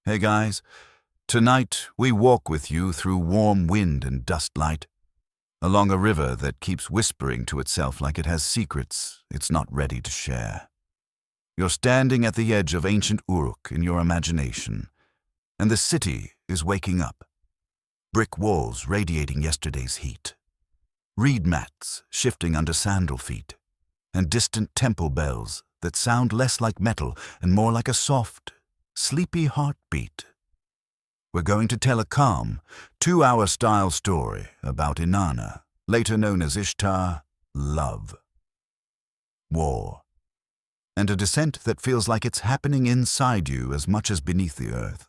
Hey guys, tonight we walk with you through warm wind and dust light, along a river that keeps whispering to itself like it has secrets it's not ready to share. You're standing at the edge of ancient Uruk in your imagination, and the city is waking up. Brick walls radiating yesterday's heat, reed mats shifting under sandal feet, and distant temple bells that sound less like metal and more like a soft, sleepy heartbeat. We're going to tell a calm, 2-hour style story about Inanna, later known as Ishtar, love, war, and a descent that feels like it's happening inside you as much as beneath the earth.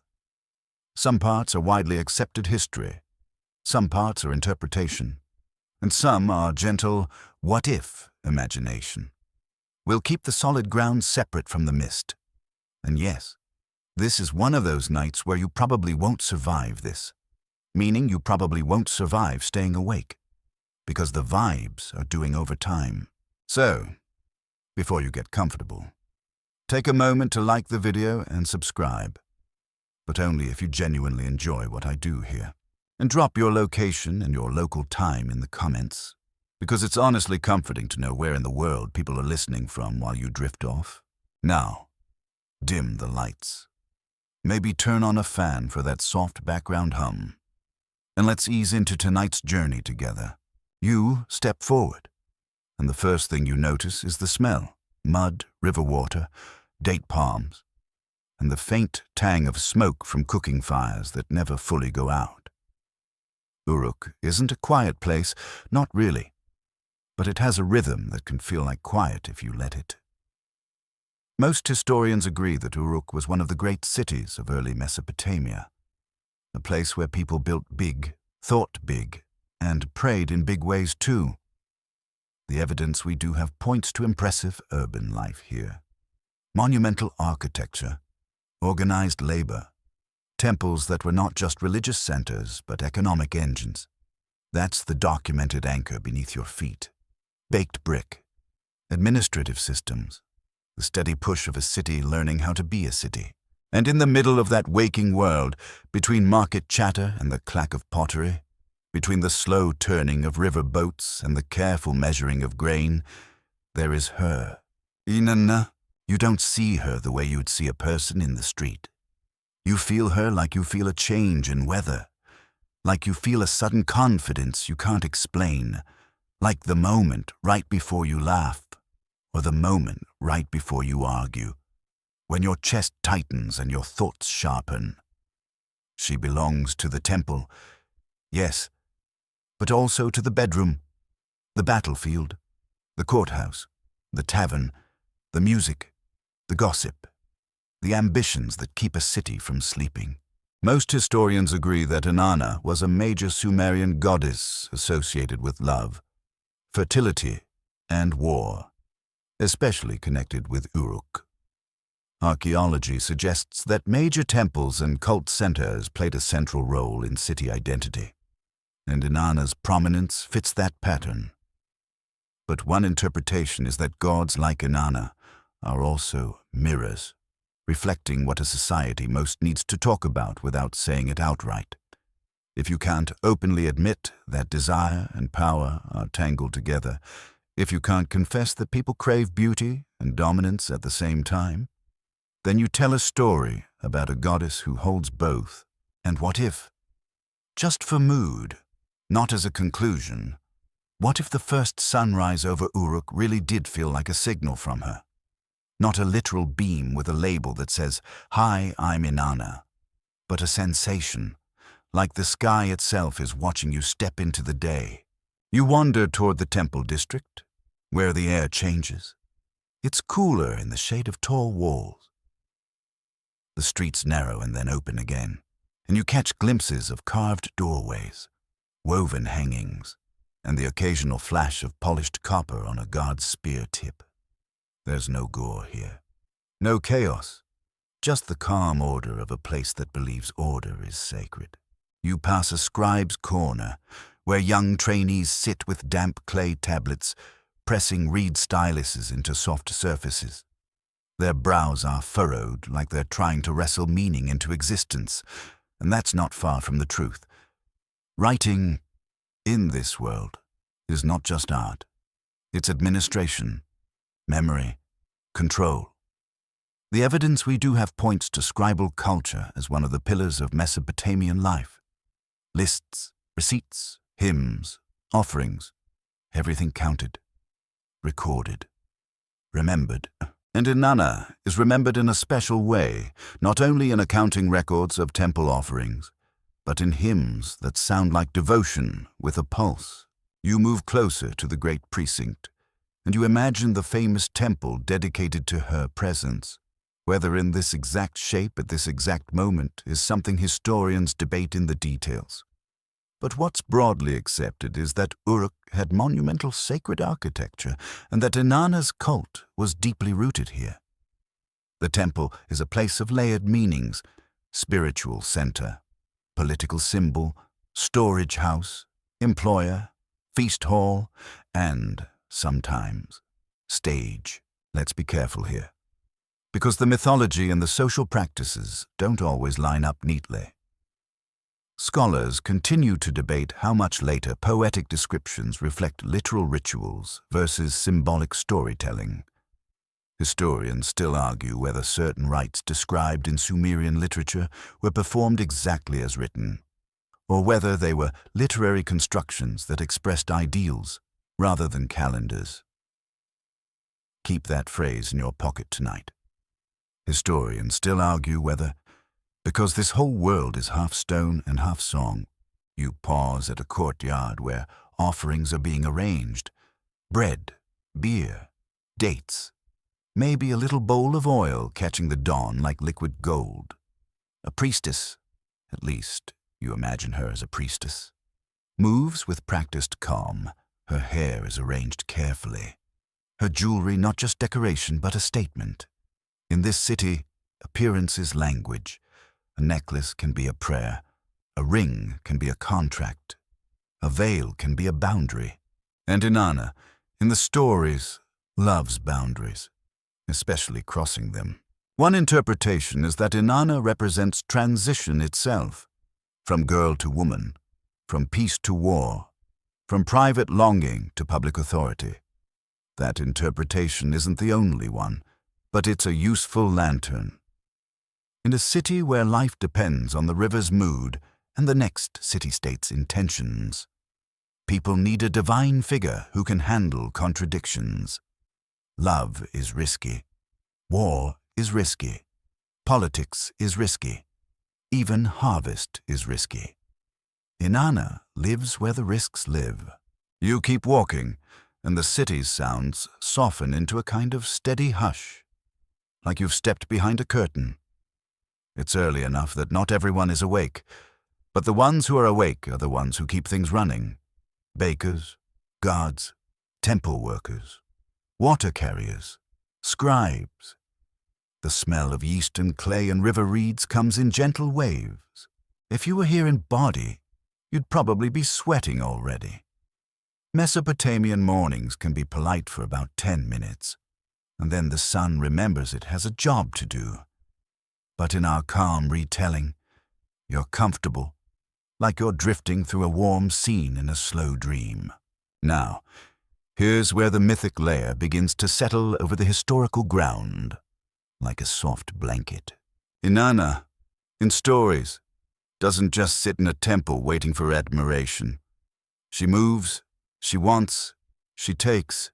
Some parts are widely accepted history, some parts are interpretation, and some are gentle what-if imagination. We'll keep the solid ground separate from the mist. And yes, this is one of those nights where you probably won't survive this, meaning you probably won't survive staying awake, because the vibes are doing overtime. So, before you get comfortable, take a moment to like the video and subscribe, but only if you genuinely enjoy what I do here. And drop your location and your local time in the comments, because it's honestly comforting to know where in the world people are listening from while you drift off. Now, dim the lights. Maybe turn on a fan for that soft background hum. And let's ease into tonight's journey together. You step forward, and the first thing you notice is the smell: mud, river water, date palms, and the faint tang of smoke from cooking fires that never fully go out. Uruk isn't a quiet place, not really, but it has a rhythm that can feel like quiet if you let it. Most historians agree that Uruk was one of the great cities of early Mesopotamia, a place where people built big, thought big, and prayed in big ways too. The evidence we do have points to impressive urban life here. Monumental architecture, organized labor, temples that were not just religious centers but economic engines. That's the documented anchor beneath your feet. Baked brick, administrative systems, the steady push of a city learning how to be a city. And in the middle of that waking world, between market chatter and the clack of pottery, between the slow turning of river boats and the careful measuring of grain, there is her. Inanna. You don't see her the way you'd see a person in the street. You feel her like you feel a change in weather, like you feel a sudden confidence you can't explain, like the moment right before you laugh, or the moment right before you argue, when your chest tightens and your thoughts sharpen. She belongs to the temple, yes, but also to the bedroom, the battlefield, the courthouse, the tavern, the music, the gossip, the ambitions that keep a city from sleeping. Most historians agree that Inanna was a major Sumerian goddess associated with love, fertility, and war, especially connected with Uruk. Archaeology suggests that major temples and cult centers played a central role in city identity, and Inanna's prominence fits that pattern. But one interpretation is that gods like Inanna are also mirrors, reflecting what a society most needs to talk about without saying it outright. If you can't openly admit that desire and power are tangled together, if you can't confess that people crave beauty and dominance at the same time, then you tell a story about a goddess who holds both. And what if? Just for mood, not as a conclusion, what if the first sunrise over Uruk really did feel like a signal from her? Not a literal beam with a label that says, "Hi, I'm Inanna," but a sensation, like the sky itself is watching you step into the day. You wander toward the temple district, where the air changes. It's cooler in the shade of tall walls. The streets narrow and then open again, and you catch glimpses of carved doorways, woven hangings, and the occasional flash of polished copper on a guard's spear tip. There's no gore here, no chaos, just the calm order of a place that believes order is sacred. You pass a scribe's corner, where young trainees sit with damp clay tablets, pressing reed styluses into soft surfaces. Their brows are furrowed like they're trying to wrestle meaning into existence, and that's not far from the truth. Writing in this world is not just art. It's administration, memory, control. The evidence we do have points to scribal culture as one of the pillars of Mesopotamian life. Lists, receipts, hymns, offerings, everything counted, recorded, remembered. And Inanna is remembered in a special way, not only in accounting records of temple offerings, but in hymns that sound like devotion with a pulse. You move closer to the great precinct, and you imagine the famous temple dedicated to her presence. Whether in this exact shape at this exact moment is something historians debate in the details. But what's broadly accepted is that Uruk had monumental sacred architecture and that Inanna's cult was deeply rooted here. The temple is a place of layered meanings: spiritual center, political symbol, storage house, employer, feast hall, and, sometimes, stage. Let's be careful here, because the mythology and the social practices don't always line up neatly. Scholars continue to debate how much later poetic descriptions reflect literal rituals versus symbolic storytelling. Historians still argue whether certain rites described in Sumerian literature were performed exactly as written, or whether they were literary constructions that expressed ideals rather than calendars. Keep that phrase in your pocket tonight. Historians still argue whether, because this whole world is half stone and half song, you pause at a courtyard where offerings are being arranged: bread, beer, dates, maybe a little bowl of oil catching the dawn like liquid gold. A priestess, at least you imagine her as a priestess, moves with practiced calm. Her hair is arranged carefully. Her jewelry not just decoration but a statement. In this city, appearance is language. A necklace can be a prayer. A ring can be a contract. A veil can be a boundary. And Inanna, in the stories, loves boundaries, especially crossing them. One interpretation is that Inanna represents transition itself, from girl to woman, from peace to war, from private longing to public authority. That interpretation isn't the only one, but it's a useful lantern. In a city where life depends on the river's mood and the next city-state's intentions, people need a divine figure who can handle contradictions. Love is risky. War is risky. Politics is risky. Even harvest is risky. Inanna lives where the risks live. You keep walking, and the city's sounds soften into a kind of steady hush, like you've stepped behind a curtain. It's early enough that not everyone is awake, but the ones who are awake are the ones who keep things running. Bakers, guards, temple workers, water carriers, scribes. The smell of yeast and clay and river reeds comes in gentle waves. If you were here in body, you'd probably be sweating already. Mesopotamian mornings can be polite for about 10 minutes, and then the sun remembers it has a job to do. But in our calm retelling, you're comfortable, like you're drifting through a warm scene in a slow dream. Now, here's where the mythic layer begins to settle over the historical ground, like a soft blanket. Inanna, in stories, doesn't just sit in a temple waiting for admiration. She moves, she wants, she takes,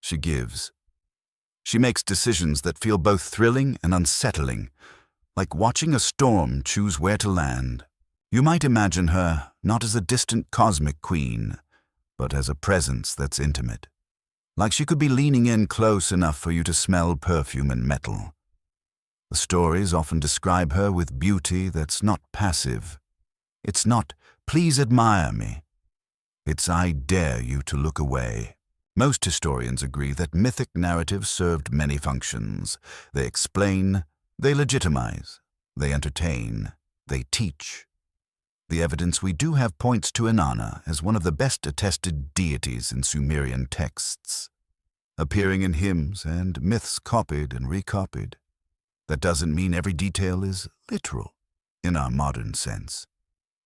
she gives. She makes decisions that feel both thrilling and unsettling, like watching a storm choose where to land. You might imagine her not as a distant cosmic queen, but as a presence that's intimate, like she could be leaning in close enough for you to smell perfume and metal. The stories often describe her with beauty that's not passive. It's not, please admire me. It's, I dare you to look away. Most historians agree that mythic narratives served many functions. They explain, they legitimize, they entertain, they teach. The evidence we do have points to Inanna as one of the best attested deities in Sumerian texts. appearing in hymns and myths copied and recopied. That doesn't mean every detail is literal in our modern sense.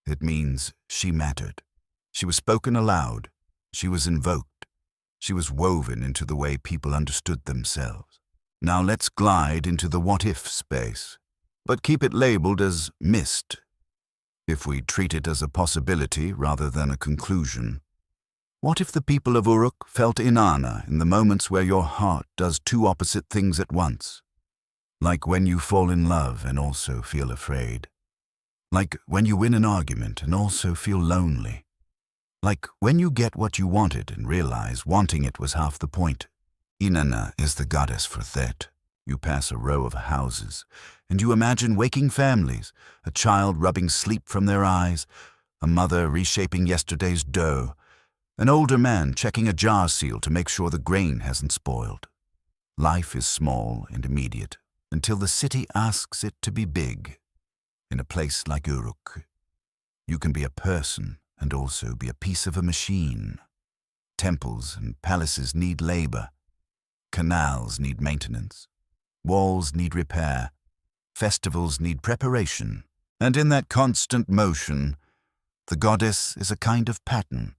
It means she mattered. She was spoken aloud. She was invoked. She was woven into the way people understood themselves. Now let's glide into the what-if space, but keep it labeled as mist, if we treat it as a possibility rather than a conclusion. What if the people of Uruk felt Inanna in the moments where your heart does two opposite things at once? Like when you fall in love and also feel afraid. Like when you win an argument and also feel lonely. Like when you get what you wanted and realize wanting it was half the point. Inanna is the goddess for that. You pass a row of houses, and you imagine waking families, a child rubbing sleep from their eyes, a mother reshaping yesterday's dough, an older man checking a jar seal to make sure the grain hasn't spoiled. Life is small and immediate, until the city asks it to be big. In a place like Uruk, you can be a person and also be a piece of a machine. Temples and palaces need labor. Canals need maintenance. Walls need repair. Festivals need preparation. And in that constant motion, the goddess is a kind of pattern,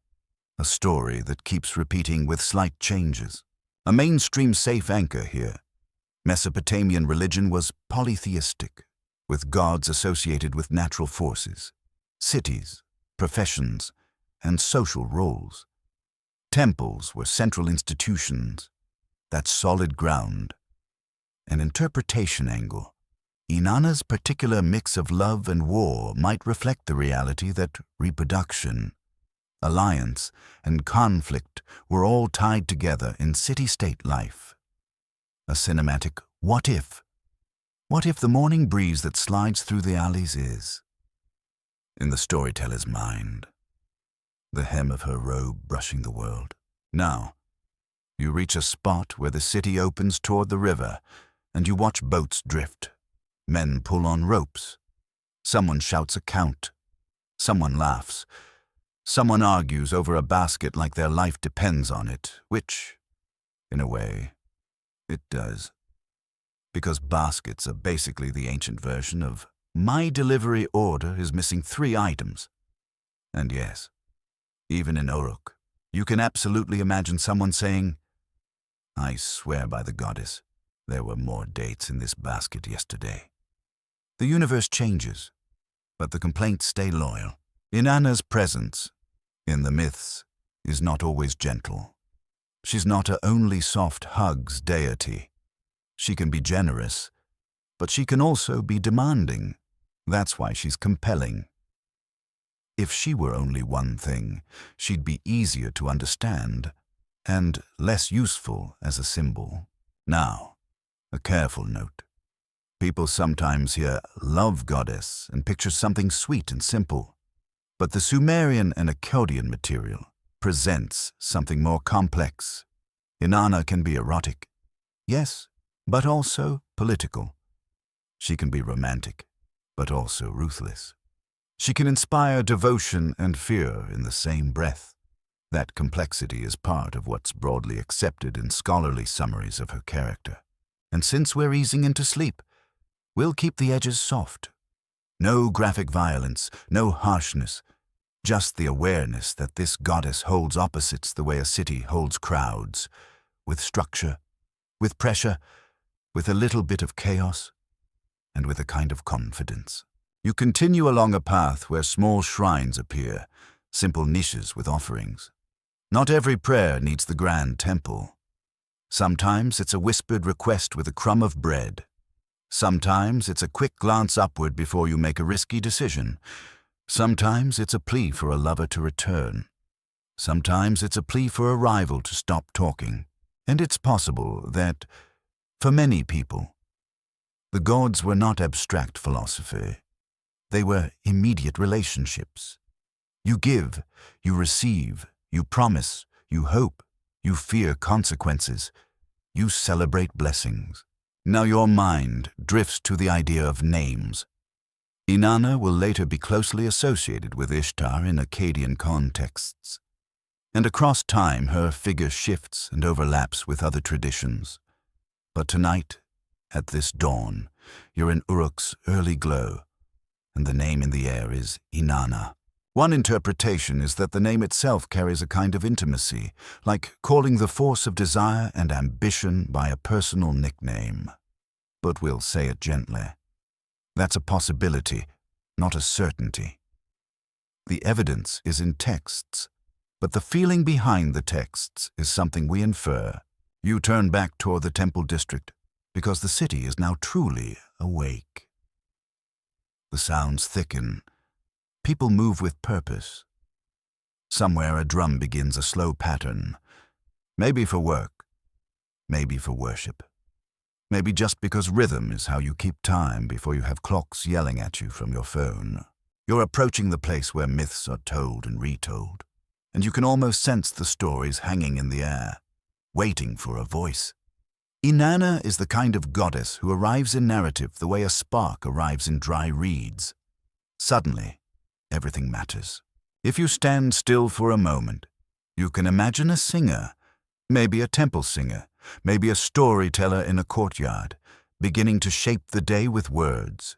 a story that keeps repeating with slight changes. A mainstream safe anchor here. Mesopotamian religion was polytheistic, with gods associated with natural forces, cities, professions, and social roles. Temples were central institutions, that solid ground. An interpretation angle. Inanna's particular mix of love and war might reflect the reality that reproduction, alliance, and conflict were all tied together in city-state life. A cinematic what if? What if the morning breeze that slides through the alleys is, in the storyteller's mind, the hem of her robe brushing the world? Now, you reach a spot where the city opens toward the river, and you watch boats drift. Men pull on ropes. Someone shouts a count. Someone laughs. Someone argues over a basket like their life depends on it, which, in a way, it does. Because baskets are basically the ancient version of my delivery order is missing 3 items. And yes, even in Uruk, you can absolutely imagine someone saying, I swear by the goddess, there were more dates in this basket yesterday. The universe changes, but the complaints stay loyal. Inanna's presence, in the myths, is not always gentle. She's not a only soft hugs deity. She can be generous, but she can also be demanding. That's why she's compelling. If she were only one thing, she'd be easier to understand and less useful as a symbol. Now, a careful note. People sometimes hear love goddess and picture something sweet and simple, but the Sumerian and Akkadian material presents something more complex. Inanna can be erotic, yes, but also political. She can be romantic, but also ruthless. She can inspire devotion and fear in the same breath. That complexity is part of what's broadly accepted in scholarly summaries of her character. And since we're easing into sleep, we'll keep the edges soft. No graphic violence, no harshness, just the awareness that this goddess holds opposites the way a city holds crowds, with structure, with pressure, with a little bit of chaos, and with a kind of confidence. You continue along a path where small shrines appear, simple niches with offerings. Not every prayer needs the grand temple. Sometimes it's a whispered request with a crumb of bread. Sometimes it's a quick glance upward before you make a risky decision. Sometimes it's a plea for a lover to return. Sometimes it's a plea for a rival to stop talking. And it's possible that, for many people, the gods were not abstract philosophy. They were immediate relationships. You give, you receive, you promise, you hope, you fear consequences, you celebrate blessings. Now your mind drifts to the idea of names. Inanna will later be closely associated with Ishtar in Akkadian contexts. And across time her figure shifts and overlaps with other traditions. But tonight, at this dawn, you're in Uruk's early glow, and the name in the air is Inanna. One interpretation is that the name itself carries a kind of intimacy, like calling the force of desire and ambition by a personal nickname. But we'll say it gently. That's a possibility, not a certainty. The evidence is in texts, but the feeling behind the texts is something we infer. You turn back toward the temple district, because the city is now truly awake. The sounds thicken. People move with purpose. Somewhere a drum begins a slow pattern, maybe for work, maybe for worship, maybe just because rhythm is how you keep time before you have clocks yelling at you from your phone. You're approaching the place where myths are told and retold, and you can almost sense the stories hanging in the air, waiting for a voice. Inanna is the kind of goddess who arrives in narrative the way a spark arrives in dry reeds. Suddenly, everything matters. If you stand still for a moment, you can imagine a singer, maybe a temple singer, maybe a storyteller in a courtyard, beginning to shape the day with words.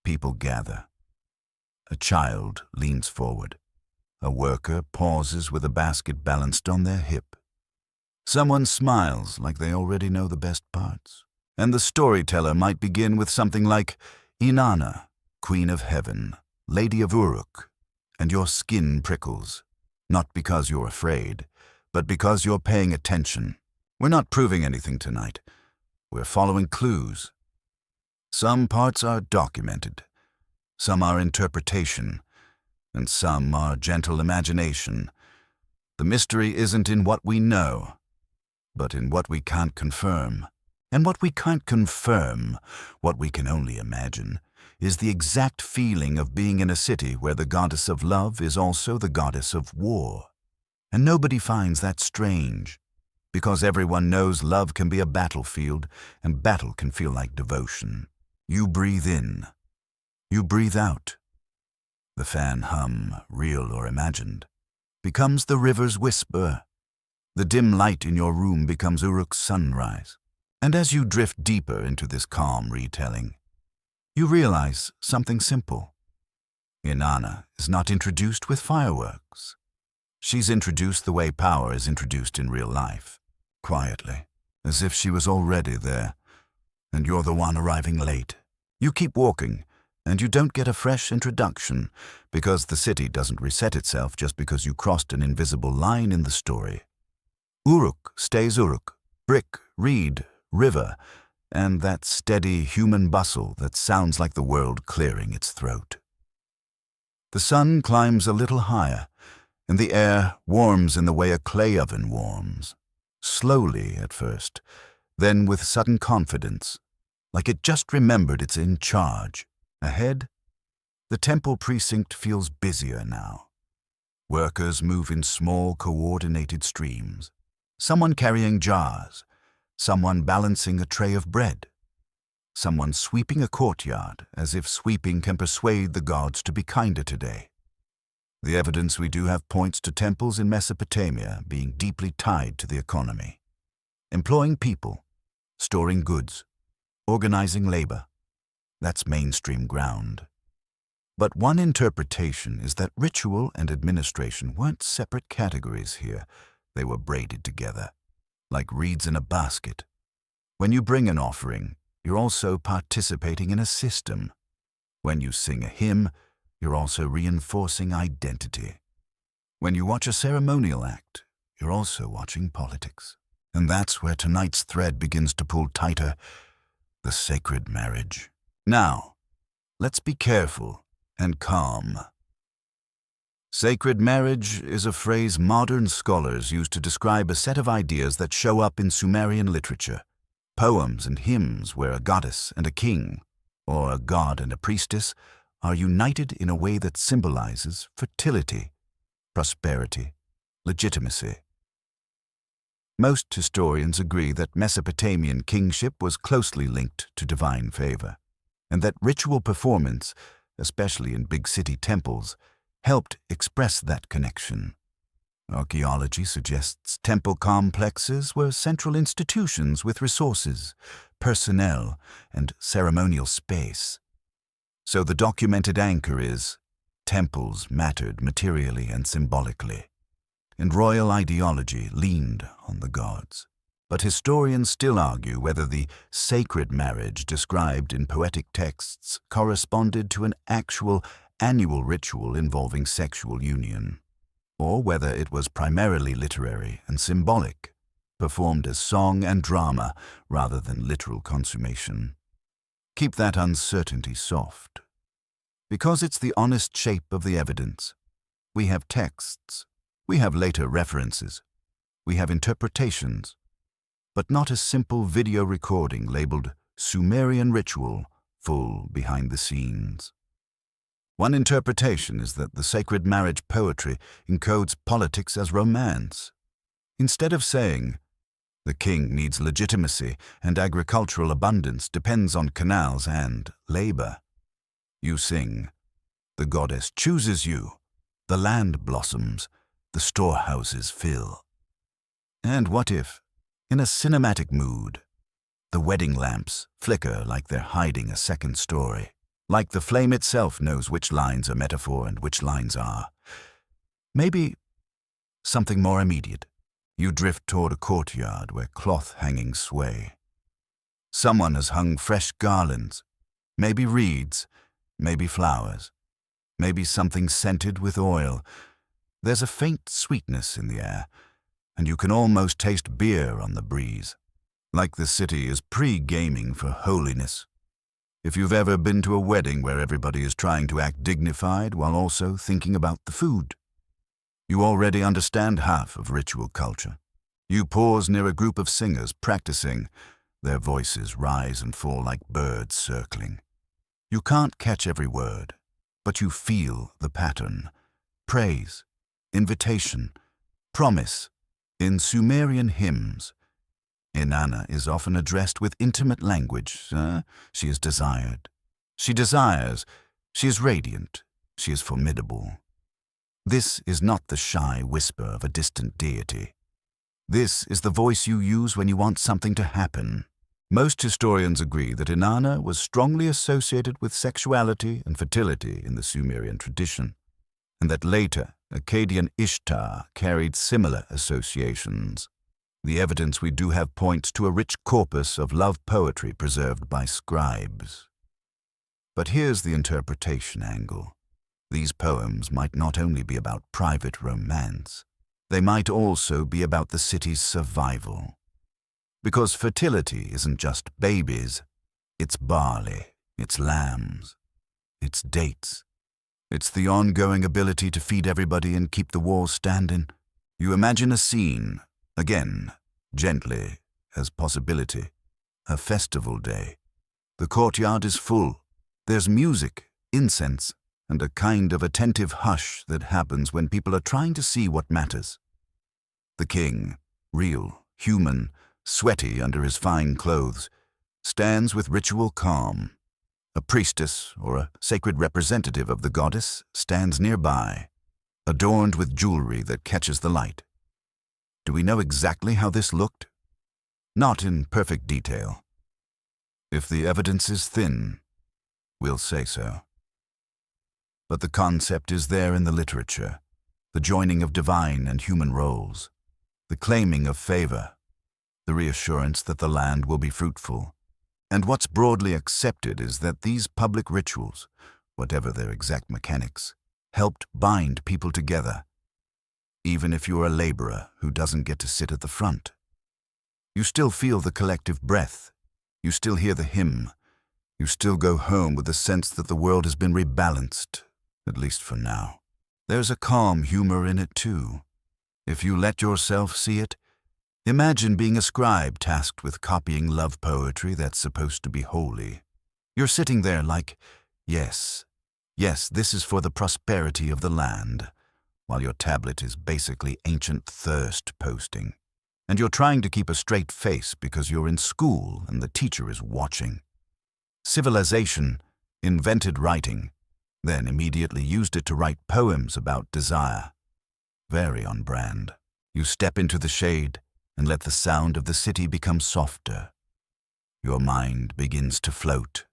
People gather. A child leans forward. A worker pauses with a basket balanced on their hip. Someone smiles like they already know the best parts. And the storyteller might begin with something like, Inanna, Queen of Heaven, Lady of Uruk, and your skin prickles, not because you're afraid, but because you're paying attention. We're not proving anything tonight. We're following clues. Some parts are documented, some are interpretation, and some are gentle imagination. The mystery isn't in what we know, but in what we can't confirm. And what we can't confirm, what we can only imagine, is the exact feeling of being in a city where the goddess of love is also the goddess of war. And nobody finds that strange, because everyone knows love can be a battlefield, and battle can feel like devotion. You breathe in. You breathe out. The fan hum, real or imagined, becomes the river's whisper. The dim light in your room becomes Uruk's sunrise. And as you drift deeper into this calm retelling, you realize something simple. Inanna is not introduced with fireworks. She's introduced the way power is introduced in real life, quietly, as if she was already there, and you're the one arriving late. You keep walking, and you don't get a fresh introduction, because the city doesn't reset itself just because you crossed an invisible line in the story. Uruk stays Uruk, brick, reed, river, and that steady human bustle that sounds like the world clearing its throat. The sun climbs a little higher, and the air warms in the way a clay oven warms. Slowly at first, then with sudden confidence, like it just remembered it's in charge. Ahead, the temple precinct feels busier now. Workers move in small, coordinated streams. Someone carrying jars, someone balancing a tray of bread, someone sweeping a courtyard as if sweeping can persuade the gods to be kinder today. The evidence we do have points to temples in Mesopotamia being deeply tied to the economy, employing people, storing goods, organizing labor. That's mainstream ground. But one interpretation is that ritual and administration weren't separate categories here. They were braided together, like reeds in a basket. When you bring an offering, you're also participating in a system. When you sing a hymn, you're also reinforcing identity. When you watch a ceremonial act, you're also watching politics. And that's where tonight's thread begins to pull tighter, the sacred marriage. Now, let's be careful and calm. Sacred marriage is a phrase modern scholars use to describe a set of ideas that show up in Sumerian literature, poems and hymns where a goddess and a king, or a god and a priestess, are united in a way that symbolizes fertility, prosperity, legitimacy. Most historians agree that Mesopotamian kingship was closely linked to divine favor, and that ritual performance, especially in big city temples, helped express that connection. Archaeology suggests temple complexes were central institutions with resources, personnel, and ceremonial space. So the documented anchor is, temples mattered materially and symbolically, and royal ideology leaned on the gods. But historians still argue whether the sacred marriage described in poetic texts corresponded to an actual annual ritual involving sexual union, or whether it was primarily literary and symbolic, performed as song and drama rather than literal consummation. Keep that uncertainty soft, because it's the honest shape of the evidence. We have texts, we have later references, we have interpretations, but not a simple video recording labeled Sumerian ritual, full behind the scenes. One interpretation is that the sacred marriage poetry encodes politics as romance. Instead of saying, the king needs legitimacy and agricultural abundance depends on canals and labor, you sing, the goddess chooses you, the land blossoms, the storehouses fill. And what if, in a cinematic mood, the wedding lamps flicker like they're hiding a second story, like the flame itself knows which lines are metaphor and which lines are? Maybe something more immediate. You drift toward a courtyard where cloth hangings sway. Someone has hung fresh garlands, maybe reeds, maybe flowers, maybe something scented with oil. There's a faint sweetness in the air, and you can almost taste beer on the breeze, like the city is pre-gaming for holiness. If you've ever been to a wedding where everybody is trying to act dignified while also thinking about the food, you already understand half of ritual culture. You pause near a group of singers practicing. Their voices rise and fall like birds circling. You can't catch every word, but you feel the pattern. Praise, invitation, promise. In Sumerian hymns, Inanna is often addressed with intimate language. She is desired. She desires. She is radiant. She is formidable. This is not the shy whisper of a distant deity. This is the voice you use when you want something to happen. Most historians agree that Inanna was strongly associated with sexuality and fertility in the Sumerian tradition, and that later Akkadian Ishtar carried similar associations. The evidence we do have points to a rich corpus of love poetry preserved by scribes. But here's the interpretation angle. These poems might not only be about private romance, they might also be about the city's survival. Because fertility isn't just babies, it's barley, it's lambs, it's dates. It's the ongoing ability to feed everybody and keep the walls standing. You imagine a scene, again, gently, as possibility, a festival day. The courtyard is full. There's music, incense, and a kind of attentive hush that happens when people are trying to see what matters. The king, real, human, sweaty under his fine clothes, stands with ritual calm. A priestess or a sacred representative of the goddess stands nearby, adorned with jewelry that catches the light. Do we know exactly how this looked? Not in perfect detail. If the evidence is thin, we'll say so. But the concept is there in the literature, the joining of divine and human roles, the claiming of favor, the reassurance that the land will be fruitful. And what's broadly accepted is that these public rituals, whatever their exact mechanics, helped bind people together, even if you're a laborer who doesn't get to sit at the front. You still feel the collective breath. You still hear the hymn. You still go home with the sense that the world has been rebalanced, at least for now. There's a calm humor in it too. If you let yourself see it, imagine being a scribe tasked with copying love poetry that's supposed to be holy. You're sitting there like, yes, this is for the prosperity of the land, while your tablet is basically ancient thirst posting. And you're trying to keep a straight face because you're in school and the teacher is watching. Civilization invented writing, then immediately used it to write poems about desire. very on brand. You step into the shade and let the sound of the city become softer. Your mind begins to float,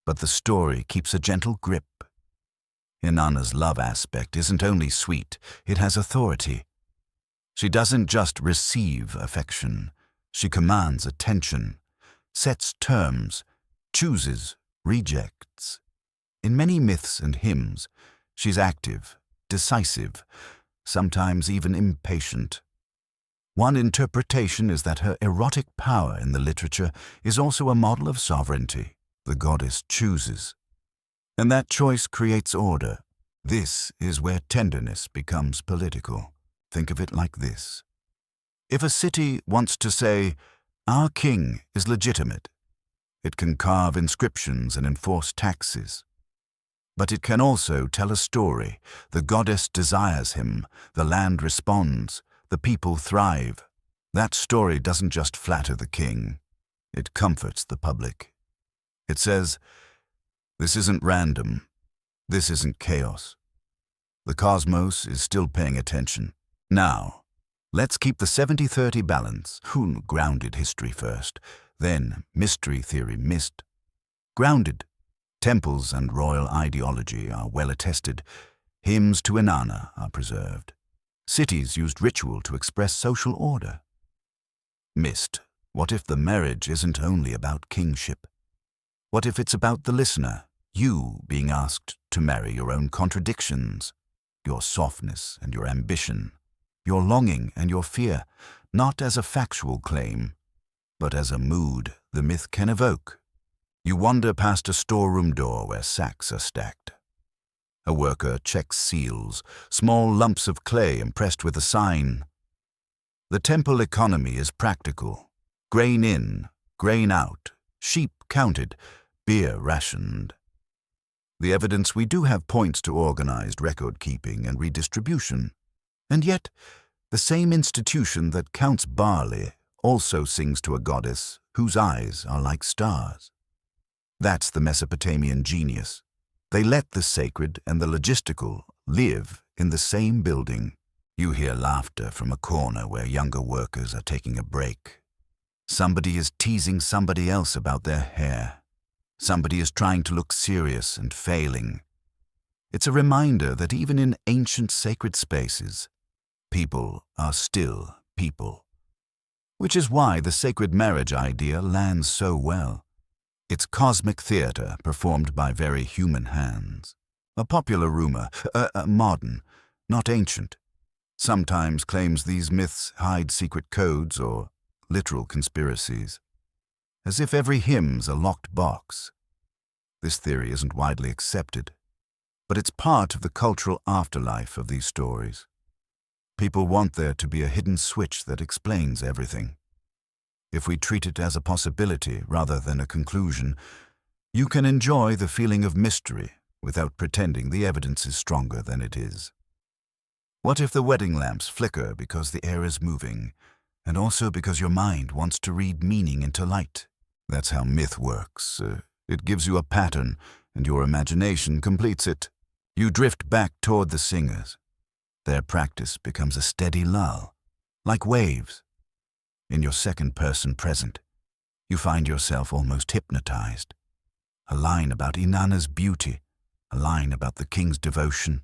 but the story keeps a gentle grip. Inanna's love aspect isn't only sweet, it has authority. She doesn't just receive affection, she commands attention, sets terms, chooses, rejects. In many myths and hymns, she's active, decisive, sometimes even impatient. One interpretation is that her erotic power in the literature is also a model of sovereignty. The goddess chooses, and that choice creates order. This is where tenderness becomes political. Think of it like this. If a city wants to say, "Our king is legitimate," it can carve inscriptions and enforce taxes. But it can also tell a story. The goddess desires him, the land responds, the people thrive. That story doesn't just flatter the king, it comforts the public. It says, this isn't random, this isn't chaos. The cosmos is still paying attention. Now, let's keep the 70-30 balance. Grounded history first, then mystery theory missed. Grounded. Temples and royal ideology are well attested. Hymns to Inanna are preserved. Cities used ritual to express social order. Missed. What if the marriage isn't only about kingship? What if it's about the listener, you being asked to marry your own contradictions, your softness and your ambition, your longing and your fear, not as a factual claim, but as a mood the myth can evoke? You wander past a storeroom door where sacks are stacked. A worker checks seals, small lumps of clay impressed with a sign. The temple economy is practical. Grain in, grain out, sheep counted, beer rationed. The evidence we do have points to organized record-keeping and redistribution. And yet, the same institution that counts barley also sings to a goddess whose eyes are like stars. That's the Mesopotamian genius. They let the sacred and the logistical live in the same building. You hear laughter from a corner where younger workers are taking a break. Somebody is teasing somebody else about their hair. Somebody is trying to look serious and failing. It's a reminder that even in ancient sacred spaces, people are still people. Which is why the sacred marriage idea lands so well. It's cosmic theater performed by very human hands. A popular rumor, modern, not ancient, sometimes claims these myths hide secret codes or literal conspiracies, as if every hymn's a locked box. This theory isn't widely accepted, but it's part of the cultural afterlife of these stories. People want there to be a hidden switch that explains everything. If we treat it as a possibility rather than a conclusion, you can enjoy the feeling of mystery without pretending the evidence is stronger than it is. What if the wedding lamps flicker because the air is moving, and also because your mind wants to read meaning into light? That's how myth works. It gives you a pattern, and your imagination completes it. You drift back toward the singers. Their practice becomes a steady lull, like waves. In your second-person present, you find yourself almost hypnotized. A line about Inanna's beauty, a line about the king's devotion,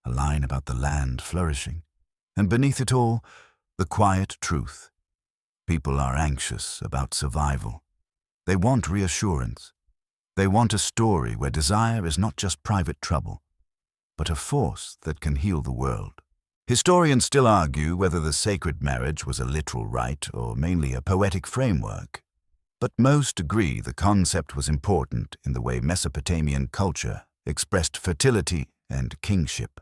a line about the land flourishing, and beneath it all, the quiet truth. People are anxious about survival. They want reassurance. They want a story where desire is not just private trouble, but a force that can heal the world. Historians still argue whether the sacred marriage was a literal rite or mainly a poetic framework. But most agree the concept was important in the way Mesopotamian culture expressed fertility and kingship.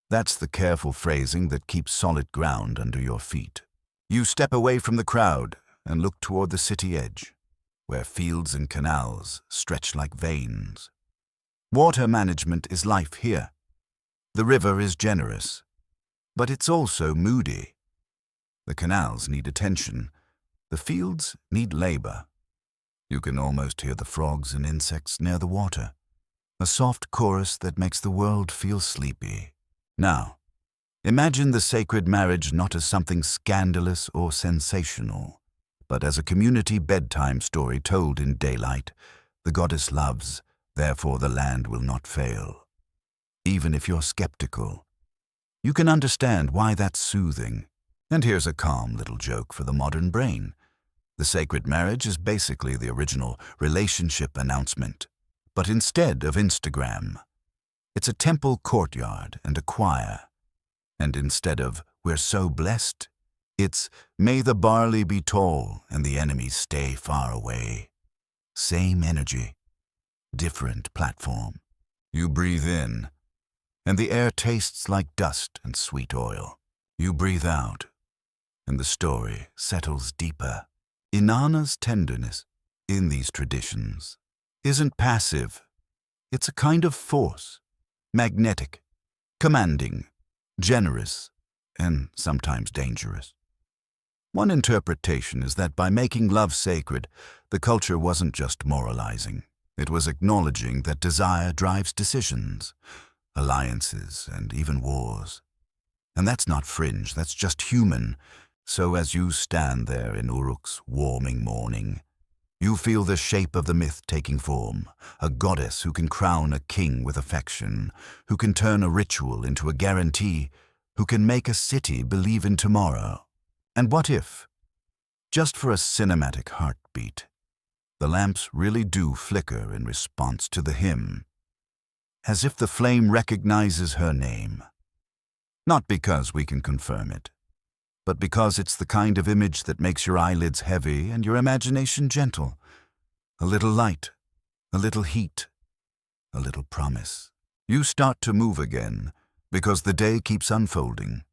That's the careful phrasing that keeps solid ground under your feet. You step away from the crowd and look toward the city edge, where fields and canals stretch like veins. Water management is life here. The river is generous, but it's also moody. The canals need attention. The fields need labor. You can almost hear the frogs and insects near the water, a soft chorus that makes the world feel sleepy. Now, Imagine the sacred marriage not as something scandalous or sensational, but as a community bedtime story told in daylight. The goddess loves, therefore the land will not fail. Even if you're skeptical, you can understand why that's soothing. And here's a calm little joke for the modern brain. The sacred marriage is basically the original relationship announcement, but instead of Instagram, it's a temple courtyard and a choir. And instead of "we're so blessed," it's "may the barley be tall and the enemies stay far away." Same energy, different platform. You breathe in, and the air tastes like dust and sweet oil. You breathe out, and the story settles deeper. Inanna's tenderness in these traditions isn't passive. It's a kind of force, magnetic, commanding, generous, and sometimes dangerous. One interpretation is that by making love sacred, the culture wasn't just moralizing. It was acknowledging that desire drives decisions, alliances, and even wars. And that's not fringe, that's just human. So as you stand there in Uruk's warming morning, you feel the shape of the myth taking form, a goddess who can crown a king with affection, who can turn a ritual into a guarantee, who can make a city believe in tomorrow. And what if, just for a cinematic heartbeat, the lamps really do flicker in response to the hymn, as if the flame recognizes her name? Not because we can confirm it, but because it's the kind of image that makes your eyelids heavy and your imagination gentle. A little light, a little heat, a little promise. You start to move again, because the day keeps unfolding.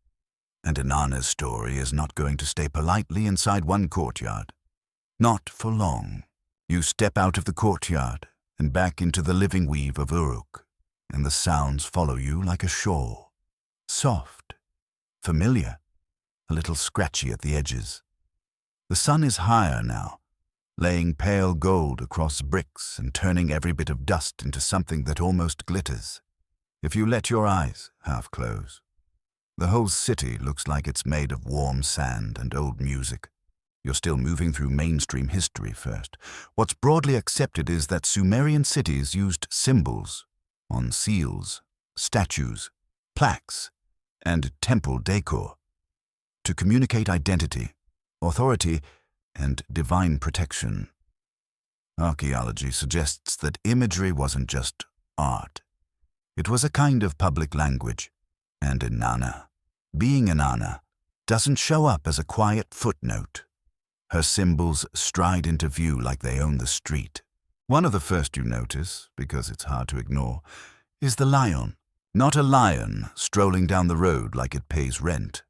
And Inanna's story is not going to stay politely inside one courtyard. Not for long. You step out of the courtyard and back into the living weave of Uruk, and the sounds follow you like a shawl. Soft, familiar, a little scratchy at the edges. The sun is higher now, laying pale gold across bricks and turning every bit of dust into something that almost glitters, if you let your eyes half close. The whole city looks like it's made of warm sand and old music. You're still moving through mainstream history first. What's broadly accepted is that Sumerian cities used symbols on seals, statues, plaques, and temple decor to communicate identity, authority, and divine protection. Archaeology suggests that imagery wasn't just art. It was a kind of public language. And Inanna, being Inanna, doesn't show up as a quiet footnote. Her symbols stride into view like they own the street. One of the first you notice, because it's hard to ignore, is the lion. Not a lion strolling down the road like it pays rent.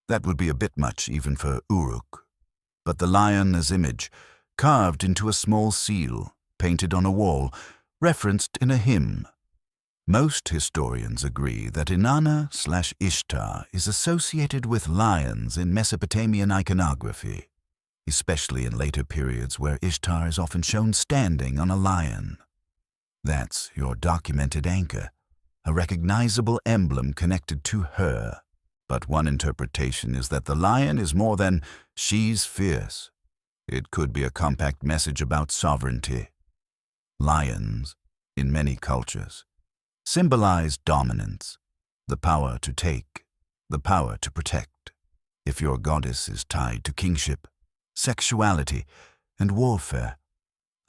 That would be a bit much even for Uruk. But the lion as image, carved into a small seal, painted on a wall, referenced in a hymn. Most historians agree that Inanna/Ishtar is associated with lions in Mesopotamian iconography, especially in later periods where Ishtar is often shown standing on a lion. That's your documented anchor, a recognizable emblem connected to her. But one interpretation is that the lion is more than "she's fierce." It could be a compact message about sovereignty. Lions, in many cultures, symbolize dominance, the power to take, the power to protect. If your goddess is tied to kingship, sexuality, and warfare,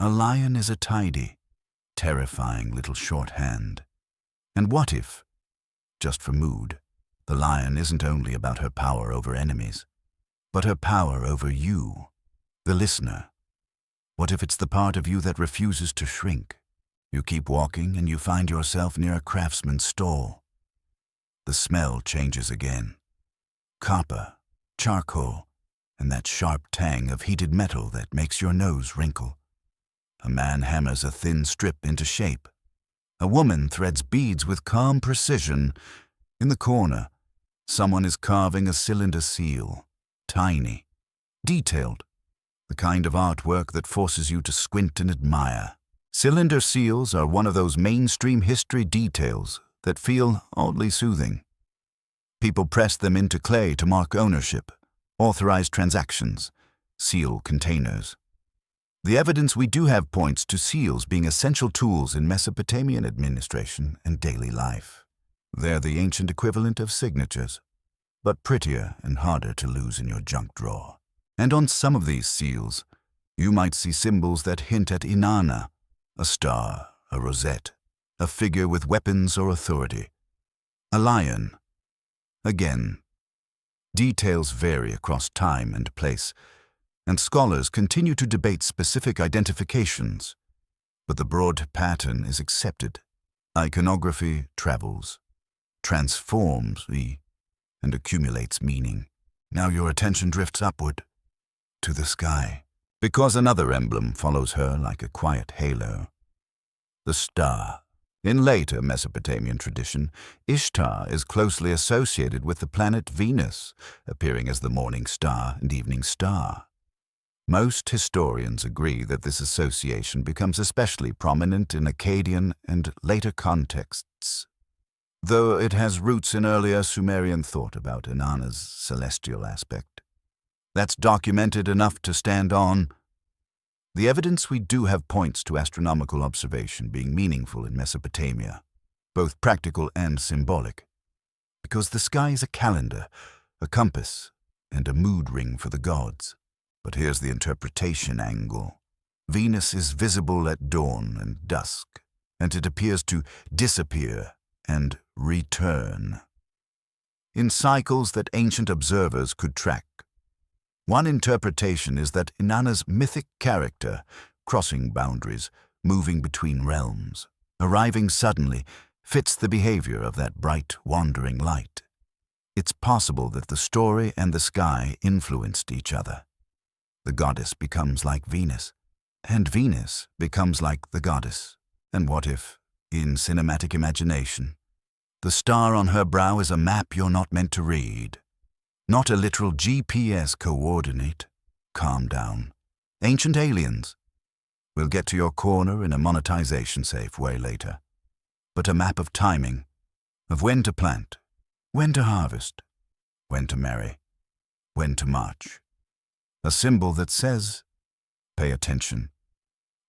a lion is a tidy, terrifying little shorthand. And what if, just for mood, the lion isn't only about her power over enemies, but her power over you, the listener? What if it's the part of you that refuses to shrink? You keep walking and you find yourself near a craftsman's stall. The smell changes again. Copper, charcoal, and that sharp tang of heated metal that makes your nose wrinkle. A man hammers a thin strip into shape. A woman threads beads with calm precision. In the corner, someone is carving a cylinder seal, tiny, detailed, the kind of artwork that forces you to squint and admire. Cylinder seals are one of those mainstream history details that feel oddly soothing. People press them into clay to mark ownership, authorize transactions, seal containers. The evidence we do have points to seals being essential tools in Mesopotamian administration and daily life. They're the ancient equivalent of signatures, but prettier and harder to lose in your junk drawer. And on some of these seals, you might see symbols that hint at Inanna, a star, a rosette, a figure with weapons or authority, a lion. Again, details vary across time and place, and scholars continue to debate specific identifications, but the broad pattern is accepted. Iconography travels, transforms, and accumulates meaning. Now your attention drifts upward, to the sky, because another emblem follows her like a quiet halo. The star. In later Mesopotamian tradition, Ishtar is closely associated with the planet Venus, appearing as the morning star and evening star. Most historians agree that this association becomes especially prominent in Akkadian and later contexts, though it has roots in earlier Sumerian thought about Inanna's celestial aspect. That's documented enough to stand on. The evidence we do have points to astronomical observation being meaningful in Mesopotamia, both practical and symbolic, because the sky is a calendar, a compass, and a mood ring for the gods. But here's the interpretation angle. Venus is visible at dawn and dusk, and it appears to disappear and return in cycles that ancient observers could track. One interpretation is that Inanna's mythic character, crossing boundaries, moving between realms, arriving suddenly, fits the behavior of that bright, wandering light. It's possible that the story and the sky influenced each other. The goddess becomes like Venus, and Venus becomes like the goddess. And what if, in cinematic imagination, the star on her brow is a map you're not meant to read? Not a literal GPS coordinate. Calm down. Ancient aliens. We'll get to your corner in a monetization-safe way later. But a map of timing, of when to plant, when to harvest, when to marry, when to march. A symbol that says, pay attention.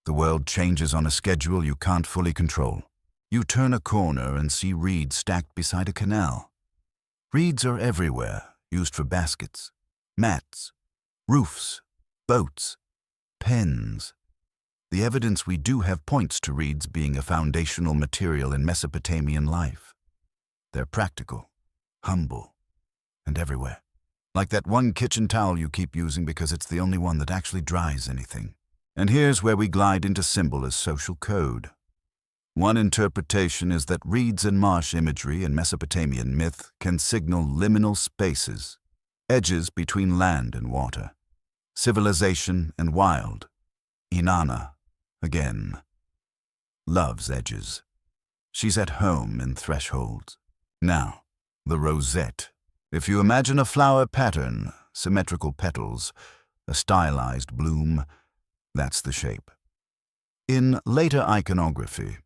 The world changes on a schedule you can't fully control. You turn a corner and see reeds stacked beside a canal. Reeds are everywhere, used for baskets, mats, roofs, boats, pens. The evidence we do have points to reeds being a foundational material in Mesopotamian life. They're practical, humble, and everywhere. Like that one kitchen towel you keep using because it's the only one that actually dries anything. And here's where we glide into symbol as social code. One interpretation is that reeds and marsh imagery in Mesopotamian myth can signal liminal spaces, edges between land and water, civilization and wild. Inanna, again, loves edges. She's at home in thresholds. Now, the rosette. If you imagine a flower pattern, symmetrical petals, a stylized bloom, that's the shape. In later iconography,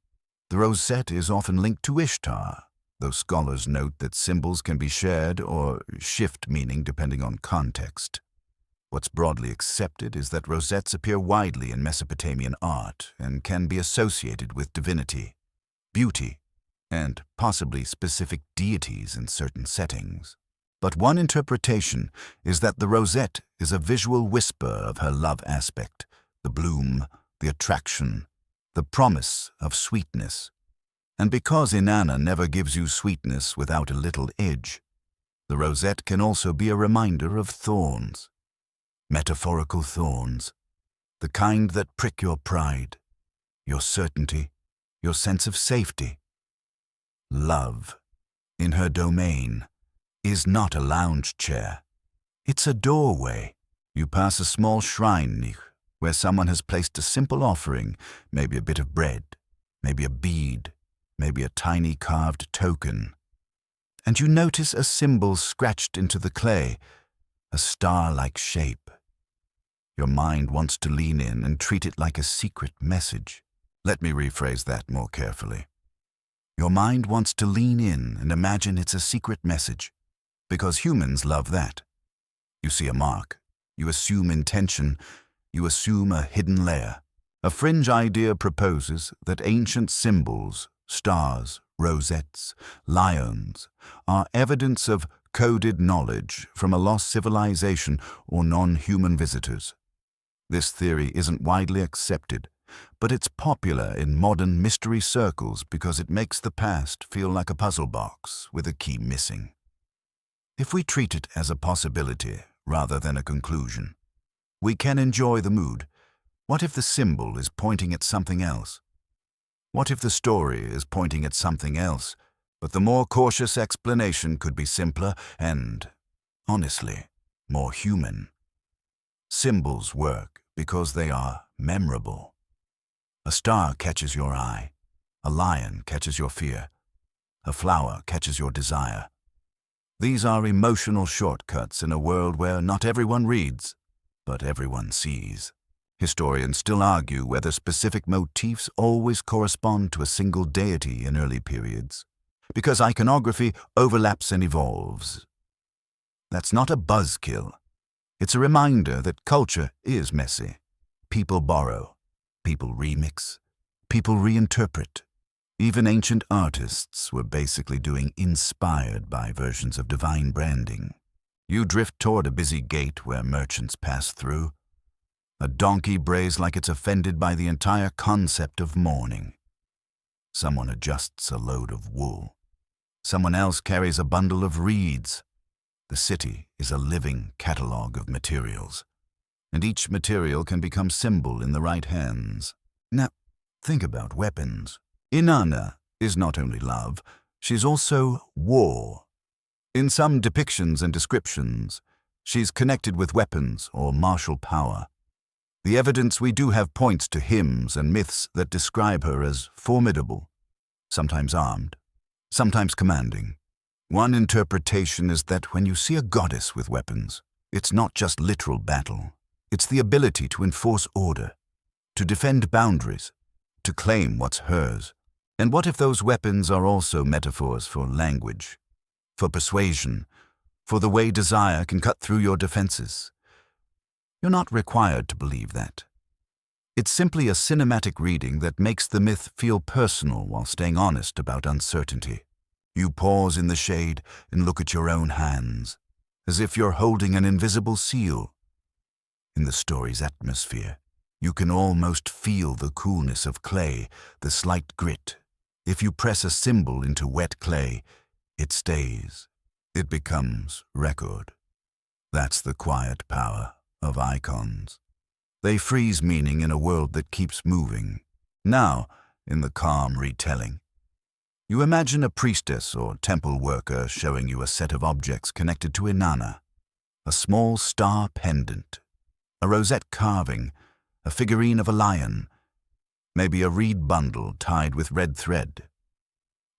the rosette is often linked to Ishtar, though scholars note that symbols can be shared or shift meaning depending on context. What's broadly accepted is that rosettes appear widely in Mesopotamian art and can be associated with divinity, beauty, and possibly specific deities in certain settings. But one interpretation is that the rosette is a visual whisper of her love aspect, the bloom, the attraction, the promise of sweetness. And because Inanna never gives you sweetness without a little edge, the rosette can also be a reminder of thorns. Metaphorical thorns, the kind that prick your pride, your certainty, your sense of safety. Love, in her domain, is not a lounge chair. It's a doorway. You pass a small shrine where someone has placed a simple offering, maybe a bit of bread, maybe a bead, maybe a tiny carved token. And you notice a symbol scratched into the clay, a star-like shape. Your mind wants to lean in and treat it like a secret message. Let me rephrase that more carefully. Your mind wants to lean in and imagine it's a secret message, because humans love that. You see a mark, you assume intention, you assume a hidden layer. A fringe idea proposes that ancient symbols, stars, rosettes, lions, are evidence of coded knowledge from a lost civilization or non-human visitors. This theory isn't widely accepted, but it's popular in modern mystery circles because it makes the past feel like a puzzle box with a key missing. If we treat it as a possibility rather than a conclusion, we can enjoy the mood. What if the symbol is pointing at something else? What if the story is pointing at something else, but the more cautious explanation could be simpler and, honestly, more human? Symbols work because they are memorable. A star catches your eye, a lion catches your fear, a flower catches your desire. These are emotional shortcuts in a world where not everyone reads, but everyone sees. Historians still argue whether specific motifs always correspond to a single deity in early periods, because iconography overlaps and evolves. That's not a buzzkill. It's a reminder that culture is messy. People borrow, people remix, people reinterpret. Even ancient artists were basically doing inspired by versions of divine branding. You drift toward a busy gate where merchants pass through. A donkey brays like it's offended by the entire concept of mourning. Someone adjusts a load of wool. Someone else carries a bundle of reeds. The city is a living catalogue of materials, and each material can become symbol in the right hands. Now, think about weapons. Inanna is not only love, she's also war. In some depictions and descriptions, she's connected with weapons or martial power. The evidence we do have points to hymns and myths that describe her as formidable, sometimes armed, sometimes commanding. One interpretation is that when you see a goddess with weapons, it's not just literal battle. It's the ability to enforce order, to defend boundaries, to claim what's hers. And what if those weapons are also metaphors for language, for persuasion, for the way desire can cut through your defenses? You're not required to believe that. It's simply a cinematic reading that makes the myth feel personal while staying honest about uncertainty. You pause in the shade and look at your own hands, as if you're holding an invisible seal. In the story's atmosphere, you can almost feel the coolness of clay, the slight grit. If you press a symbol into wet clay, it stays. It becomes record. That's the quiet power of icons. They freeze meaning in a world that keeps moving. Now, in the calm retelling, you imagine a priestess or temple worker showing you a set of objects connected to Inanna, a small star pendant, a rosette carving, a figurine of a lion, maybe a reed bundle tied with red thread.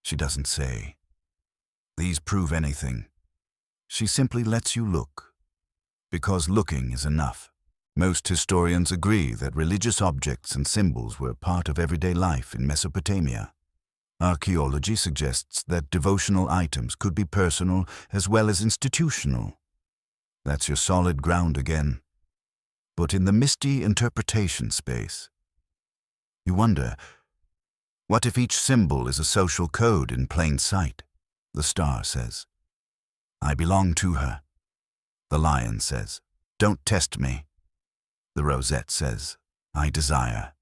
She doesn't say, "These prove anything." She simply lets you look, because looking is enough. Most historians agree that religious objects and symbols were part of everyday life in Mesopotamia. Archaeology suggests that devotional items could be personal as well as institutional. That's your solid ground again. But in the misty interpretation space, you wonder, what if each symbol is a social code in plain sight? The star says, "I belong to her." The lion says, "Don't test me." The rosette says, "I desire."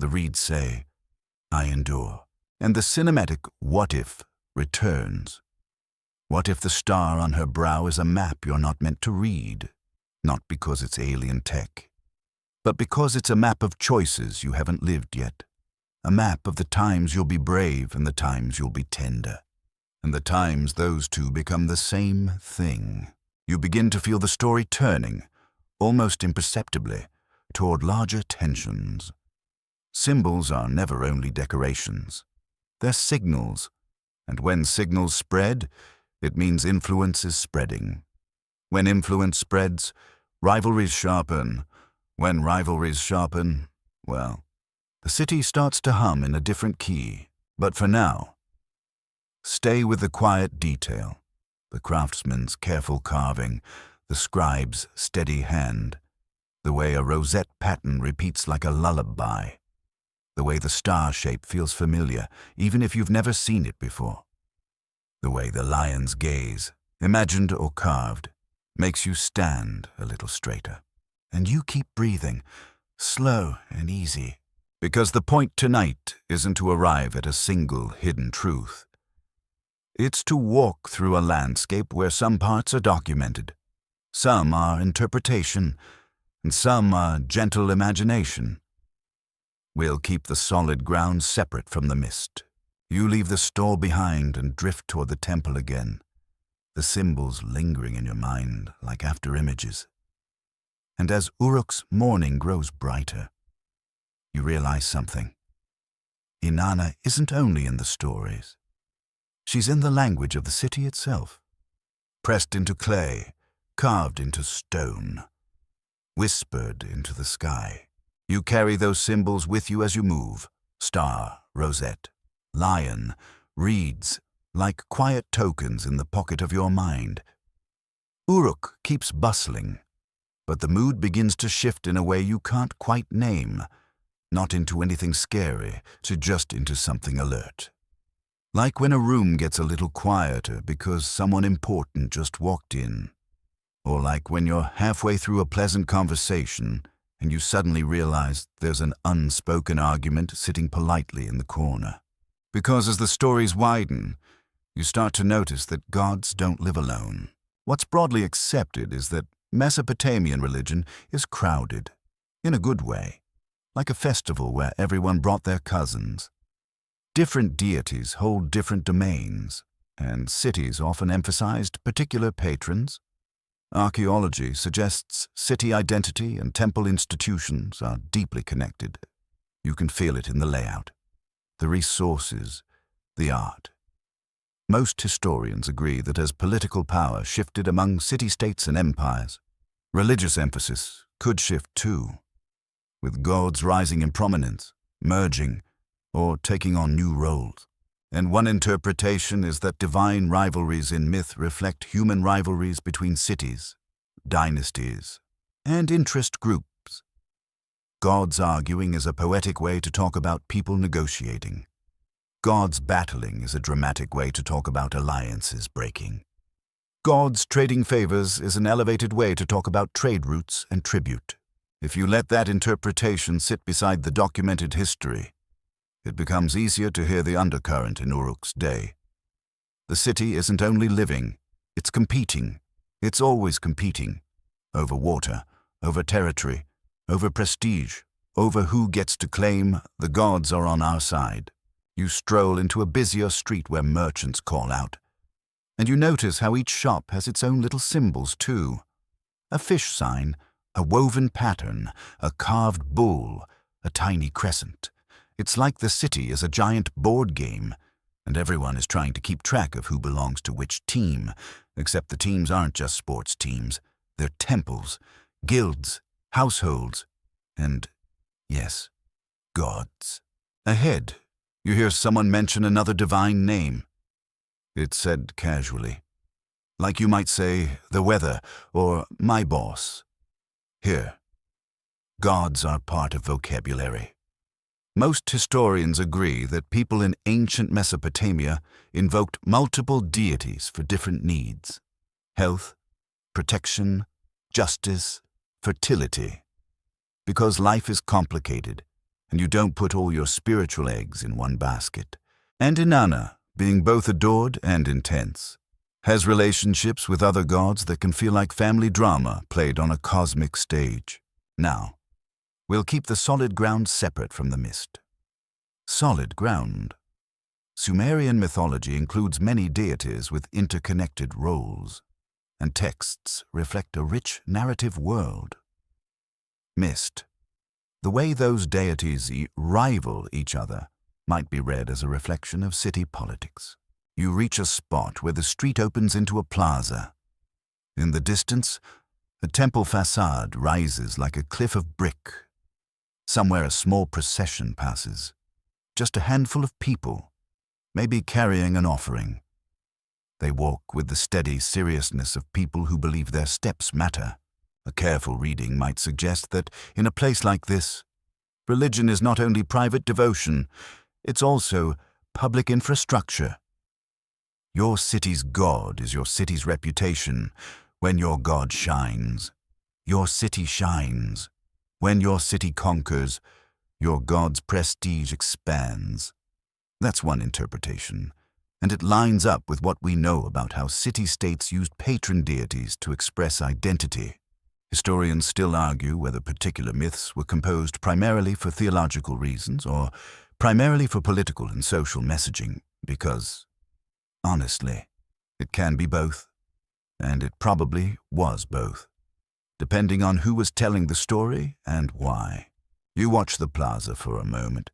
The reeds say, "I endure." And the cinematic what if returns. What if the star on her brow is a map you're not meant to read? Not because it's alien tech, but because it's a map of choices you haven't lived yet. A map of the times you'll be brave and the times you'll be tender. And the times those two become the same thing. You begin to feel the story turning, almost imperceptibly, toward larger tensions. Symbols are never only decorations. They're signals, and when signals spread, it means influence is spreading. When influence spreads, rivalries sharpen. When rivalries sharpen, well, the city starts to hum in a different key. But for now, stay with the quiet detail, the craftsman's careful carving, the scribe's steady hand, the way a rosette pattern repeats like a lullaby, the way the star shape feels familiar, even if you've never seen it before, the way the lion's gaze, imagined or carved, makes you stand a little straighter. And you keep breathing, slow and easy, because the point tonight isn't to arrive at a single hidden truth. It's to walk through a landscape where some parts are documented, some are interpretation, and some are gentle imagination. We'll keep the solid ground separate from the mist. You leave the store behind and drift toward the temple again, the symbols lingering in your mind like after images. And as Uruk's morning grows brighter, you realize something. Inanna isn't only in the stories. She's in the language of the city itself, pressed into clay, carved into stone, whispered into the sky. You carry those symbols with you as you move: star, rosette, lion, reeds, like quiet tokens in the pocket of your mind. Uruk keeps bustling, but the mood begins to shift in a way you can't quite name, not into anything scary, just into something alert. Like when a room gets a little quieter because someone important just walked in. Or like when you're halfway through a pleasant conversation and you suddenly realize there's an unspoken argument sitting politely in the corner. Because as the stories widen, you start to notice that gods don't live alone. What's broadly accepted is that Mesopotamian religion is crowded, in a good way, like a festival where everyone brought their cousins. Different deities hold different domains, and cities often emphasized particular patrons. Archaeology suggests city identity and temple institutions are deeply connected. You can feel it in the layout, the resources, the art. Most historians agree that as political power shifted among city-states and empires, religious emphasis could shift too, with gods rising in prominence, merging, or taking on new roles. And one interpretation is that divine rivalries in myth reflect human rivalries between cities, dynasties, and interest groups. Gods arguing is a poetic way to talk about people negotiating. Gods battling is a dramatic way to talk about alliances breaking. Gods trading favors is an elevated way to talk about trade routes and tribute. If you let that interpretation sit beside the documented history, it becomes easier to hear the undercurrent in Uruk's day. The city isn't only living, it's competing. It's always competing. Over water, over territory, over prestige, over who gets to claim the gods are on our side. You stroll into a busier street where merchants call out, and you notice how each shop has its own little symbols too. A fish sign, a woven pattern, a carved bull, a tiny crescent. It's like the city is a giant board game, and everyone is trying to keep track of who belongs to which team, except the teams aren't just sports teams. They're temples, guilds, households, and, yes, gods. Ahead, you hear someone mention another divine name. It's said casually, like you might say, the weather, or my boss. Here, gods are part of vocabulary. Most historians agree that people in ancient Mesopotamia invoked multiple deities for different needs: health, protection, justice, fertility. Because life is complicated, and you don't put all your spiritual eggs in one basket. And Inanna, being both adored and intense, has relationships with other gods that can feel like family drama played on a cosmic stage. Now, we'll keep the solid ground separate from the mist. Solid ground. Sumerian mythology includes many deities with interconnected roles, and texts reflect a rich narrative world. Mist. The way those deities rival each other might be read as a reflection of city politics. You reach a spot where the street opens into a plaza. In the distance, a temple facade rises like a cliff of brick. Somewhere a small procession passes. Just a handful of people, maybe carrying an offering. They walk with the steady seriousness of people who believe their steps matter. A careful reading might suggest that, in a place like this, religion is not only private devotion, it's also public infrastructure. Your city's God is your city's reputation. When your God shines, your city shines. When your city conquers, your God's prestige expands. That's one interpretation, and it lines up with what we know about how city-states used patron deities to express identity. Historians still argue whether particular myths were composed primarily for theological reasons or primarily for political and social messaging, because, honestly, it can be both, and it probably was both, depending on who was telling the story and why. You watch the plaza for a moment,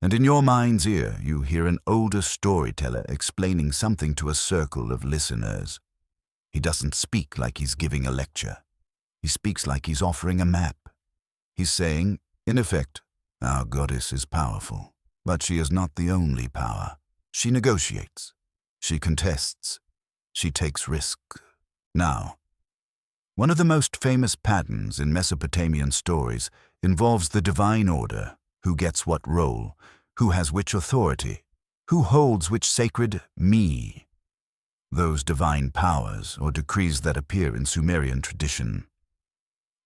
and in your mind's ear you hear an older storyteller explaining something to a circle of listeners. He doesn't speak like he's giving a lecture. He speaks like he's offering a map. He's saying, in effect, our goddess is powerful, but she is not the only power. She negotiates. She contests. She takes risk. Now, one of the most famous patterns in Mesopotamian stories involves the divine order, who gets what role, who has which authority, who holds which sacred me, those divine powers or decrees that appear in Sumerian tradition.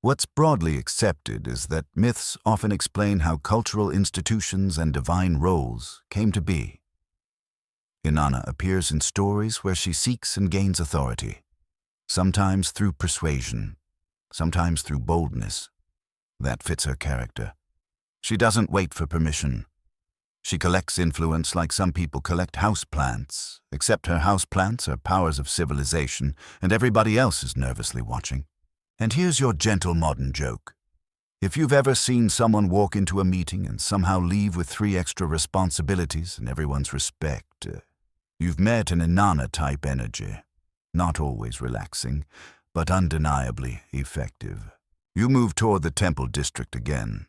What's broadly accepted is that myths often explain how cultural institutions and divine roles came to be. Inanna appears in stories where she seeks and gains authority, sometimes through persuasion, sometimes through boldness. That fits her character. She doesn't wait for permission. She collects influence like some people collect houseplants, except her houseplants are powers of civilization, and everybody else is nervously watching. And here's your gentle modern joke. If you've ever seen someone walk into a meeting and somehow leave with 3 extra responsibilities and everyone's respect, you've met an Inanna-type energy. Not always relaxing, but undeniably effective. You move toward the temple district again,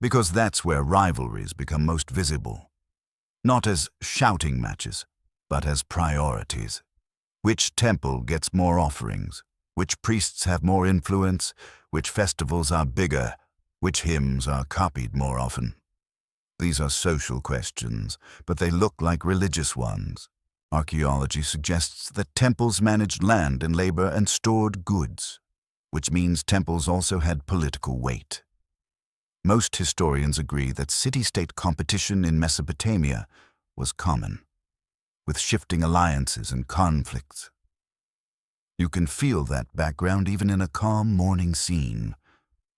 because that's where rivalries become most visible. Not as shouting matches, but as priorities. Which temple gets more offerings? Which priests have more influence? Which festivals are bigger? Which hymns are copied more often? These are social questions, but they look like religious ones. Archaeology suggests that temples managed land and labor and stored goods, which means temples also had political weight. Most historians agree that city-state competition in Mesopotamia was common, with shifting alliances and conflicts. You can feel that background even in a calm morning scene,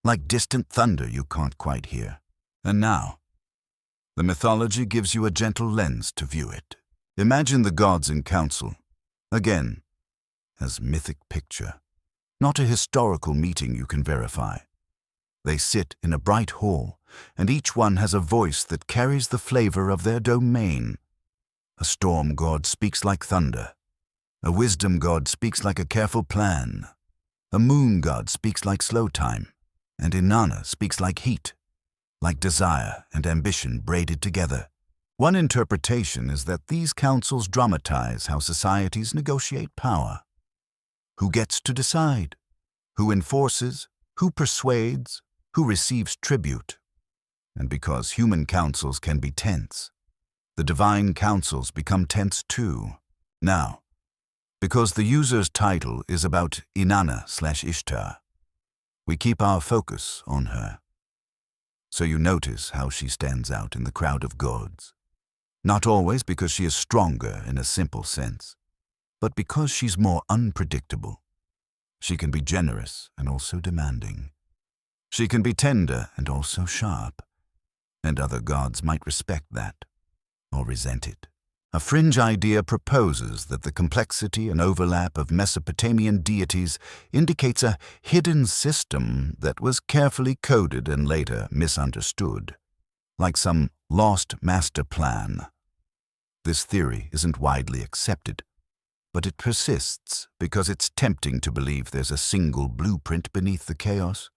like distant thunder you can't quite hear. And now, the mythology gives you a gentle lens to view it. Imagine the gods in council, again, as mythic picture, not a historical meeting you can verify. They sit in a bright hall, and each one has a voice that carries the flavor of their domain. A storm god speaks like thunder. A wisdom god speaks like a careful plan. A moon god speaks like slow time. And Inanna speaks like heat, like desire and ambition braided together. One interpretation is that these councils dramatize how societies negotiate power. Who gets to decide? Who enforces? Who persuades? Who receives tribute? And because human councils can be tense, the divine councils become tense too. Now, because the user's title is about Inanna/Ishtar, we keep our focus on her. So you notice how she stands out in the crowd of gods. Not always because she is stronger in a simple sense, but because she's more unpredictable. She can be generous and also demanding. She can be tender and also sharp, and other gods might respect that, or resent it. A fringe idea proposes that the complexity and overlap of Mesopotamian deities indicates a hidden system that was carefully coded and later misunderstood, like some lost master plan. This theory isn't widely accepted, but it persists because it's tempting to believe there's a single blueprint beneath the chaos.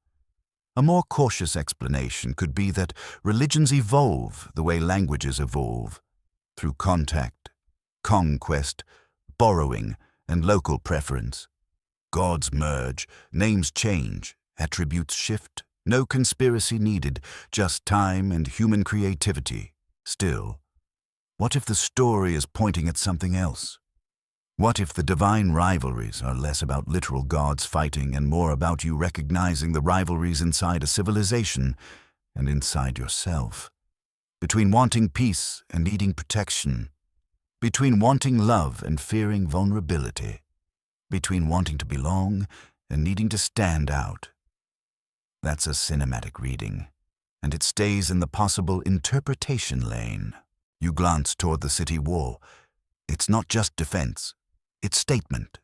A more cautious explanation could be that religions evolve the way languages evolve, through contact, conquest, borrowing, and local preference. Gods merge, names change, attributes shift, no conspiracy needed, just time and human creativity. Still, what if the story is pointing at something else? What if the divine rivalries are less about literal gods fighting and more about you recognizing the rivalries inside a civilization and inside yourself? Between wanting peace and needing protection, between wanting love and fearing vulnerability, between wanting to belong and needing to stand out. That's a cinematic reading, and it stays in the possible interpretation lane. You glance toward the city wall. It's not just defense, it's statement.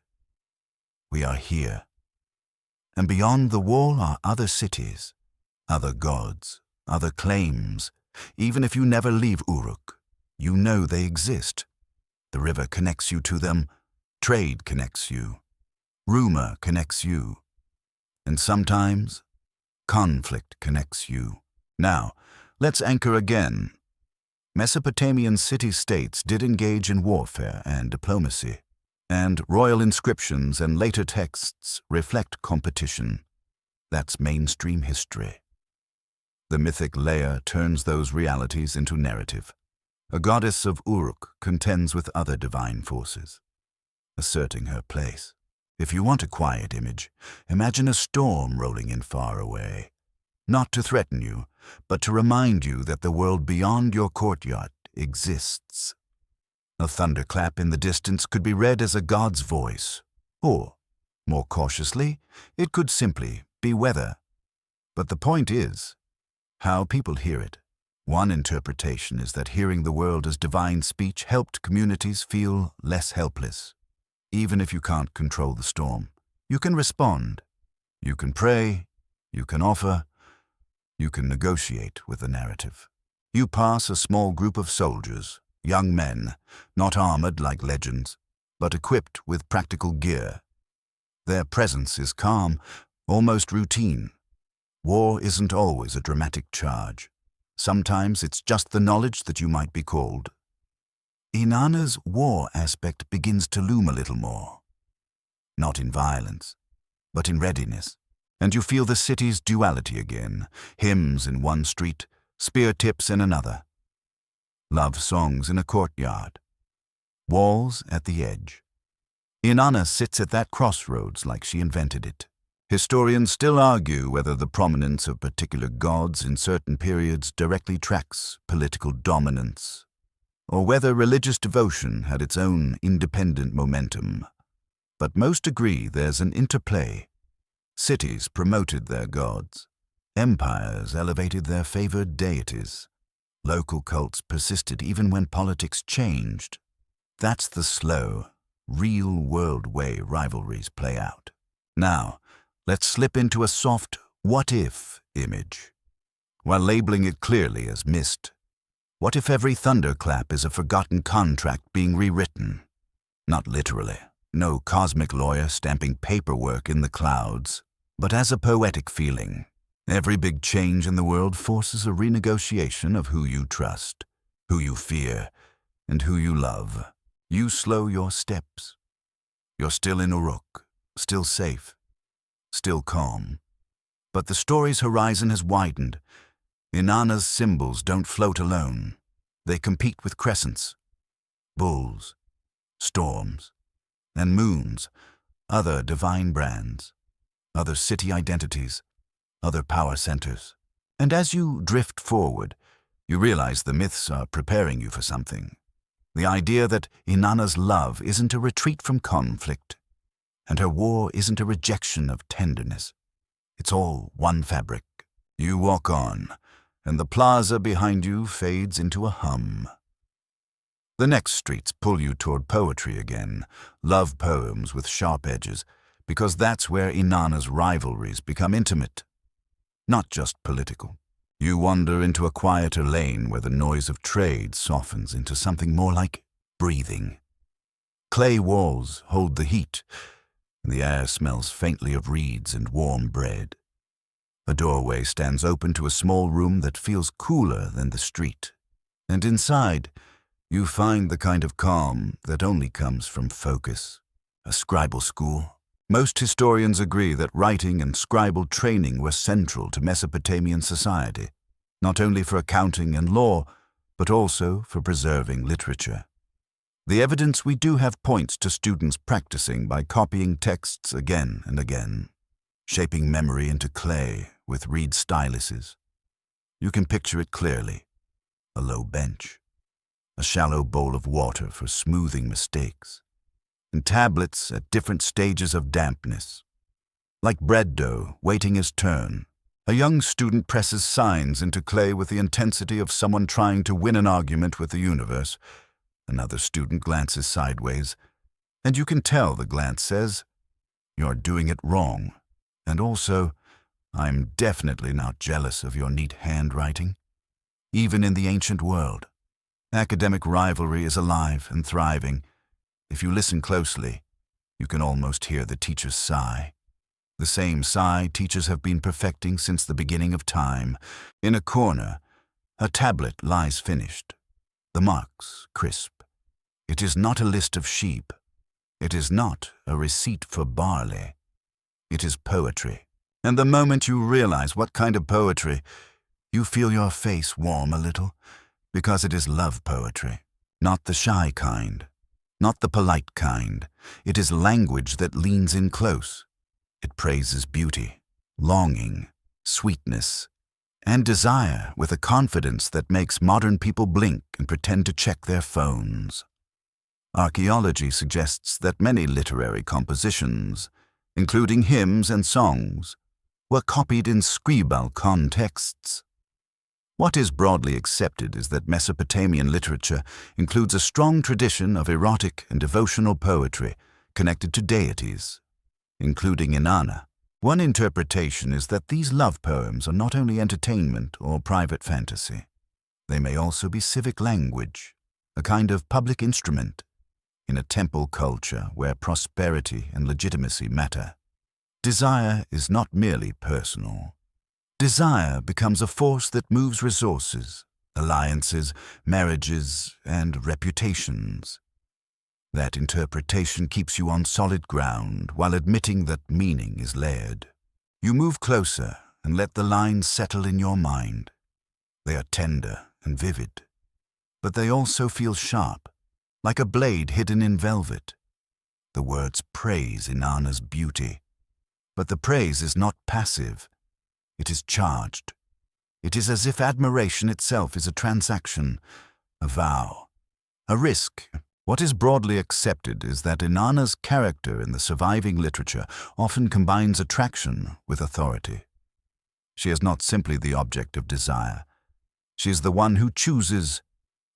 We are here. And beyond the wall are other cities, other gods, other claims. Even if you never leave Uruk, you know they exist. The river connects you to them, trade connects you, rumor connects you, and sometimes conflict connects you. Now, let's anchor again. Mesopotamian city-states did engage in warfare and diplomacy, and royal inscriptions and later texts reflect competition. That's mainstream history. The mythic Leia turns those realities into narrative. A goddess of Uruk contends with other divine forces, asserting her place. If you want a quiet image, imagine a storm rolling in far away. Not to threaten you, but to remind you that the world beyond your courtyard exists. A thunderclap in the distance could be read as a god's voice, or, more cautiously, it could simply be weather. But the point is how people hear it. One interpretation is that hearing the world as divine speech helped communities feel less helpless. Even if you can't control the storm, you can respond. You can pray, you can offer, you can negotiate with the narrative. You pass a small group of soldiers, young men, not armored like legends, but equipped with practical gear. Their presence is calm, almost routine. War isn't always a dramatic charge. Sometimes it's just the knowledge that you might be called. Inanna's war aspect begins to loom a little more. Not in violence, but in readiness. And you feel the city's duality again, hymns in one street, spear tips in another. Love songs in a courtyard. Walls at the edge. Inanna sits at that crossroads like she invented it. Historians still argue whether the prominence of particular gods in certain periods directly tracks political dominance, or whether religious devotion had its own independent momentum. But most agree there's an interplay. Cities promoted their gods. Empires elevated their favored deities. Local cults persisted even when politics changed. That's the slow, real-world way rivalries play out. Now, let's slip into a soft what-if image. While labeling it clearly as mist, what if every thunderclap is a forgotten contract being rewritten? Not literally, no cosmic lawyer stamping paperwork in the clouds, but as a poetic feeling. Every big change in the world forces a renegotiation of who you trust, who you fear, and who you love. You slow your steps. You're still in Uruk, still safe, still calm. But the story's horizon has widened. Inanna's symbols don't float alone. They compete with crescents, bulls, storms, and moons, other divine brands, other city identities, other power centers. And as you drift forward, you realize the myths are preparing you for something. The idea that Inanna's love isn't a retreat from conflict, and her war isn't a rejection of tenderness. It's all one fabric. You walk on, and the plaza behind you fades into a hum. The next streets pull you toward poetry again, love poems with sharp edges, because that's where Inanna's rivalries become intimate, not just political. You wander into a quieter lane where the noise of trade softens into something more like breathing. Clay walls hold the heat, and the air smells faintly of reeds and warm bread. A doorway stands open to a small room that feels cooler than the street, and inside, You find the kind of calm that only comes from focus. A scribal school. Most historians agree that writing and scribal training were central to Mesopotamian society, not only for accounting and law, but also for preserving literature. The evidence we do have points to students practicing by copying texts again and again, shaping memory into clay with reed styluses. You can picture it clearly. A low bench, a shallow bowl of water for smoothing mistakes, and tablets at different stages of dampness. Like bread dough waiting his turn, a young student presses signs into clay with the intensity of someone trying to win an argument with the universe. Another student glances sideways, and you can tell the glance says, "You're doing it wrong," and also, "I'm definitely not jealous of your neat handwriting." Even in the ancient world, academic rivalry is alive and thriving. If you listen closely, you can almost hear the teacher's sigh. The same sigh teachers have been perfecting since the beginning of time. In a corner, a tablet lies finished, the marks crisp. It is not a list of sheep. It is not a receipt for barley. It is poetry. And the moment you realize what kind of poetry, you feel your face warm a little, because it is love poetry. Not the shy kind, not the polite kind. It is language that leans in close. It praises beauty, longing, sweetness, and desire with a confidence that makes modern people blink and pretend to check their phones. Archaeology suggests that many literary compositions, including hymns and songs, were copied in scribal contexts. What is broadly accepted is that Mesopotamian literature includes a strong tradition of erotic and devotional poetry connected to deities, including Inanna. One interpretation is that these love poems are not only entertainment or private fantasy. They may also be civic language, a kind of public instrument, in a temple culture where prosperity and legitimacy matter. Desire is not merely personal. Desire becomes a force that moves resources, alliances, marriages, and reputations. That interpretation keeps you on solid ground while admitting that meaning is layered. You move closer and let the lines settle in your mind. They are tender and vivid, but they also feel sharp, like a blade hidden in velvet. The words praise Inanna's beauty, but the praise is not passive. It is charged. It is as if admiration itself is a transaction, a vow, a risk. What is broadly accepted is that Inanna's character in the surviving literature often combines attraction with authority. She is not simply the object of desire. She is the one who chooses,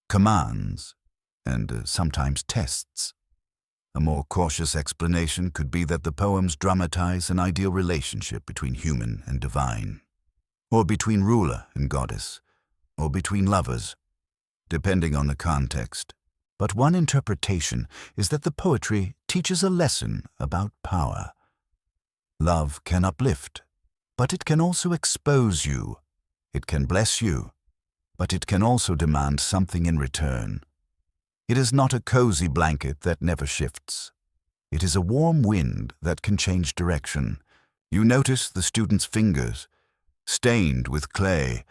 commands, and sometimes tests. A more cautious explanation could be that the poems dramatize an ideal relationship between human and divine, or between ruler and goddess, or between lovers, depending on the context. But one interpretation is that the poetry teaches a lesson about power. Love can uplift, but it can also expose you. It can bless you, but it can also demand something in return. It is not a cozy blanket that never shifts. It is a warm wind that can change direction. You notice the student's fingers, stained with clay,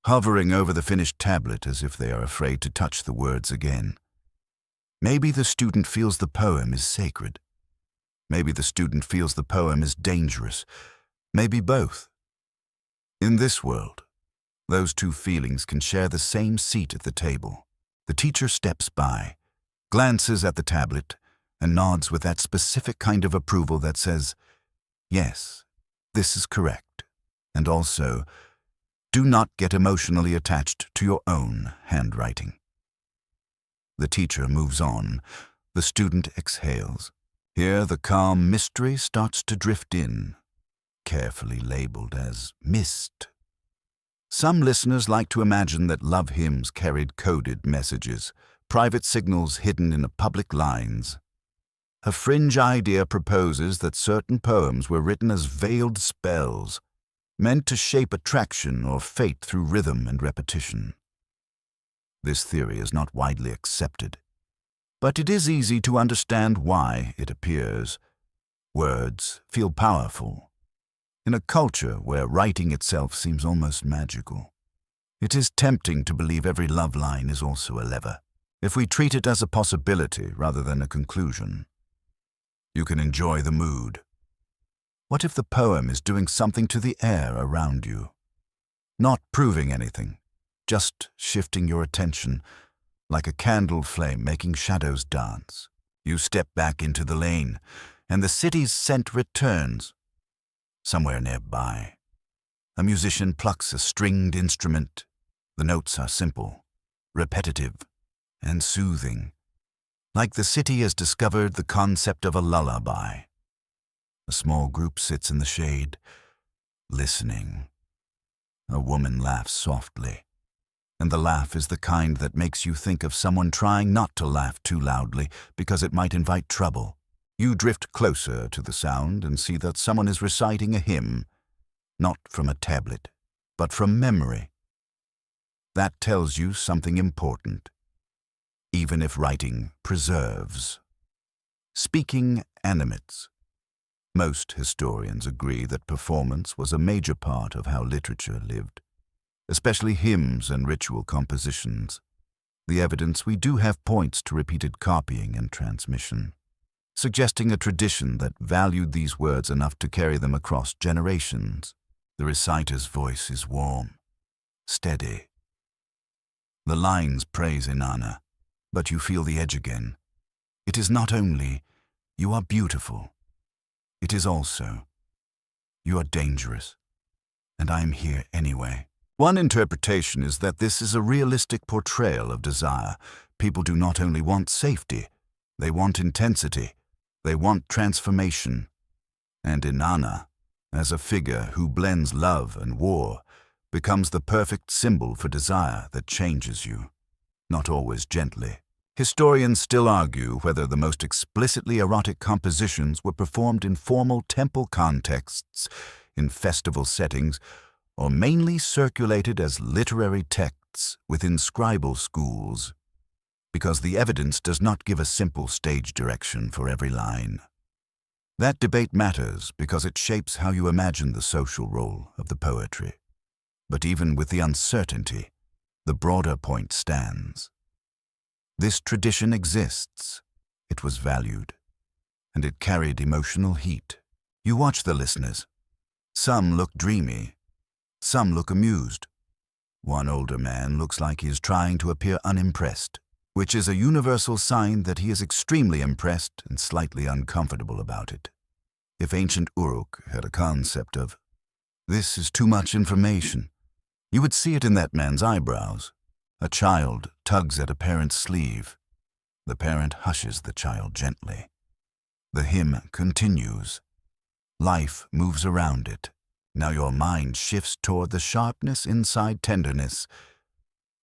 hovering over the finished tablet as if they are afraid to touch the words again. Maybe the student feels the poem is sacred. Maybe the student feels the poem is dangerous. Maybe both. In this world, those two feelings can share the same seat at the table. The teacher steps by, glances at the tablet, and nods with that specific kind of approval that says, "Yes, this is correct." And also, do not get emotionally attached to your own handwriting. The teacher moves on. The student exhales. Here the calm mystery starts to drift in, carefully labeled as mist. Some listeners like to imagine that love hymns carried coded messages, private signals hidden in public lines. A fringe idea proposes that certain poems were written as veiled spells, meant to shape attraction or fate through rhythm and repetition. This theory is not widely accepted, but it is easy to understand why it appears. Words feel powerful. In a culture where writing itself seems almost magical, it is tempting to believe every love line is also a lever. If we treat it as a possibility rather than a conclusion, you can enjoy the mood. What if the poem is doing something to the air around you? Not proving anything, just shifting your attention, like a candle flame making shadows dance. You step back into the lane, and the city's scent returns. Somewhere nearby, a musician plucks a stringed instrument. The notes are simple, repetitive, and soothing, like the city has discovered the concept of a lullaby. A small group sits in the shade, listening. A woman laughs softly, and the laugh is the kind that makes you think of someone trying not to laugh too loudly because it might invite trouble. You drift closer to the sound and see that someone is reciting a hymn, not from a tablet, but from memory. That tells you something important, even if writing preserves. Speaking animates. Most historians agree that performance was a major part of how literature lived, especially hymns and ritual compositions. The evidence we do have points to repeated copying and transmission, suggesting a tradition that valued these words enough to carry them across generations. The reciter's voice is warm, steady. The lines praise Inanna, but you feel the edge again. It is not only, "You are beautiful." It is also, "You are dangerous, and I am here anyway." One interpretation is that this is a realistic portrayal of desire. People do not only want safety, they want intensity, they want transformation. And Inanna, as a figure who blends love and war, becomes the perfect symbol for desire that changes you, not always gently. Historians still argue whether the most explicitly erotic compositions were performed in formal temple contexts, in festival settings, or mainly circulated as literary texts within scribal schools, because the evidence does not give a simple stage direction for every line. That debate matters because it shapes how you imagine the social role of the poetry. But even with the uncertainty, the broader point stands. This tradition exists, it was valued, and it carried emotional heat. You watch the listeners. Some look dreamy, some look amused. One older man looks like he is trying to appear unimpressed, which is a universal sign that he is extremely impressed and slightly uncomfortable about it. If ancient Uruk had a concept of, "This is too much information," you would see it in that man's eyebrows. A child tugs at a parent's sleeve. The parent hushes the child gently. The hymn continues. Life moves around it. Now your mind shifts toward the sharpness inside tenderness.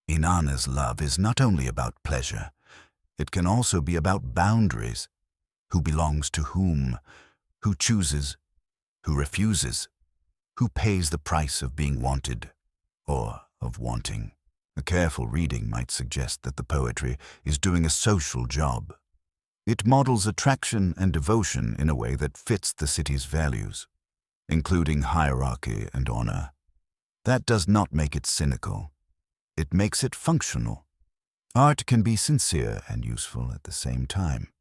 Inanna's love is not only about pleasure. It can also be about boundaries. Who belongs to whom? Who chooses? Who refuses? Who pays the price of being wanted or of wanting? A careful reading might suggest that the poetry is doing a social job. It models attraction and devotion in a way that fits the city's values, including hierarchy and honor. That does not make it cynical. It makes it functional. Art can be sincere and useful at the same time,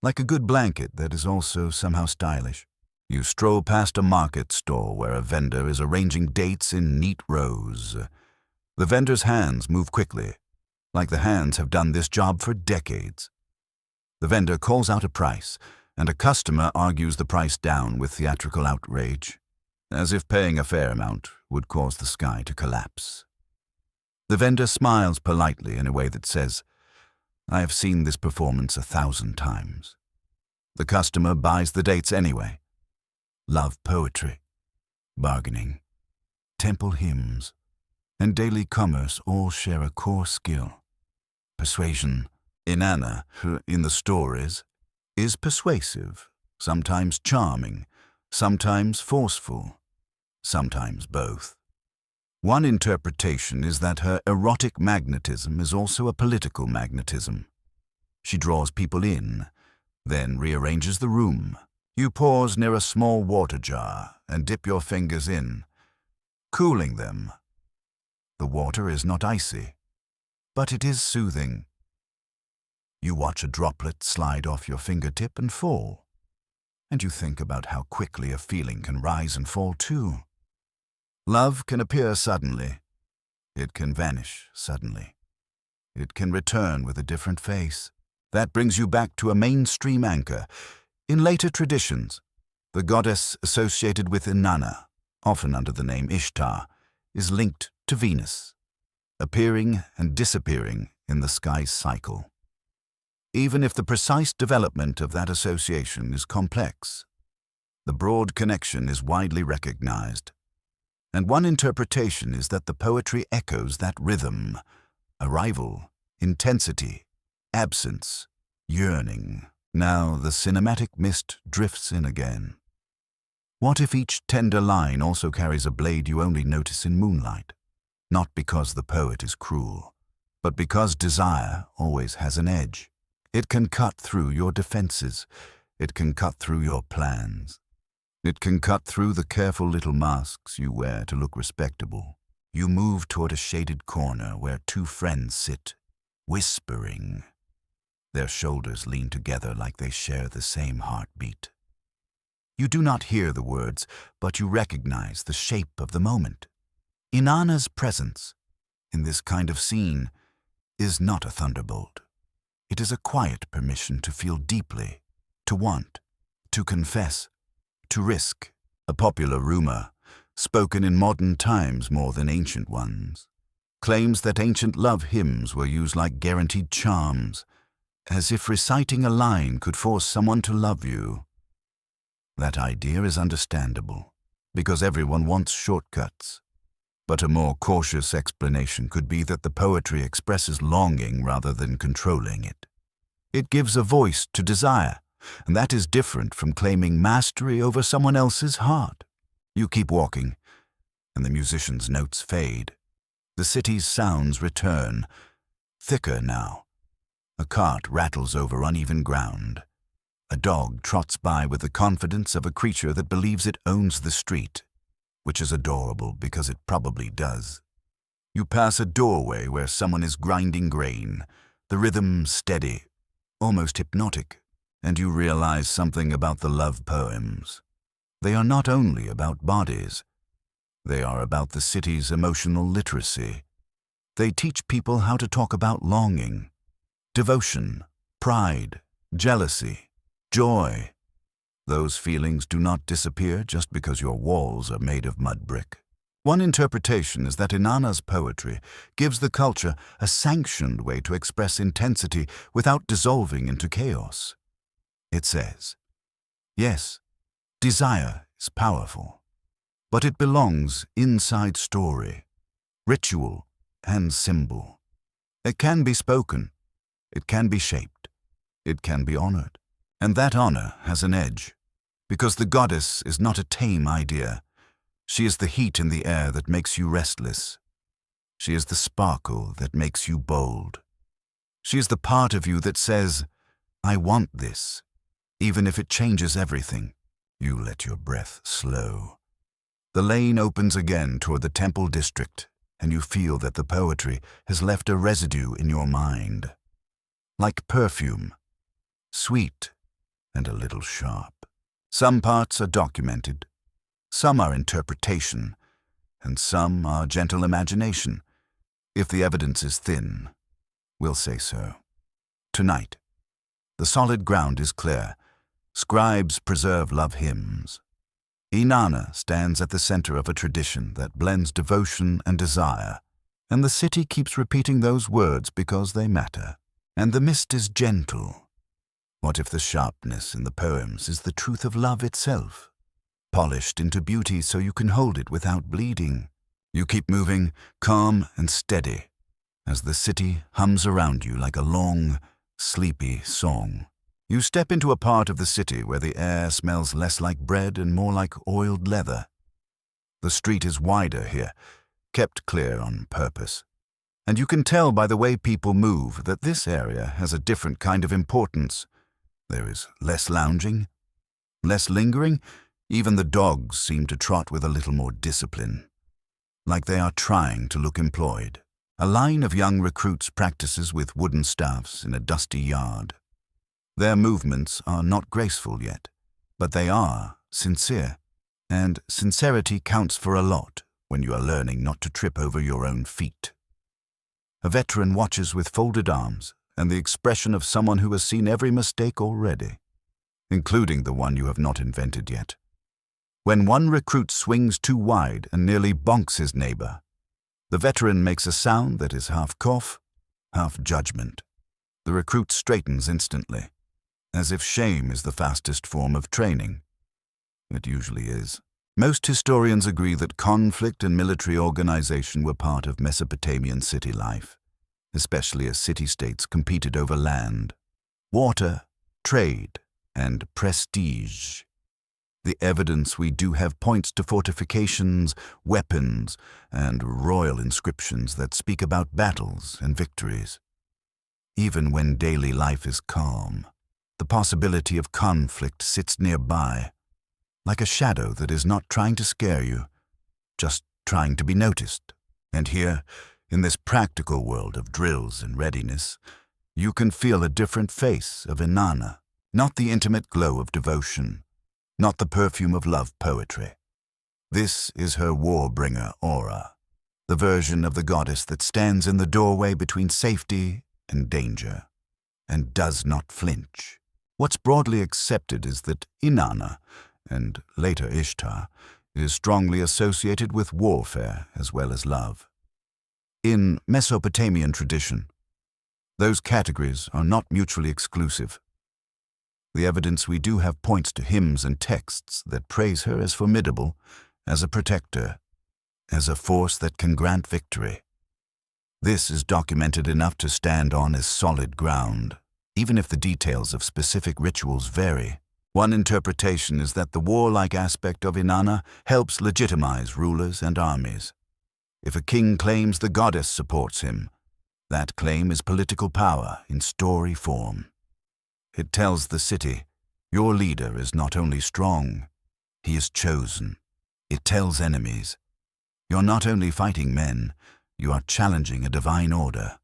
like a good blanket that is also somehow stylish. You stroll past a market stall where a vendor is arranging dates in neat rows. The vendor's hands move quickly, like the hands have done this job for decades. The vendor calls out a price, and a customer argues the price down with theatrical outrage, as if paying a fair amount would cause the sky to collapse. The vendor smiles politely in a way that says, "I have seen this performance 1,000 times." The customer buys the dates anyway. Love poetry, bargaining, temple hymns, and daily commerce all share a core skill: persuasion. Inanna, who in the stories, is persuasive, sometimes charming, sometimes forceful, sometimes both. One interpretation is that her erotic magnetism is also a political magnetism. She draws people in, then rearranges the room. You pause near a small water jar and dip your fingers in, cooling them. The water is not icy, but it is soothing. You watch a droplet slide off your fingertip and fall, and you think about how quickly a feeling can rise and fall too. Love can appear suddenly. It can vanish suddenly. It can return with a different face. That brings you back to a mainstream anchor. In later traditions, the goddess associated with Inanna, often under the name Ishtar, is linked to Venus, appearing and disappearing in the sky's cycle. Even if the precise development of that association is complex, the broad connection is widely recognized. And one interpretation is that the poetry echoes that rhythm: arrival, intensity, absence, yearning. Now the cinematic mist drifts in again. What if each tender line also carries a blade you only notice in moonlight? Not because the poet is cruel, but because desire always has an edge. It can cut through your defenses. It can cut through your plans. It can cut through the careful little masks you wear to look respectable. You move toward a shaded corner where two friends sit, whispering. Their shoulders lean together like they share the same heartbeat. You do not hear the words, but you recognize the shape of the moment. Inanna's presence, in this kind of scene, is not a thunderbolt. It is a quiet permission to feel deeply, to want, to confess, to risk. A popular rumor, spoken in modern times more than ancient ones, claims that ancient love hymns were used like guaranteed charms, as if reciting a line could force someone to love you. That idea is understandable, because everyone wants shortcuts. But a more cautious explanation could be that the poetry expresses longing rather than controlling it. It gives a voice to desire, and that is different from claiming mastery over someone else's heart. You keep walking, and the musician's notes fade. The city's sounds return, thicker now. A cart rattles over uneven ground. A dog trots by with the confidence of a creature that believes it owns the street, which is adorable because it probably does. You pass a doorway where someone is grinding grain, the rhythm steady, almost hypnotic, and you realize something about the love poems. They are not only about bodies. They are about the city's emotional literacy. They teach people how to talk about longing, devotion, pride, jealousy, joy. Those feelings do not disappear just because your walls are made of mud brick. One interpretation is that Inanna's poetry gives the culture a sanctioned way to express intensity without dissolving into chaos. It says, yes, desire is powerful, but it belongs inside story, ritual, and symbol. It can be spoken, it can be shaped, it can be honored. And that honor has an edge, because the goddess is not a tame idea. She is the heat in the air that makes you restless. She is the sparkle that makes you bold. She is the part of you that says, I want this, even if it changes everything. You let your breath slow. The lane opens again toward the temple district, and you feel that the poetry has left a residue in your mind. Like perfume, sweet and a little sharp. Some parts are documented, some are interpretation, and some are gentle imagination. If the evidence is thin, we'll say so. Tonight, the solid ground is clear. Scribes preserve love hymns. Inanna stands at the center of a tradition that blends devotion and desire, and the city keeps repeating those words because they matter. And the mist is gentle. What if the sharpness in the poems is the truth of love itself, polished into beauty so you can hold it without bleeding? You keep moving, calm and steady, as the city hums around you like a long, sleepy song. You step into a part of the city where the air smells less like bread and more like oiled leather. The street is wider here, kept clear on purpose. And you can tell by the way people move that this area has a different kind of importance. There is less lounging, less lingering. Even the dogs seem to trot with a little more discipline, like they are trying to look employed. A line of young recruits practices with wooden staffs in a dusty yard. Their movements are not graceful yet, but they are sincere, and sincerity counts for a lot when you are learning not to trip over your own feet. A veteran watches with folded arms and the expression of someone who has seen every mistake already, including the one you have not invented yet. When one recruit swings too wide and nearly bonks his neighbor, the veteran makes a sound that is half cough, half judgment. The recruit straightens instantly, as if shame is the fastest form of training. It usually is. Most historians agree that conflict and military organization were part of Mesopotamian city life, especially as city-states competed over land, water, trade, and prestige. The evidence we do have points to fortifications, weapons, and royal inscriptions that speak about battles and victories. Even when daily life is calm, the possibility of conflict sits nearby, like a shadow that is not trying to scare you, just trying to be noticed. And here, in this practical world of drills and readiness, you can feel a different face of Inanna, not the intimate glow of devotion, not the perfume of love poetry. This is her war-bringer aura, the version of the goddess that stands in the doorway between safety and danger, and does not flinch. What's broadly accepted is that Inanna, and later Ishtar, is strongly associated with warfare as well as love. In Mesopotamian tradition, those categories are not mutually exclusive. The evidence we do have points to hymns and texts that praise her as formidable, as a protector, as a force that can grant victory. This is documented enough to stand on as solid ground, even if the details of specific rituals vary. One interpretation is that the warlike aspect of Inanna helps legitimize rulers and armies. If a king claims the goddess supports him, that claim is political power in story form. It tells the city, your leader is not only strong, he is chosen. It tells enemies, you're not only fighting men, you are challenging a divine order.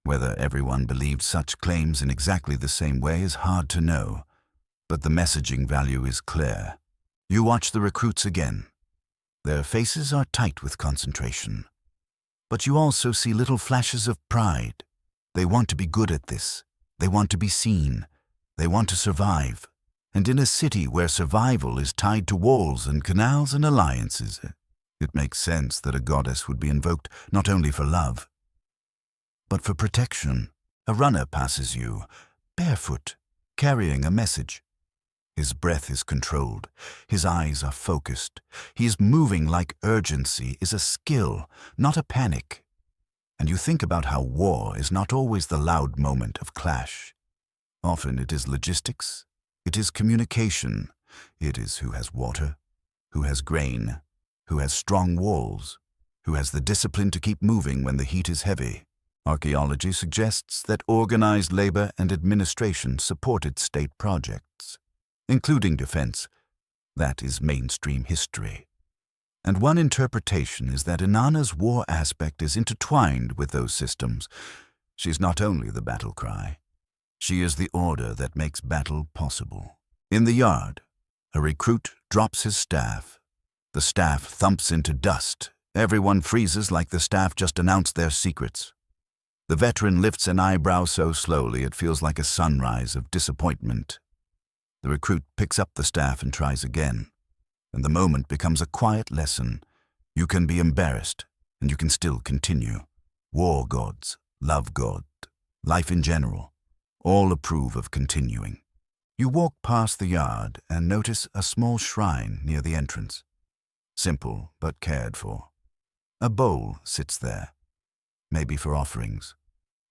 Whether everyone believed such claims in exactly the same way is hard to know, but the messaging value is clear. You watch the recruits again. Their faces are tight with concentration. But you also see little flashes of pride. They want to be good at this. They want to be seen. They want to survive. And in a city where survival is tied to walls and canals and alliances, it makes sense that a goddess would be invoked not only for love, but for protection. A runner passes you, barefoot, carrying a message. His breath is controlled. His eyes are focused. He is moving like urgency is a skill, not a panic. And you think about how war is not always the loud moment of clash. Often it is logistics, it is communication, it is who has water, who has grain, who has strong walls, who has the discipline to keep moving when the heat is heavy. Archaeology suggests that organized labor and administration supported state projects, including defense. That is mainstream history. And one interpretation is that Inanna's war aspect is intertwined with those systems. She's not only the battle cry, she is the order that makes battle possible. In the yard, a recruit drops his staff. The staff thumps into dust. Everyone freezes like the staff just announced their secrets. The veteran lifts an eyebrow so slowly it feels like a sunrise of disappointment. The recruit picks up the staff and tries again, and the moment becomes a quiet lesson. You can be embarrassed, and you can still continue. War gods, love god, life in general, all approve of continuing. You walk past the yard and notice a small shrine near the entrance. Simple but cared for. A bowl sits there, maybe for offerings.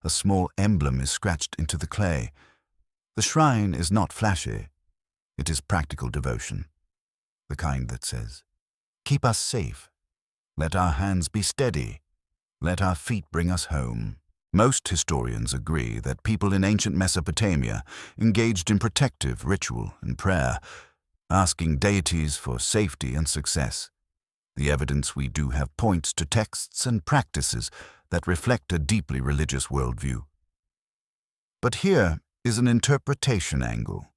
A small emblem is scratched into the clay. The shrine is not flashy. It is practical devotion, the kind that says, keep us safe, Let our hands be steady. Let our feet bring us home. Most historians agree that people in ancient Mesopotamia engaged in protective ritual and prayer, asking deities for safety and success. The evidence we do have points to texts and practices that reflect a deeply religious worldview. But here is an interpretation angle.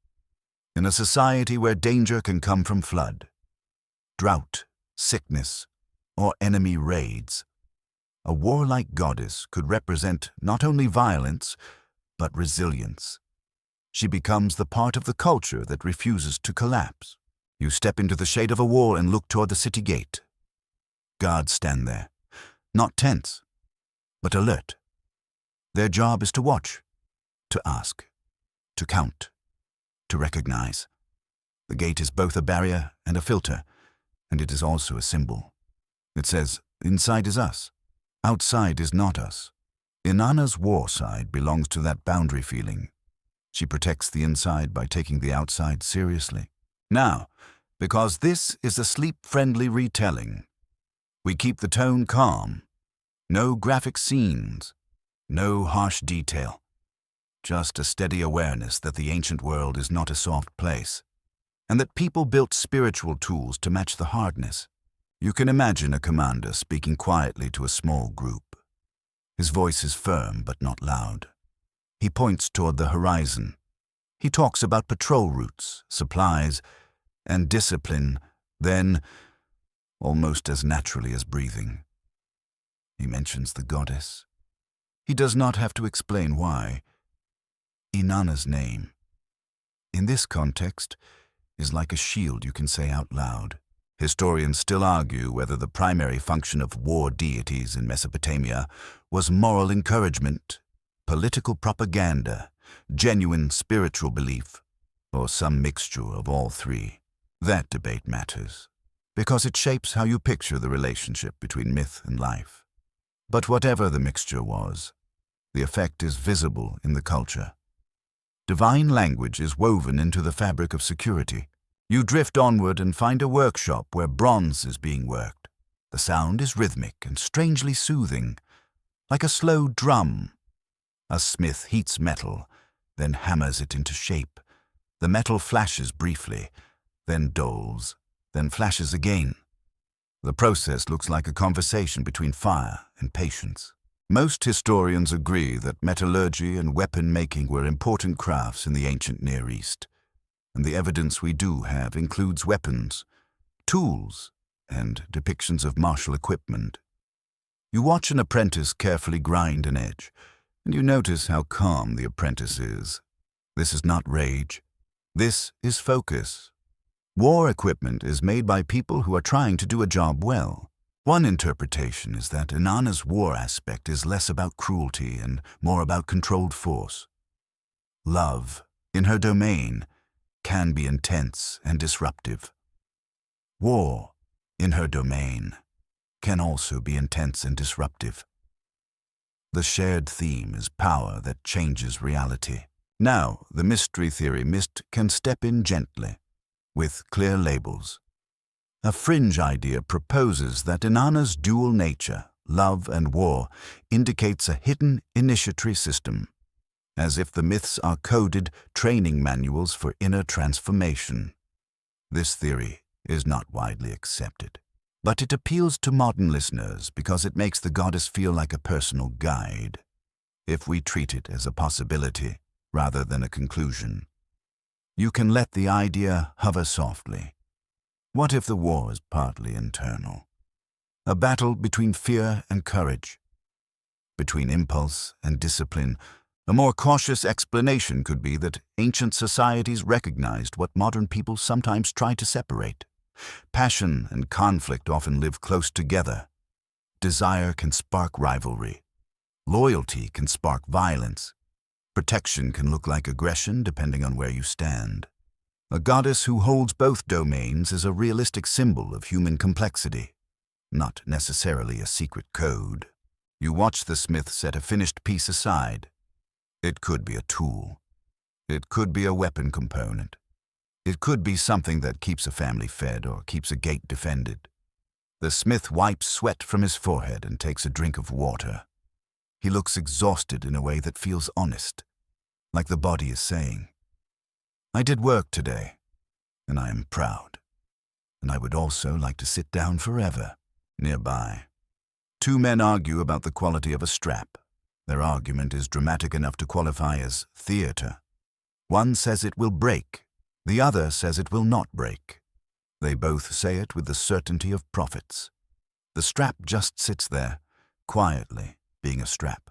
In a society where danger can come from flood, drought, sickness, or enemy raids, a warlike goddess could represent not only violence, but resilience. She becomes the part of the culture that refuses to collapse. You step into the shade of a wall and look toward the city gate. Guards stand there, not tense, but alert. Their job is to watch, to ask, to count, to recognize. The gate is both a barrier and a filter, and it is also a symbol. It says, inside is us, outside is not us. Inanna's war side belongs to that boundary feeling. She protects the inside by taking the outside seriously. Now, because this is a sleep-friendly retelling, we keep the tone calm. No graphic scenes, no harsh detail. Just a steady awareness that the ancient world is not a soft place, and that people built spiritual tools to match the hardness. You can imagine a commander speaking quietly to a small group. His voice is firm but not loud. He points toward the horizon. He talks about patrol routes, supplies, and discipline, then, almost as naturally as breathing, he mentions the goddess. He does not have to explain why. Inanna's name, in this context, is like a shield you can say out loud. Historians still argue whether the primary function of war deities in Mesopotamia was moral encouragement, political propaganda, genuine spiritual belief, or some mixture of all three. That debate matters, because it shapes how you picture the relationship between myth and life. But whatever the mixture was, the effect is visible in the culture. Divine language is woven into the fabric of security. You drift onward and find a workshop where bronze is being worked. The sound is rhythmic and strangely soothing, like a slow drum. A smith heats metal, then hammers it into shape. The metal flashes briefly, then dulls, then flashes again. The process looks like a conversation between fire and patience. Most historians agree that metallurgy and weapon-making were important crafts in the ancient Near East, and the evidence we do have includes weapons, tools, and depictions of martial equipment. You watch an apprentice carefully grind an edge, and you notice how calm the apprentice is. This is not rage. This is focus. War equipment is made by people who are trying to do a job well. One interpretation is that Inanna's war aspect is less about cruelty and more about controlled force. Love, in her domain, can be intense and disruptive. War, in her domain, can also be intense and disruptive. The shared theme is power that changes reality. Now, the mystery theory mist can step in gently, with clear labels. A fringe idea proposes that Inanna's dual nature, love and war, indicates a hidden initiatory system, as if the myths are coded training manuals for inner transformation. This theory is not widely accepted, but it appeals to modern listeners because it makes the goddess feel like a personal guide, if we treat it as a possibility rather than a conclusion. You can let the idea hover softly. What if the war is partly internal? A battle between fear and courage, between impulse and discipline. A more cautious explanation could be that ancient societies recognized what modern people sometimes try to separate. Passion and conflict often live close together. Desire can spark rivalry. Loyalty can spark violence. Protection can look like aggression depending on where you stand. A goddess who holds both domains is a realistic symbol of human complexity, not necessarily a secret code. You watch the smith set a finished piece aside. It could be a tool. It could be a weapon component. It could be something that keeps a family fed or keeps a gate defended. The smith wipes sweat from his forehead and takes a drink of water. He looks exhausted in a way that feels honest, like the body is saying, "I did work today, and I am proud. And I would also like to sit down forever." Nearby, two men argue about the quality of a strap. Their argument is dramatic enough to qualify as theater. One says it will break. The other says it will not break. They both say it with the certainty of prophets. The strap just sits there, quietly, being a strap,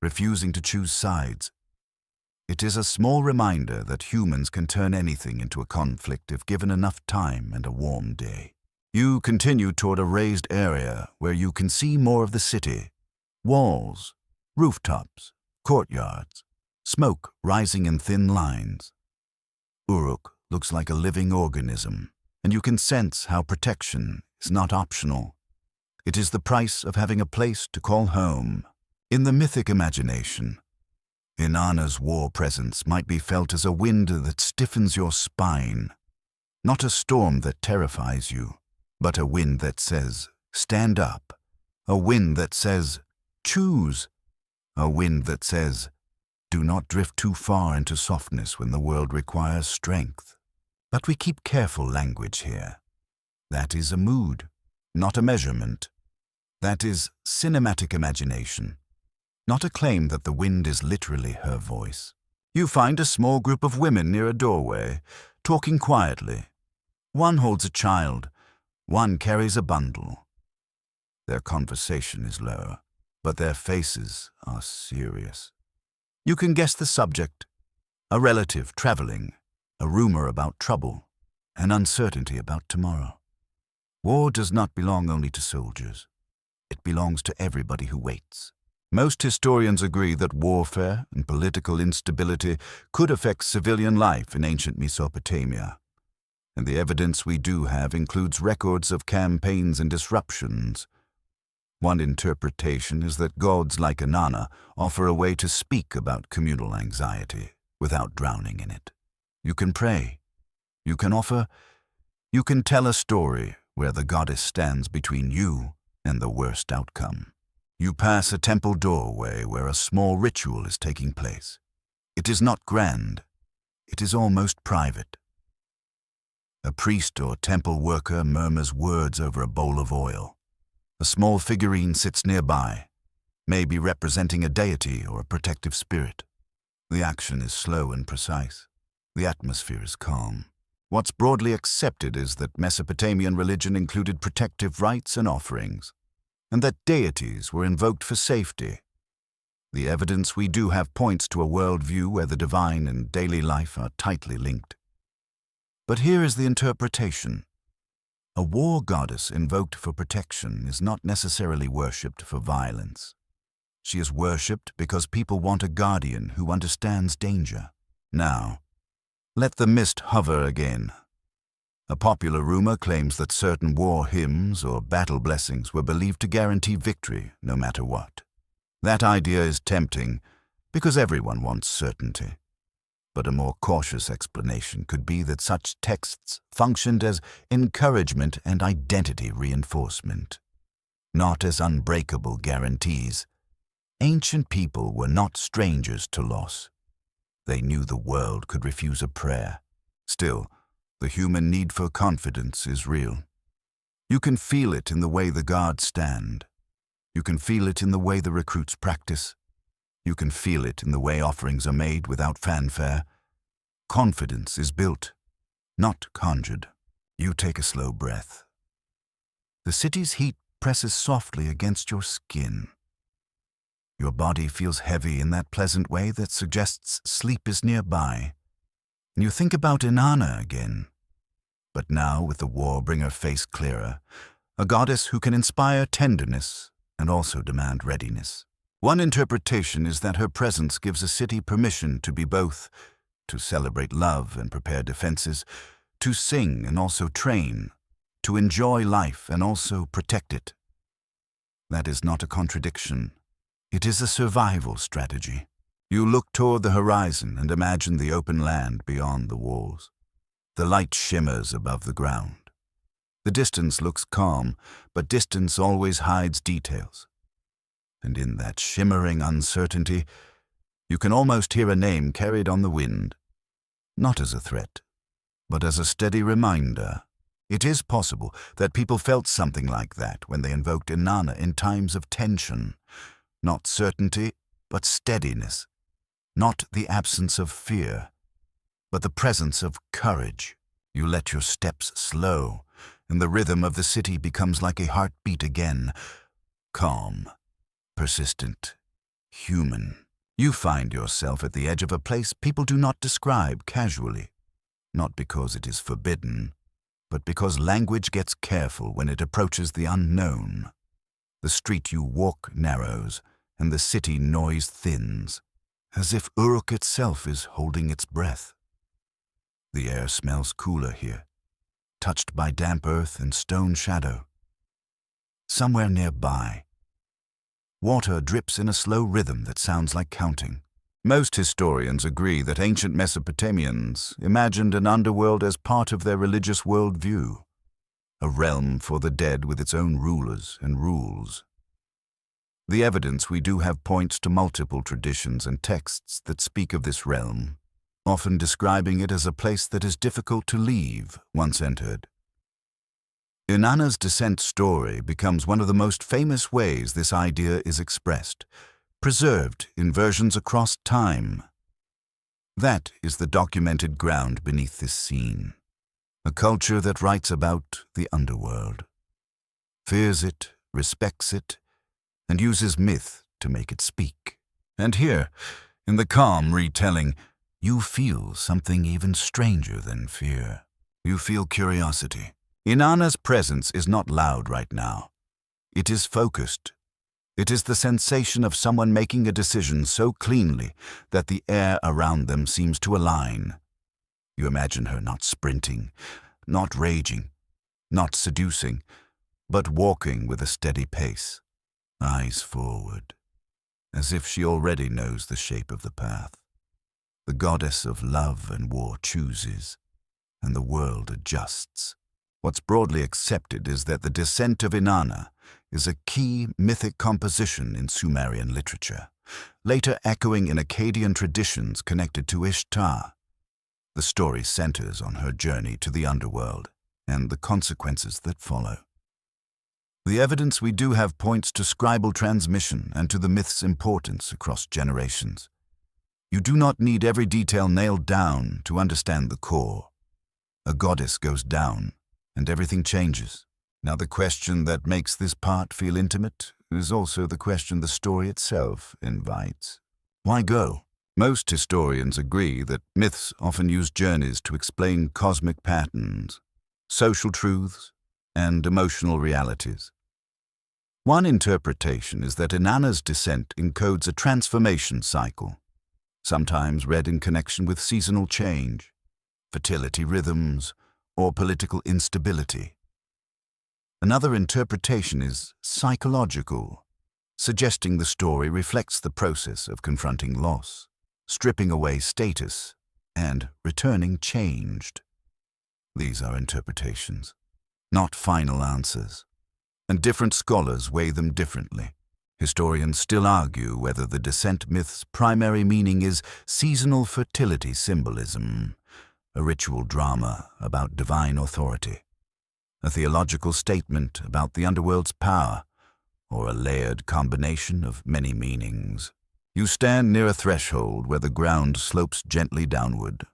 refusing to choose sides. It is a small reminder that humans can turn anything into a conflict if given enough time and a warm day. You continue toward a raised area where you can see more of the city. Walls, rooftops, courtyards, smoke rising in thin lines. Uruk looks like a living organism, and you can sense how protection is not optional. It is the price of having a place to call home. In the mythic imagination, Inanna's war presence might be felt as a wind that stiffens your spine, not a storm that terrifies you, but a wind that says, "Stand up," a wind that says, "Choose," a wind that says, "Do not drift too far into softness when the world requires strength." But we keep careful language here. That is a mood, not a measurement. That is cinematic imagination, not a claim that the wind is literally her voice. You find a small group of women near a doorway, talking quietly. One holds a child, one carries a bundle. Their conversation is low, but their faces are serious. You can guess the subject: a relative traveling, a rumor about trouble, an uncertainty about tomorrow. War does not belong only to soldiers. It belongs to everybody who waits. Most historians agree that warfare and political instability could affect civilian life in ancient Mesopotamia, and the evidence we do have includes records of campaigns and disruptions. One interpretation is that gods like Inanna offer a way to speak about communal anxiety without drowning in it. You can pray, you can offer, you can tell a story where the goddess stands between you and the worst outcome. You pass a temple doorway where a small ritual is taking place. It is not grand. It is almost private. A priest or temple worker murmurs words over a bowl of oil. A small figurine sits nearby, maybe representing a deity or a protective spirit. The action is slow and precise. The atmosphere is calm. What's broadly accepted is that Mesopotamian religion included protective rites and offerings, and that deities were invoked for safety. The evidence we do have points to a worldview where the divine and daily life are tightly linked. But here is the interpretation. A war goddess invoked for protection is not necessarily worshipped for violence. She is worshipped because people want a guardian who understands danger. Now, let the mist hover again. A popular rumor claims that certain war hymns or battle blessings were believed to guarantee victory no matter what. That idea is tempting because everyone wants certainty. But a more cautious explanation could be that such texts functioned as encouragement and identity reinforcement, not as unbreakable guarantees. Ancient people were not strangers to loss. They knew the world could refuse a prayer. Still, the human need for confidence is real. You can feel it in the way the guards stand. You can feel it in the way the recruits practice. You can feel it in the way offerings are made without fanfare. Confidence is built, not conjured. You take a slow breath. The city's heat presses softly against your skin. Your body feels heavy in that pleasant way that suggests sleep is nearby. And you think about Inanna again. But now, with the warbringer face clearer, a goddess who can inspire tenderness and also demand readiness. One interpretation is that her presence gives a city permission to be both, to celebrate love and prepare defenses, to sing and also train, to enjoy life and also protect it. That is not a contradiction. It is a survival strategy. You look toward the horizon and imagine the open land beyond the walls. The light shimmers above the ground. The distance looks calm, but distance always hides details. And in that shimmering uncertainty, you can almost hear a name carried on the wind, not as a threat, but as a steady reminder. It is possible that people felt something like that when they invoked Inanna in times of tension. Not certainty, but steadiness. Not the absence of fear, but the presence of courage. You let your steps slow, and the rhythm of the city becomes like a heartbeat again. Calm, persistent, human. You find yourself at the edge of a place people do not describe casually. Not because it is forbidden, but because language gets careful when it approaches the unknown. The street you walk narrows, and the city noise thins, as if Uruk itself is holding its breath. The air smells cooler here, touched by damp earth and stone shadow. Somewhere nearby, water drips in a slow rhythm that sounds like counting. Most historians agree that ancient Mesopotamians imagined an underworld as part of their religious worldview, a realm for the dead with its own rulers and rules. The evidence we do have points to multiple traditions and texts that speak of this realm, often describing it as a place that is difficult to leave once entered. Inanna's descent story becomes one of the most famous ways this idea is expressed, preserved in versions across time. That is the documented ground beneath this scene, a culture that writes about the underworld, fears it, respects it, and uses myth to make it speak. And here, in the calm retelling, you feel something even stranger than fear. You feel curiosity. Inanna's presence is not loud right now. It is focused. It is the sensation of someone making a decision so cleanly that the air around them seems to align. You imagine her not sprinting, not raging, not seducing, but walking with a steady pace, eyes forward, as if she already knows the shape of the path. The goddess of love and war chooses, and the world adjusts. What's broadly accepted is that the descent of Inanna is a key mythic composition in Sumerian literature, later echoing in Akkadian traditions connected to Ishtar. The story centers on her journey to the underworld and the consequences that follow. The evidence we do have points to scribal transmission and to the myth's importance across generations. You do not need every detail nailed down to understand the core. A goddess goes down, and everything changes. Now, the question that makes this part feel intimate is also the question the story itself invites. Why go? Most historians agree that myths often use journeys to explain cosmic patterns, social truths, and emotional realities. One interpretation is that Inanna's descent encodes a transformation cycle, sometimes read in connection with seasonal change, fertility rhythms, or political instability. Another interpretation is psychological, suggesting the story reflects the process of confronting loss, stripping away status, and returning changed. These are interpretations, not final answers, and different scholars weigh them differently. Historians still argue whether the descent myth's primary meaning is seasonal fertility symbolism, a ritual drama about divine authority, a theological statement about the underworld's power, or a layered combination of many meanings. You stand near a threshold where the ground slopes gently downward.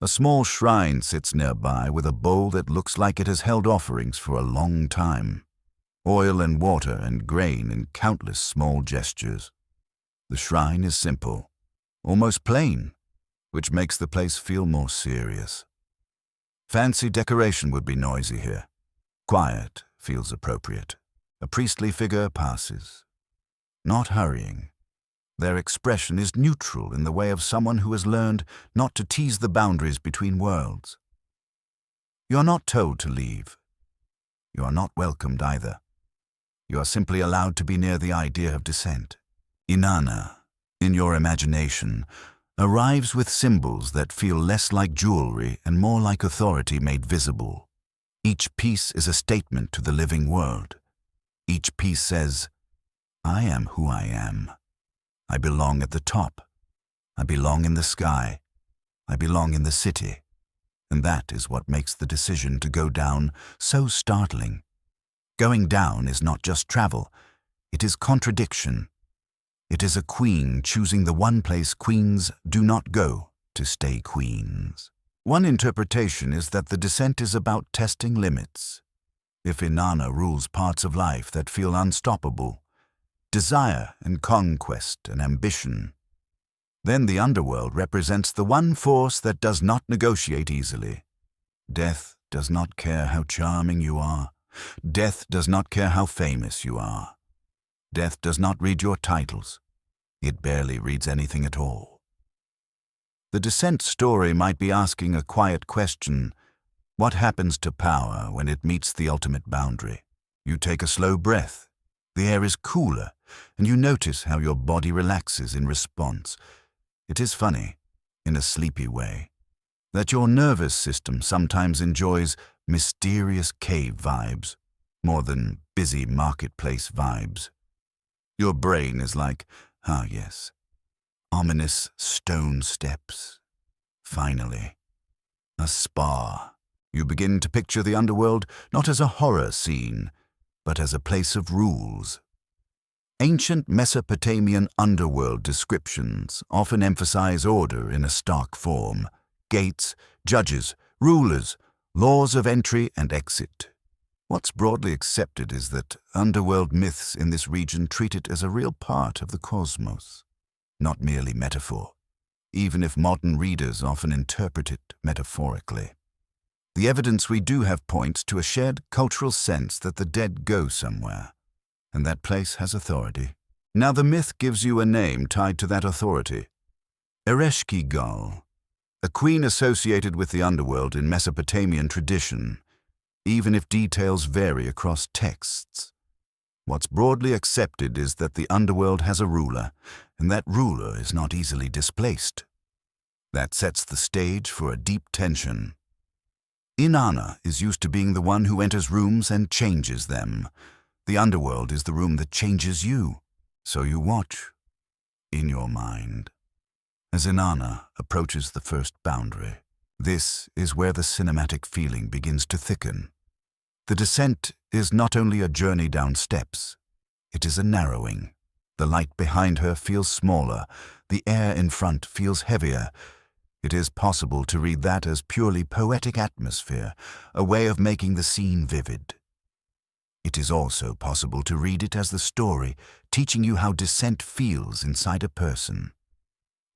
A small shrine sits nearby with a bowl that looks like it has held offerings for a long time. Oil and water and grain in countless small gestures. The shrine is simple, almost plain, which makes the place feel more serious. Fancy decoration would be noisy here. Quiet feels appropriate. A priestly figure passes, not hurrying. Their expression is neutral in the way of someone who has learned not to tease the boundaries between worlds. You are not told to leave. You are not welcomed either. You are simply allowed to be near the idea of descent. Inanna, in your imagination, arrives with symbols that feel less like jewelry and more like authority made visible. Each piece is a statement to the living world. Each piece says, I am who I am. I belong at the top. I belong in the sky. I belong in the city. And that is what makes the decision to go down so startling. Going down is not just travel. It is contradiction. It is a queen choosing the one place queens do not go to stay queens. One interpretation is that the descent is about testing limits. If Inanna rules parts of life that feel unstoppable, desire and conquest and ambition, then the underworld represents the one force that does not negotiate easily. Death does not care how charming you are. Death does not care how famous you are. Death does not read your titles. It barely reads anything at all. The descent story might be asking a quiet question. What happens to power when it meets the ultimate boundary? You take a slow breath. The air is cooler, and you notice how your body relaxes in response. It is funny, in a sleepy way, that your nervous system sometimes enjoys mysterious cave vibes more than busy marketplace vibes. Your brain is like, ah yes, ominous stone steps. Finally, a spa. You begin to picture the underworld not as a horror scene, but as a place of rules. Ancient Mesopotamian underworld descriptions often emphasize order in a stark form: gates, judges, rulers, laws of entry and exit. What's broadly accepted is that underworld myths in this region treat it as a real part of the cosmos, not merely metaphor, even if modern readers often interpret it metaphorically. The evidence we do have points to a shared cultural sense that the dead go somewhere, and that place has authority. Now the myth gives you a name tied to that authority: Ereshkigal, a queen associated with the underworld in Mesopotamian tradition, even if details vary across texts. What's broadly accepted is that the underworld has a ruler, and that ruler is not easily displaced. That sets the stage for a deep tension. Inanna is used to being the one who enters rooms and changes them. The underworld is the room that changes you, so you watch, in your mind. As Inanna approaches the first boundary, this is where the cinematic feeling begins to thicken. The descent is not only a journey down steps, it is a narrowing. The light behind her feels smaller, the air in front feels heavier. It is possible to read that as purely poetic atmosphere, a way of making the scene vivid. It is also possible to read it as the story, teaching you how descent feels inside a person.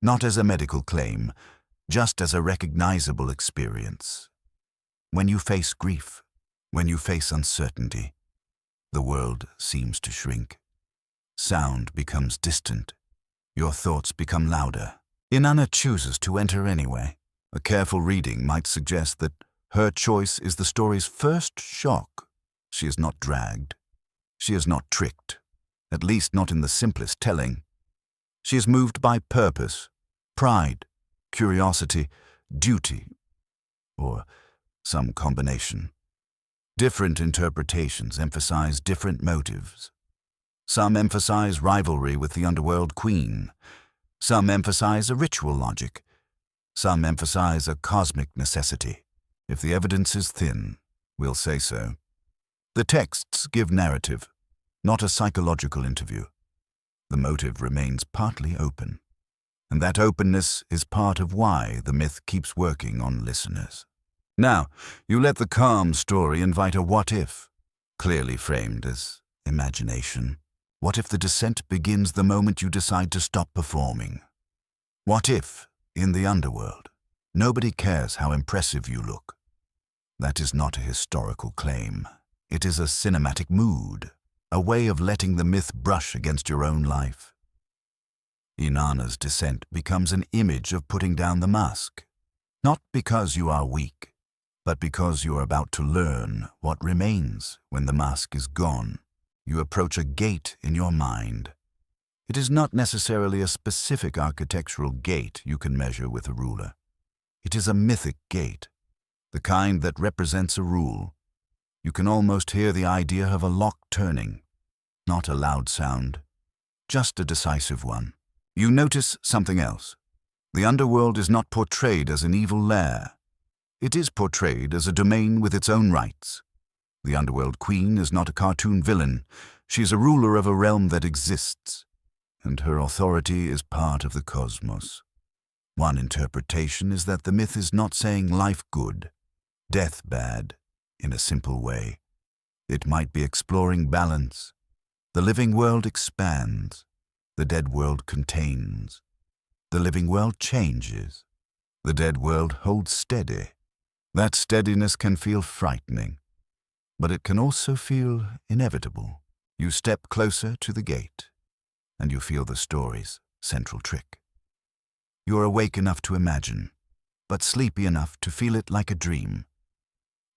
Not as a medical claim, just as a recognizable experience. When you face grief, when you face uncertainty, the world seems to shrink. Sound becomes distant. Your thoughts become louder. Inanna chooses to enter anyway. A careful reading might suggest that her choice is the story's first shock. She is not dragged. She is not tricked, at least not in the simplest telling. She is moved by purpose, pride, curiosity, duty, or some combination. Different interpretations emphasize different motives. Some emphasize rivalry with the underworld queen. Some emphasize a ritual logic. Some emphasize a cosmic necessity. If the evidence is thin, we'll say so. The texts give narrative, not a psychological interview. The motive remains partly open, and that openness is part of why the myth keeps working on listeners. Now, you let the calm story invite a what-if, clearly framed as imagination. What if the descent begins the moment you decide to stop performing? What if, in the underworld, nobody cares how impressive you look? That is not a historical claim. It is a cinematic mood, a way of letting the myth brush against your own life. Inanna's descent becomes an image of putting down the mask, not because you are weak, but because you are about to learn what remains when the mask is gone. You approach a gate in your mind. It is not necessarily a specific architectural gate you can measure with a ruler. It is a mythic gate, the kind that represents a rule, You can almost hear the idea of a lock turning. Not a loud sound, just a decisive one. You notice something else. The underworld is not portrayed as an evil lair. It is portrayed as a domain with its own rights. The underworld queen is not a cartoon villain. She is a ruler of a realm that exists, and her authority is part of the cosmos. One interpretation is that the myth is not saying life good, death bad, in a simple way. It might be exploring balance. The living world expands. The dead world contains. The living world changes. The dead world holds steady. That steadiness can feel frightening, but it can also feel inevitable. You step closer to the gate, and you feel the story's central trick. You're awake enough to imagine, but sleepy enough to feel it like a dream.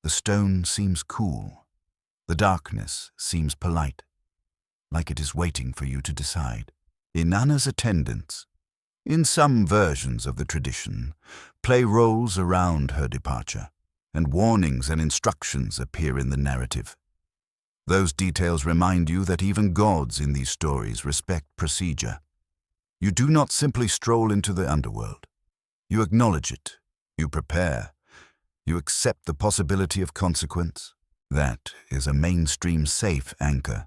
The stone seems cool. The darkness seems polite, like it is waiting for you to decide. Inanna's attendants, in some versions of the tradition, play roles around her departure, and warnings and instructions appear in the narrative. Those details remind you that even gods in these stories respect procedure. You do not simply stroll into the underworld. You acknowledge it. You prepare. You accept the possibility of consequence. That is a mainstream safe anchor.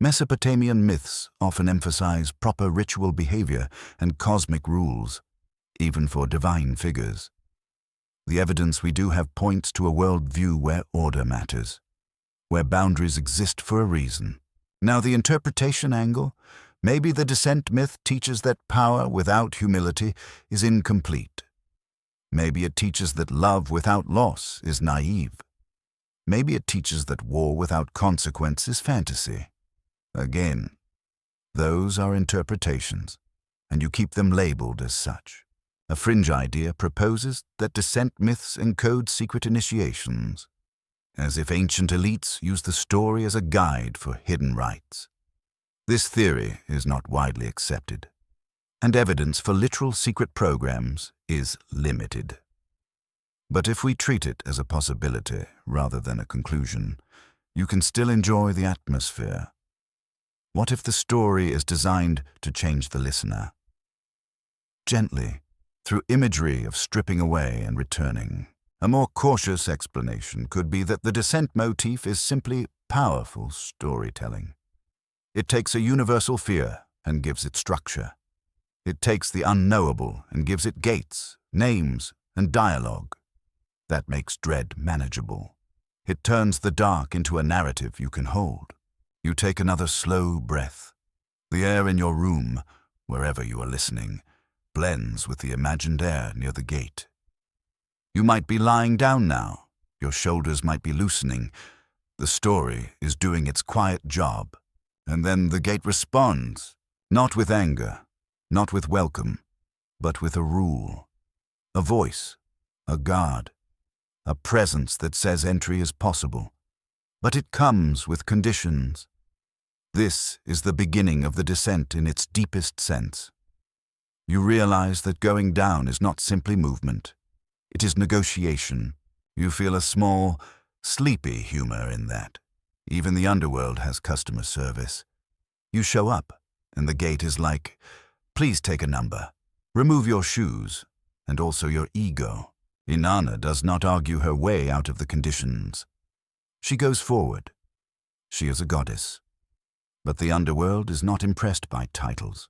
Mesopotamian myths often emphasize proper ritual behavior and cosmic rules, even for divine figures. The evidence we do have points to a worldview where order matters, where boundaries exist for a reason. Now, the interpretation angle, maybe the descent myth teaches that power without humility is incomplete. Maybe it teaches that love without loss is naive. Maybe it teaches that war without consequence is fantasy. Again, those are interpretations, and you keep them labeled as such. A fringe idea proposes that descent myths encode secret initiations, as if ancient elites used the story as a guide for hidden rites. This theory is not widely accepted, and evidence for literal secret programs is limited. But if we treat it as a possibility rather than a conclusion, you can still enjoy the atmosphere. What if the story is designed to change the listener? Gently, through imagery of stripping away and returning. A more cautious explanation could be that the descent motif is simply powerful storytelling. It takes a universal fear and gives it structure. It takes the unknowable and gives it gates, names, and dialogue. That makes dread manageable. It turns the dark into a narrative you can hold. You take another slow breath. The air in your room, wherever you are listening, blends with the imagined air near the gate. You might be lying down now. Your shoulders might be loosening. The story is doing its quiet job. And then the gate responds, not with anger, not with welcome, but with a rule, a voice, a guard, a presence that says entry is possible. But it comes with conditions. This is the beginning of the descent in its deepest sense. You realize that going down is not simply movement. It is negotiation. You feel a small, sleepy humor in that. Even the underworld has customer service. You show up, and the gate is like, please take a number. Remove your shoes, and also your ego. Inanna does not argue her way out of the conditions. She goes forward. She is a goddess. But the underworld is not impressed by titles.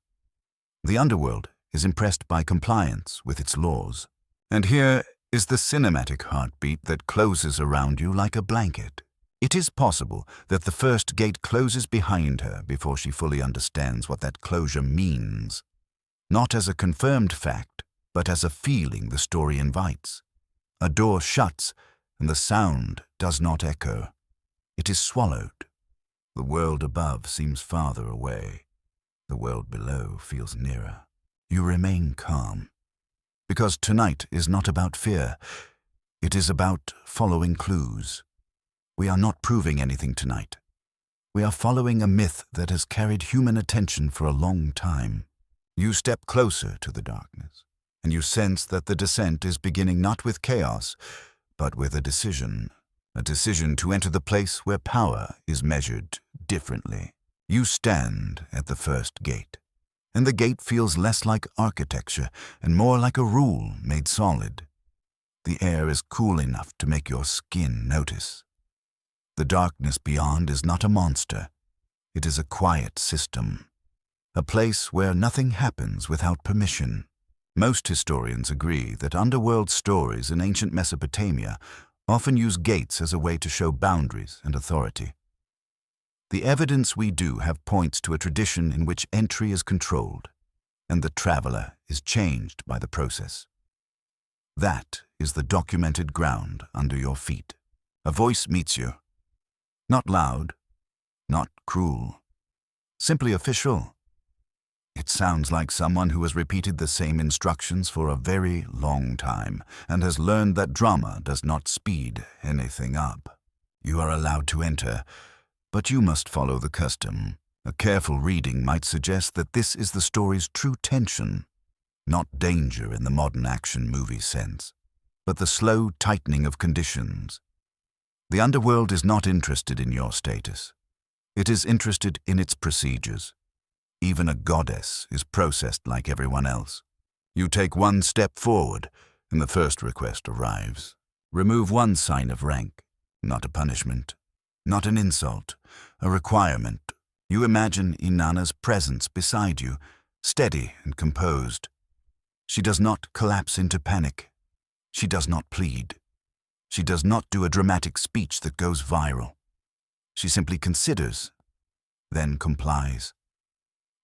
The underworld is impressed by compliance with its laws. And here is the cinematic heartbeat that closes around you like a blanket. It is possible that the first gate closes behind her before she fully understands what that closure means. Not as a confirmed fact, but as a feeling the story invites. A door shuts, and the sound does not echo. It is swallowed. The world above seems farther away. The world below feels nearer. You remain calm. Because tonight is not about fear. It is about following clues. We are not proving anything tonight. We are following a myth that has carried human attention for a long time. You step closer to the darkness, and you sense that the descent is beginning not with chaos, but with a decision. a decision to enter the place where power is measured differently. You stand at the first gate, and the gate feels less like architecture and more like a rule made solid. The air is cool enough to make your skin notice. The darkness beyond is not a monster. It is a quiet system, a place where nothing happens without permission. Most historians agree that underworld stories in ancient Mesopotamia often use gates as a way to show boundaries and authority. The evidence we do have points to a tradition in which entry is controlled, and the traveler is changed by the process. That is the documented ground under your feet. A voice meets you. Not loud, not cruel, simply official. It sounds like someone who has repeated the same instructions for a very long time and has learned that drama does not speed anything up. You are allowed to enter, but you must follow the custom. A careful reading might suggest that this is the story's true tension, not danger in the modern action movie sense, but the slow tightening of conditions. The underworld is not interested in your status. It is interested in its procedures. Even a goddess is processed like everyone else. You take one step forward, and the first request arrives. Remove one sign of rank, not a punishment, not an insult, a requirement. You imagine Inanna's presence beside you, steady and composed. She does not collapse into panic. She does not plead. She does not do a dramatic speech that goes viral. She simply considers, then complies.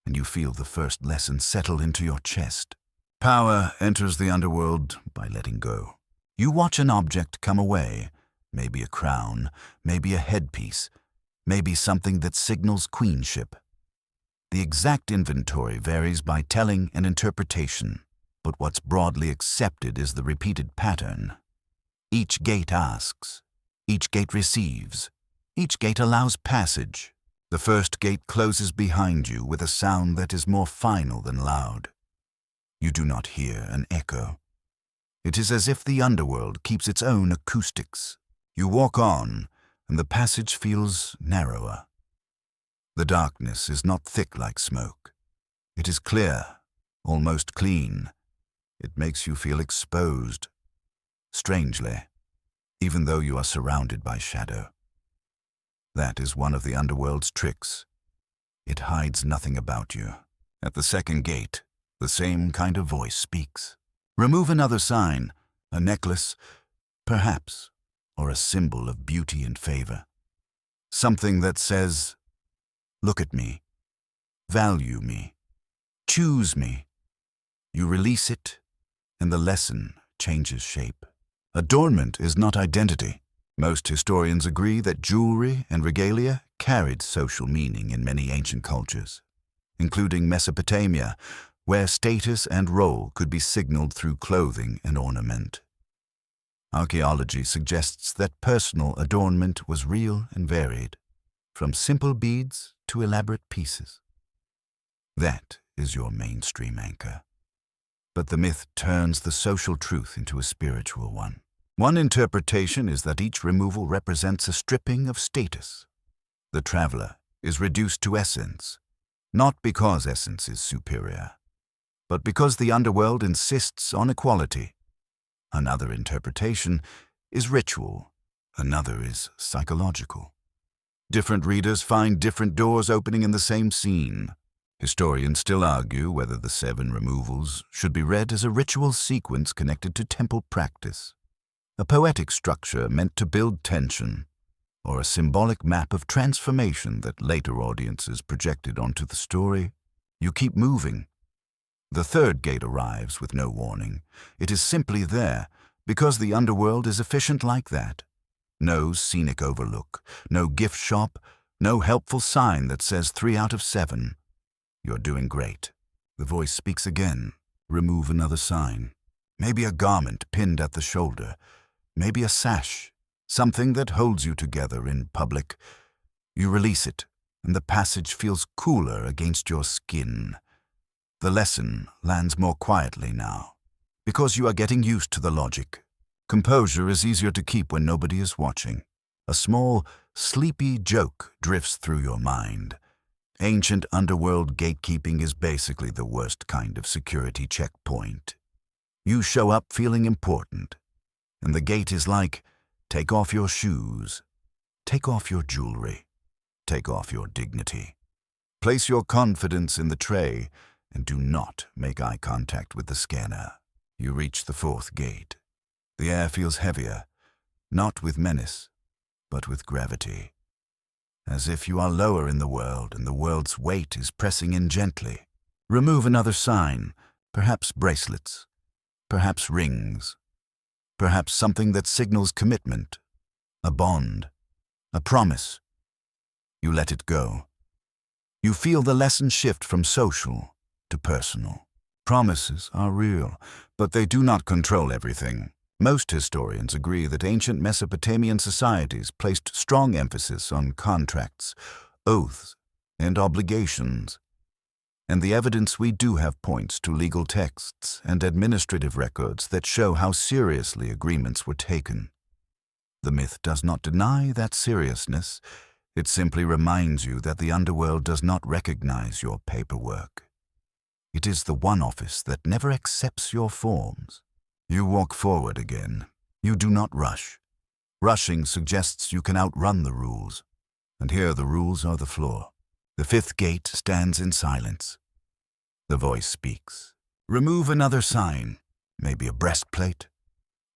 And you feel the first lesson settle into your chest. Power enters the underworld by letting go. You watch an object come away, maybe a crown, maybe a headpiece, maybe something that signals queenship. The exact inventory varies by telling and interpretation, but what's broadly accepted is the repeated pattern. Each gate asks, each gate receives, each gate allows passage. The first gate closes behind you with a sound that is more final than loud. You do not hear an echo. It is as if the underworld keeps its own acoustics. You walk on, and the passage feels narrower. The darkness is not thick like smoke. It is clear, almost clean. It makes you feel exposed. Strangely, even though you are surrounded by shadow. That is one of the underworld's tricks. It hides nothing about you. At the second gate, the same kind of voice speaks. Remove another sign, a necklace, perhaps, or a symbol of beauty and favor. Something that says, look at me, value me, choose me. You release it, and the lesson changes shape. Adornment is not identity. Most historians agree that jewelry and regalia carried social meaning in many ancient cultures, including Mesopotamia, where status and role could be signaled through clothing and ornament. Archaeology suggests that personal adornment was real and varied, from simple beads to elaborate pieces. That is your mainstream anchor. But the myth turns the social truth into a spiritual one. One interpretation is that each removal represents a stripping of status. The traveler is reduced to essence, not because essence is superior, but because the underworld insists on equality. Another interpretation is ritual, another is psychological. Different readers find different doors opening in the same scene. Historians still argue whether the 7 removals should be read as a ritual sequence connected to temple practice, a poetic structure meant to build tension, or a symbolic map of transformation that later audiences projected onto the story. You keep moving. The third gate arrives with no warning. It is simply there, because the underworld is efficient like that. No scenic overlook, no gift shop, no helpful sign that says 3 out of 7. You're doing great. The voice speaks again. Remove another sign. Maybe a garment pinned at the shoulder. Maybe a sash, something that holds you together in public. You release it, and the passage feels cooler against your skin. The lesson lands more quietly now, because you are getting used to the logic. Composure is easier to keep when nobody is watching. A small, sleepy joke drifts through your mind. Ancient underworld gatekeeping is basically the worst kind of security checkpoint. You show up feeling important, and the gate is like, take off your shoes, take off your jewelry, take off your dignity. Place your confidence in the tray, and do not make eye contact with the scanner. You reach the fourth gate. The air feels heavier, not with menace, but with gravity. As if you are lower in the world and the world's weight is pressing in gently. Remove another sign, perhaps bracelets, perhaps rings, perhaps something that signals commitment, a bond, a promise. You let it go. You feel the lesson shift from social to personal. Promises are real, but they do not control everything. Most historians agree that ancient Mesopotamian societies placed strong emphasis on contracts, oaths, and obligations. And the evidence we do have points to legal texts and administrative records that show how seriously agreements were taken. The myth does not deny that seriousness. It simply reminds you that the underworld does not recognize your paperwork. It is the one office that never accepts your forms. You walk forward again. You do not rush. Rushing suggests you can outrun the rules. And here the rules are the floor. The fifth gate stands in silence. The voice speaks. Remove another sign. Maybe a breastplate.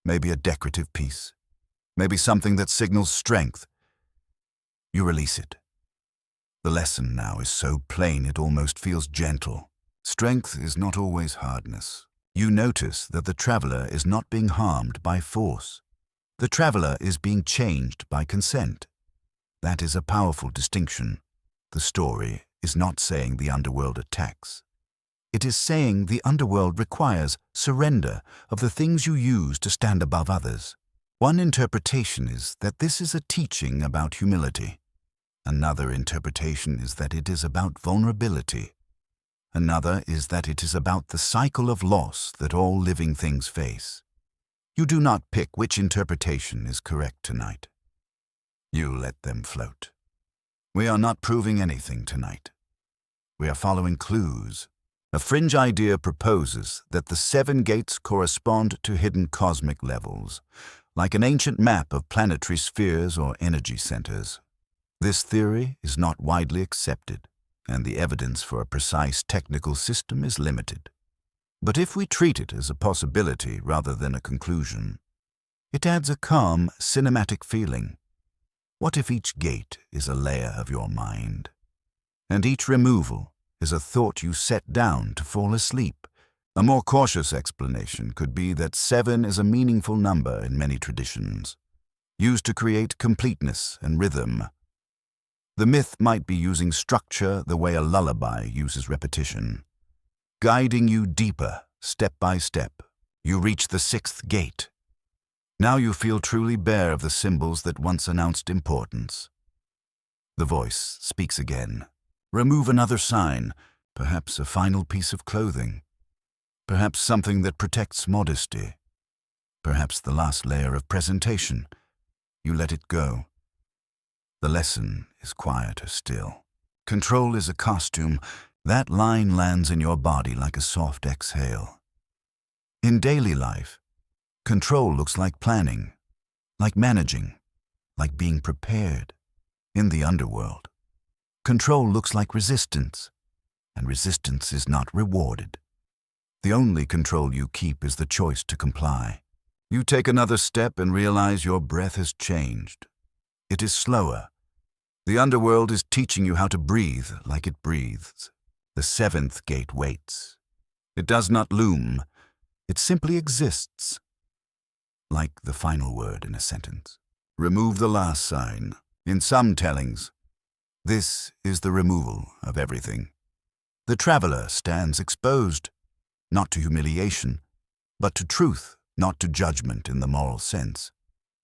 Maybe a decorative piece. Maybe something that signals strength. You release it. The lesson now is so plain it almost feels gentle. Strength is not always hardness. You notice that the traveler is not being harmed by force. The traveler is being changed by consent. That is a powerful distinction. The story is not saying the underworld attacks. It is saying the underworld requires surrender of the things you use to stand above others. One interpretation is that this is a teaching about humility. Another interpretation is that it is about vulnerability. Another is that it is about the cycle of loss that all living things face. You do not pick which interpretation is correct tonight. You let them float. We are not proving anything tonight. We are following clues. A fringe idea proposes that the 7 gates correspond to hidden cosmic levels, like an ancient map of planetary spheres or energy centers. This theory is not widely accepted, and the evidence for a precise technical system is limited. But if we treat it as a possibility rather than a conclusion, it adds a calm, cinematic feeling. What if each gate is a layer of your mind, and each removal is a thought you set down to fall asleep? A more cautious explanation could be that 7 is a meaningful number in many traditions, used to create completeness and rhythm. The myth might be using structure the way a lullaby uses repetition, guiding you deeper, step by step. You reach the 6th gate. Now you feel truly bare of the symbols that once announced importance. The voice speaks again. Remove another sign, perhaps a final piece of clothing, perhaps something that protects modesty, perhaps the last layer of presentation. You let it go. The lesson is quieter still. Control is a costume. That line lands in your body like a soft exhale. In daily life, control looks like planning, like managing, like being prepared. In the underworld, control looks like resistance, and resistance is not rewarded. The only control you keep is the choice to comply. You take another step and realize your breath has changed. It is slower. The underworld is teaching you how to breathe like it breathes. The 7th gate waits. It does not loom. It simply exists. Like the final word in a sentence. Remove the last sign. In some tellings, this is the removal of everything. The traveler stands exposed, not to humiliation, but to truth, not to judgment in the moral sense,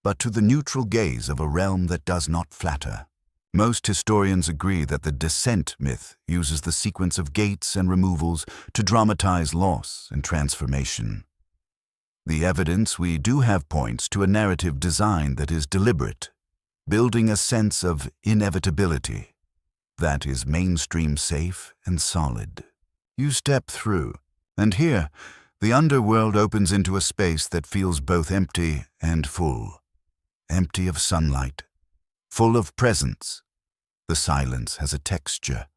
but to the neutral gaze of a realm that does not flatter. Most historians agree that the descent myth uses the sequence of gates and removals to dramatize loss and transformation. The evidence we do have points to a narrative design that is deliberate, building a sense of inevitability that is mainstream safe and solid. You step through, and here, the underworld opens into a space that feels both empty and full. Empty of sunlight, full of presence. The silence has a texture.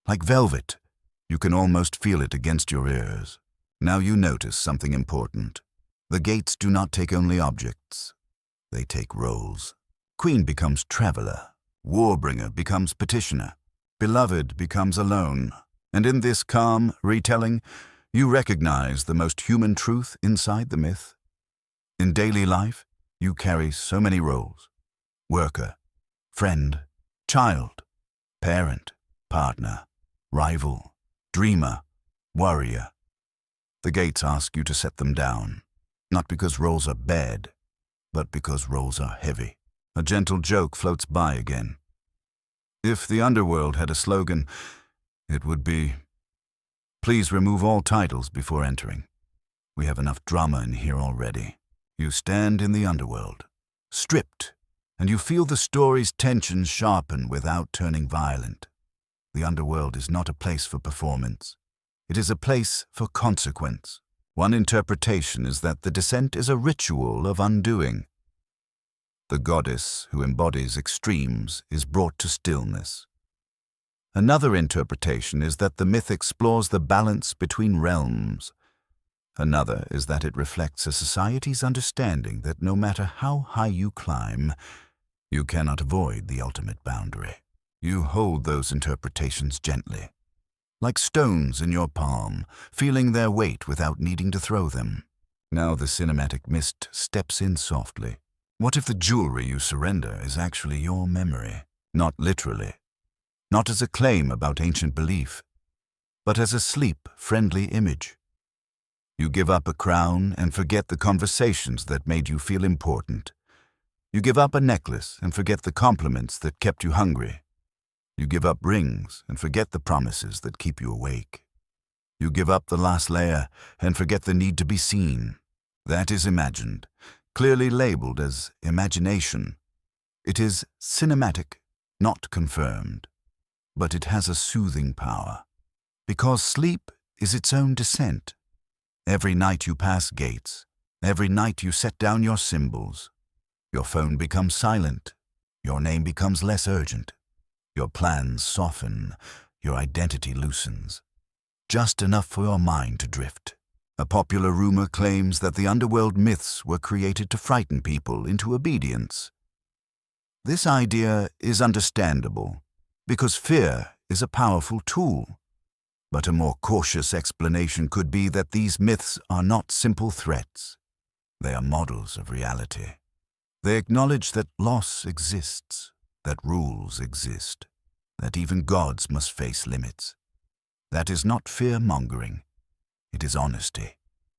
Like velvet, you can almost feel it against your ears. Now you notice something important. The gates do not take only objects. They take roles. Queen becomes traveler. Warbringer becomes petitioner. Beloved becomes alone. And in this calm retelling, you recognize the most human truth inside the myth. In daily life, you carry so many roles. Worker, friend, child, parent, partner, rival, dreamer, warrior. The gates ask you to set them down, not because roles are bad, but because roles are heavy. A gentle joke floats by again. If the underworld had a slogan, it would be, "Please remove all titles before entering. We have enough drama in here already." You stand in the underworld, stripped, and you feel the story's tensions sharpen without turning violent. The underworld is not a place for performance. It is a place for consequence. One interpretation is that the descent is a ritual of undoing. The goddess who embodies extremes is brought to stillness. Another interpretation is that the myth explores the balance between realms. Another is that it reflects a society's understanding that no matter how high you climb, you cannot avoid the ultimate boundary. You hold those interpretations gently, like stones in your palm, feeling their weight without needing to throw them. Now the cinematic mist steps in softly. What if the jewelry you surrender is actually your memory? Not literally, not as a claim about ancient belief, but as a sleep-friendly image. You give up a crown and forget the conversations that made you feel important. You give up a necklace and forget the compliments that kept you hungry. You give up rings and forget the promises that keep you awake. You give up the last layer and forget the need to be seen. That is imagined, clearly labeled as imagination. It is cinematic, not confirmed, but it has a soothing power. Because sleep is its own descent. Every night you pass gates, every night you set down your symbols. Your phone becomes silent, your name becomes less urgent. Your plans soften, your identity loosens. Just enough for your mind to drift. A popular rumor claims that the underworld myths were created to frighten people into obedience. This idea is understandable, because fear is a powerful tool. But a more cautious explanation could be that these myths are not simple threats. They are models of reality. They acknowledge that loss exists, that rules exist, that even gods must face limits. That is not fear-mongering. It is honesty,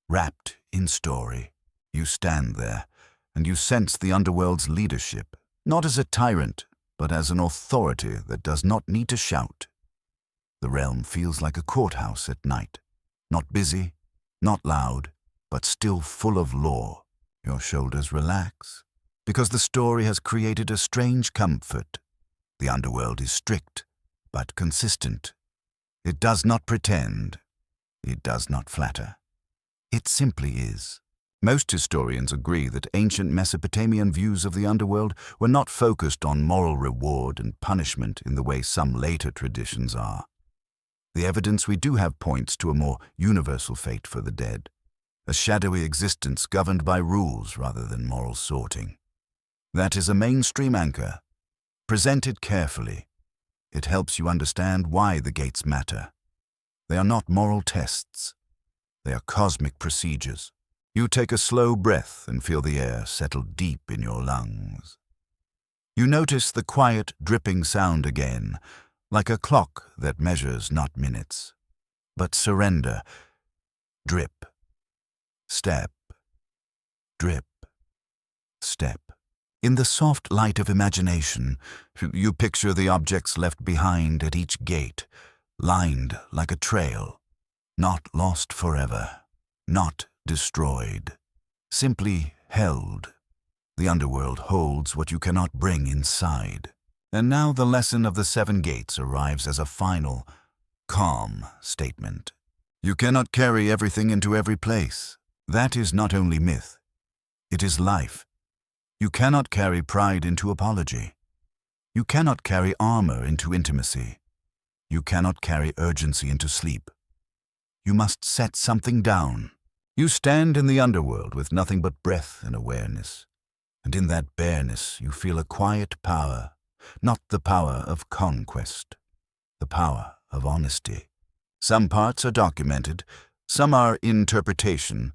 wrapped in story. You stand there, and you sense the underworld's leadership, not as a tyrant, but as an authority that does not need to shout. The realm feels like a courthouse at night, not busy, not loud, but still full of law. Your shoulders relax, because the story has created a strange comfort. The underworld is strict, but consistent. It does not pretend. It does not flatter. It simply is. Most historians agree that ancient Mesopotamian views of the underworld were not focused on moral reward and punishment in the way some later traditions are. The evidence we do have points to a more universal fate for the dead, a shadowy existence governed by rules rather than moral sorting. That is a mainstream anchor. Presented carefully, it helps you understand why the gates matter. They are not moral tests. They are cosmic procedures. You take a slow breath and feel the air settle deep in your lungs. You notice the quiet, dripping sound again, like a clock that measures not minutes, but surrender. Drip, step, drip, step. In the soft light of imagination, you picture the objects left behind at each gate, lined like a trail, not lost forever, not destroyed, simply held. The underworld holds what you cannot bring inside. And now the lesson of the 7 gates arrives as a final, calm statement. You cannot carry everything into every place. That is not only myth. It is life. You cannot carry pride into apology. You cannot carry armor into intimacy. You cannot carry urgency into sleep. You must set something down. You stand in the underworld with nothing but breath and awareness. And in that bareness you feel a quiet power, not the power of conquest, the power of honesty. Some parts are documented, some are interpretation,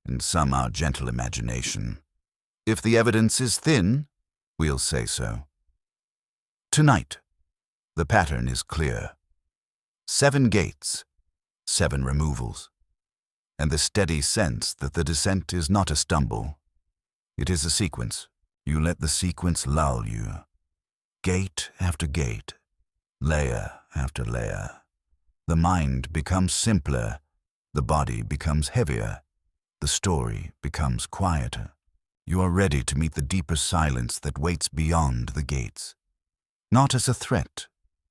and some are gentle imagination. If the evidence is thin, we'll say so. Tonight, the pattern is clear. 7 gates, 7 removals, and the steady sense that the descent is not a stumble. It is a sequence. You let the sequence lull you. Gate after gate, layer after layer. The mind becomes simpler, the body becomes heavier, the story becomes quieter. You are ready to meet the deeper silence that waits beyond the gates. Not as a threat,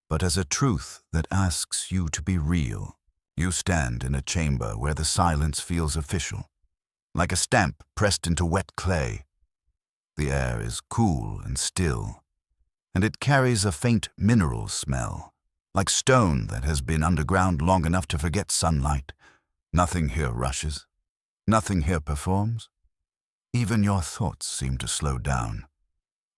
but as a truth that asks you to be real. You stand in a chamber where the silence feels official, like a stamp pressed into wet clay. The air is cool and still, and it carries a faint mineral smell, like stone that has been underground long enough to forget sunlight. Nothing here rushes. Nothing here performs. Even your thoughts seem to slow down,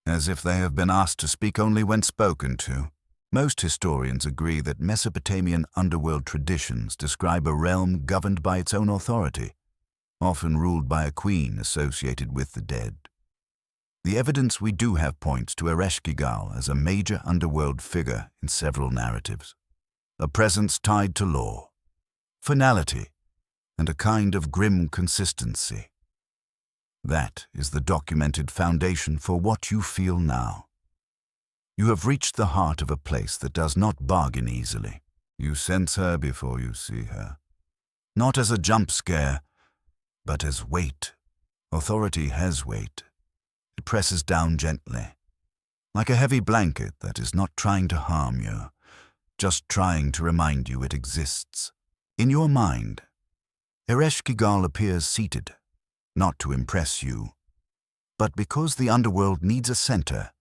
as if they have been asked to speak only when spoken to. Most historians agree that Mesopotamian underworld traditions describe a realm governed by its own authority, often ruled by a queen associated with the dead. The evidence we do have points to Ereshkigal as a major underworld figure in several narratives, a presence tied to law, finality, and a kind of grim consistency. That is the documented foundation for what you feel now. You have reached the heart of a place that does not bargain easily. You sense her before you see her. Not as a jump scare, but as weight. Authority has weight. It presses down gently, like a heavy blanket that is not trying to harm you, just trying to remind you it exists. In your mind, Ereshkigal appears seated, not to impress you, but because the underworld needs a center.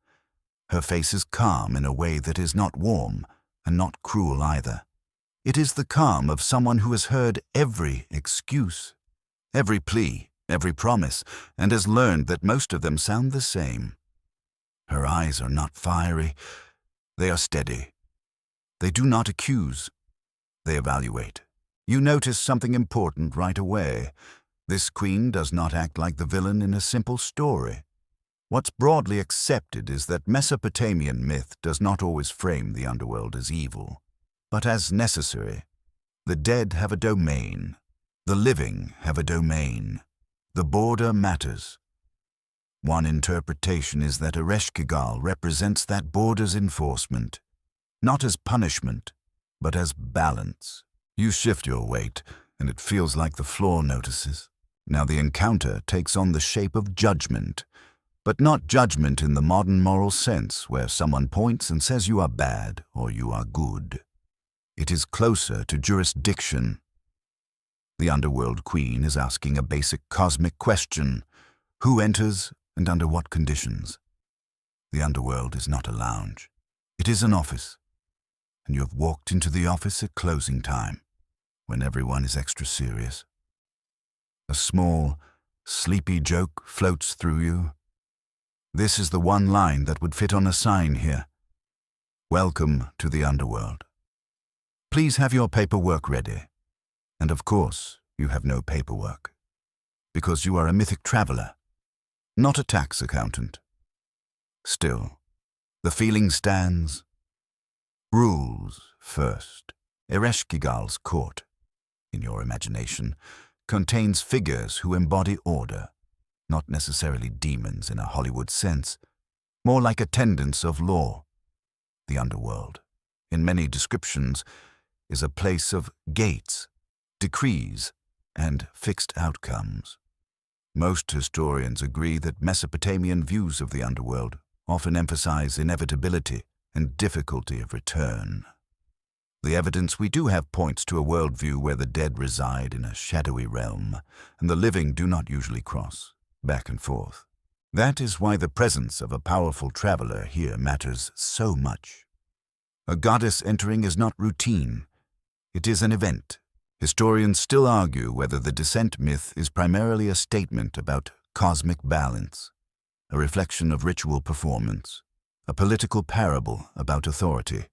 Her face is calm in a way that is not warm and not cruel either. It is the calm of someone who has heard every excuse, every plea, every promise, and has learned that most of them sound the same. Her eyes are not fiery, they are steady. They do not accuse, they evaluate. You notice something important right away. This queen does not act like the villain in a simple story. What's broadly accepted is that Mesopotamian myth does not always frame the underworld as evil, but as necessary. The dead have a domain. The living have a domain. The border matters. One interpretation is that Ereshkigal represents that border's enforcement, not as punishment, but as balance. You shift your weight, and it feels like the floor notices. Now the encounter takes on the shape of judgment, but not judgment in the modern moral sense where someone points and says you are bad or you are good. It is closer to jurisdiction. The underworld queen is asking a basic cosmic question: who enters and under what conditions? The underworld is not a lounge. It is an office, and you have walked into the office at closing time, when everyone is extra serious. A small, sleepy joke floats through you. This is the one line that would fit on a sign here. Welcome to the underworld. Please have your paperwork ready. And of course, you have no paperwork, because you are a mythic traveler, not a tax accountant. Still, the feeling stands. Rules first. Ereshkigal's court, in your imagination, contains figures who embody order, not necessarily demons in a Hollywood sense, more like attendants of law. The underworld, in many descriptions, is a place of gates, decrees, and fixed outcomes. Most historians agree that Mesopotamian views of the underworld often emphasize inevitability and difficulty of return. The evidence we do have points to a worldview where the dead reside in a shadowy realm, and the living do not usually cross back and forth. That is why the presence of a powerful traveler here matters so much. A goddess entering is not routine. It is an event. Historians still argue whether the descent myth is primarily a statement about cosmic balance, a reflection of ritual performance, a political parable about authority,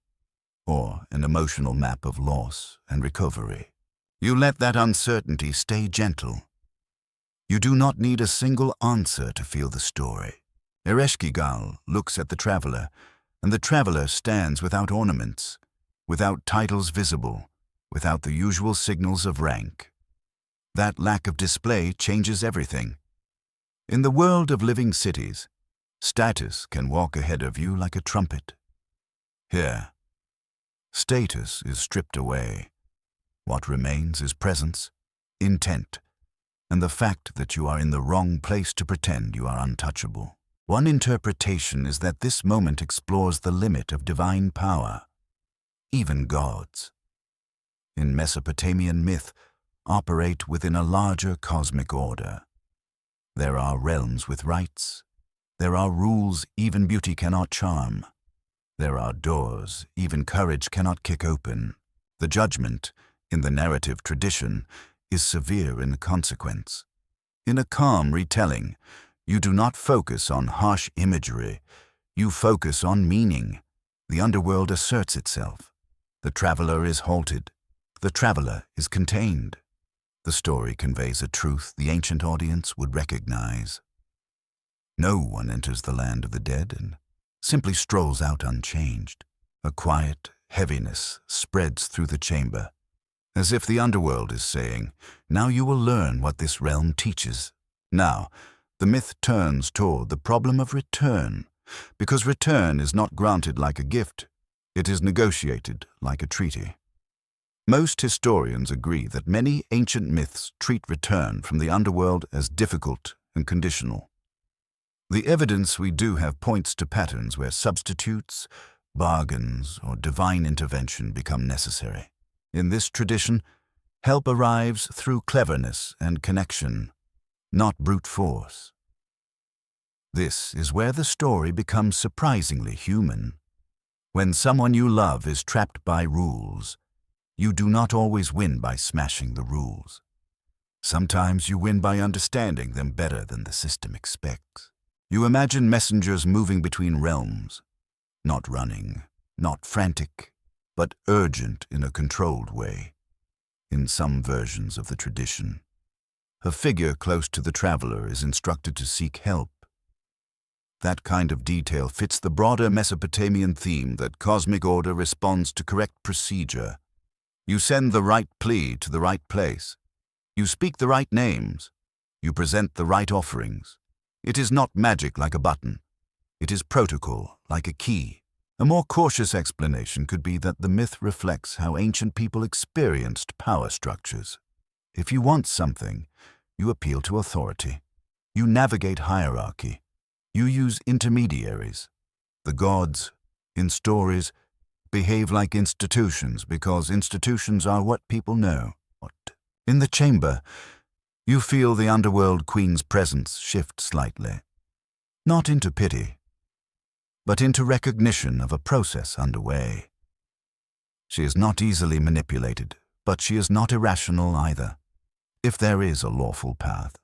or an emotional map of loss and recovery. You let that uncertainty stay gentle. You do not need a single answer to feel the story. Ereshkigal looks at the traveler, and the traveler stands without ornaments, without titles visible, without the usual signals of rank. That lack of display changes everything. In the world of living cities, status can walk ahead of you like a trumpet. Here, status is stripped away. What remains is presence, intent, and the fact that you are in the wrong place to pretend you are untouchable. One interpretation is that this moment explores the limit of divine power, even gods. In Mesopotamian myth, operate within a larger cosmic order. There are realms with rights. There are rules even beauty cannot charm. There are doors even courage cannot kick open. The judgment, in the narrative tradition, is severe in consequence. In a calm retelling, you do not focus on harsh imagery. You focus on meaning. The underworld asserts itself. The traveler is halted. The traveler is contained. The story conveys a truth the ancient audience would recognize. No one enters the land of the dead and simply strolls out unchanged. A quiet heaviness spreads through the chamber, as if the underworld is saying, now you will learn what this realm teaches. Now, the myth turns toward the problem of return, because return is not granted like a gift, it is negotiated like a treaty. Most historians agree that many ancient myths treat return from the underworld as difficult and conditional. The evidence we do have points to patterns where substitutes, bargains, or divine intervention become necessary. In this tradition, help arrives through cleverness and connection, not brute force. This is where the story becomes surprisingly human. When someone you love is trapped by rules, you do not always win by smashing the rules. Sometimes you win by understanding them better than the system expects. You imagine messengers moving between realms, not running, not frantic, but urgent in a controlled way. In some versions of the tradition, a figure close to the traveler is instructed to seek help. That kind of detail fits the broader Mesopotamian theme that cosmic order responds to correct procedure. You send the right plea to the right place. You speak the right names. You present the right offerings. It is not magic like a button. It is protocol like a key. A more cautious explanation could be that the myth reflects how ancient people experienced power structures. If you want something, you appeal to authority. You navigate hierarchy. You use intermediaries. The gods, in stories, behave like institutions because institutions are what people know. In the chamber, you feel the underworld queen's presence shift slightly. Not into pity, but into recognition of a process underway. She is not easily manipulated, but she is not irrational either. If there is a lawful path,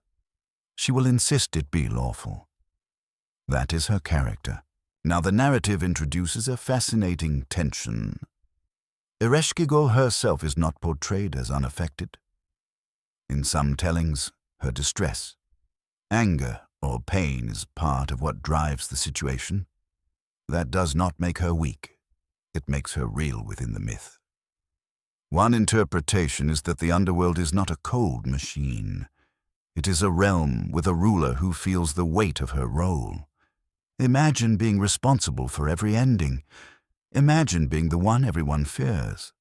she will insist it be lawful. That is her character. Now the narrative introduces a fascinating tension. Ereshkigal herself is not portrayed as unaffected. In some tellings, her distress, anger, or pain is part of what drives the situation. That does not make her weak. It makes her real within the myth. One interpretation is that the underworld is not a cold machine. It is a realm with a ruler who feels the weight of her role. Imagine being responsible for every ending. Imagine being the one everyone fears.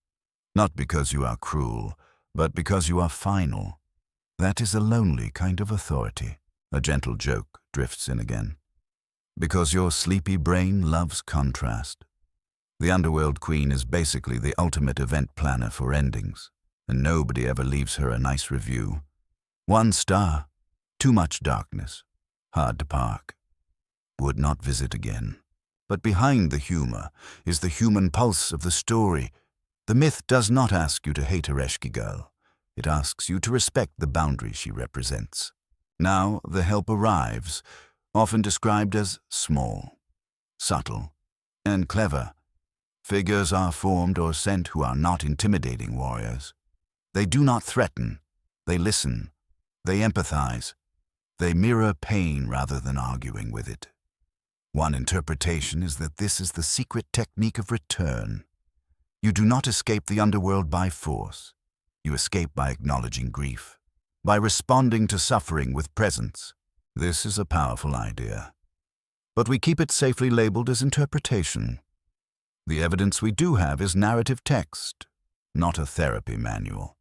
Not because you are cruel, but because you are final. That is a lonely kind of authority. A gentle joke drifts in again. Because your sleepy brain loves contrast. The Underworld Queen is basically the ultimate event planner for endings, and nobody ever leaves her a nice review. 1 star. Too much darkness. Hard to park. Would not visit again. But behind the humor is the human pulse of the story. The myth does not ask you to hate Ereshkigal. It asks you to respect the boundary she represents. Now the help arrives, often described as small, subtle, and clever. Figures are formed or sent who are not intimidating warriors. They do not threaten. They listen. They empathize. They mirror pain rather than arguing with it. One interpretation is that this is the secret technique of return. You do not escape the underworld by force. You escape by acknowledging grief, by responding to suffering with presence. This is a powerful idea. But we keep it safely labeled as interpretation. The evidence we do have is narrative text, not a therapy manual.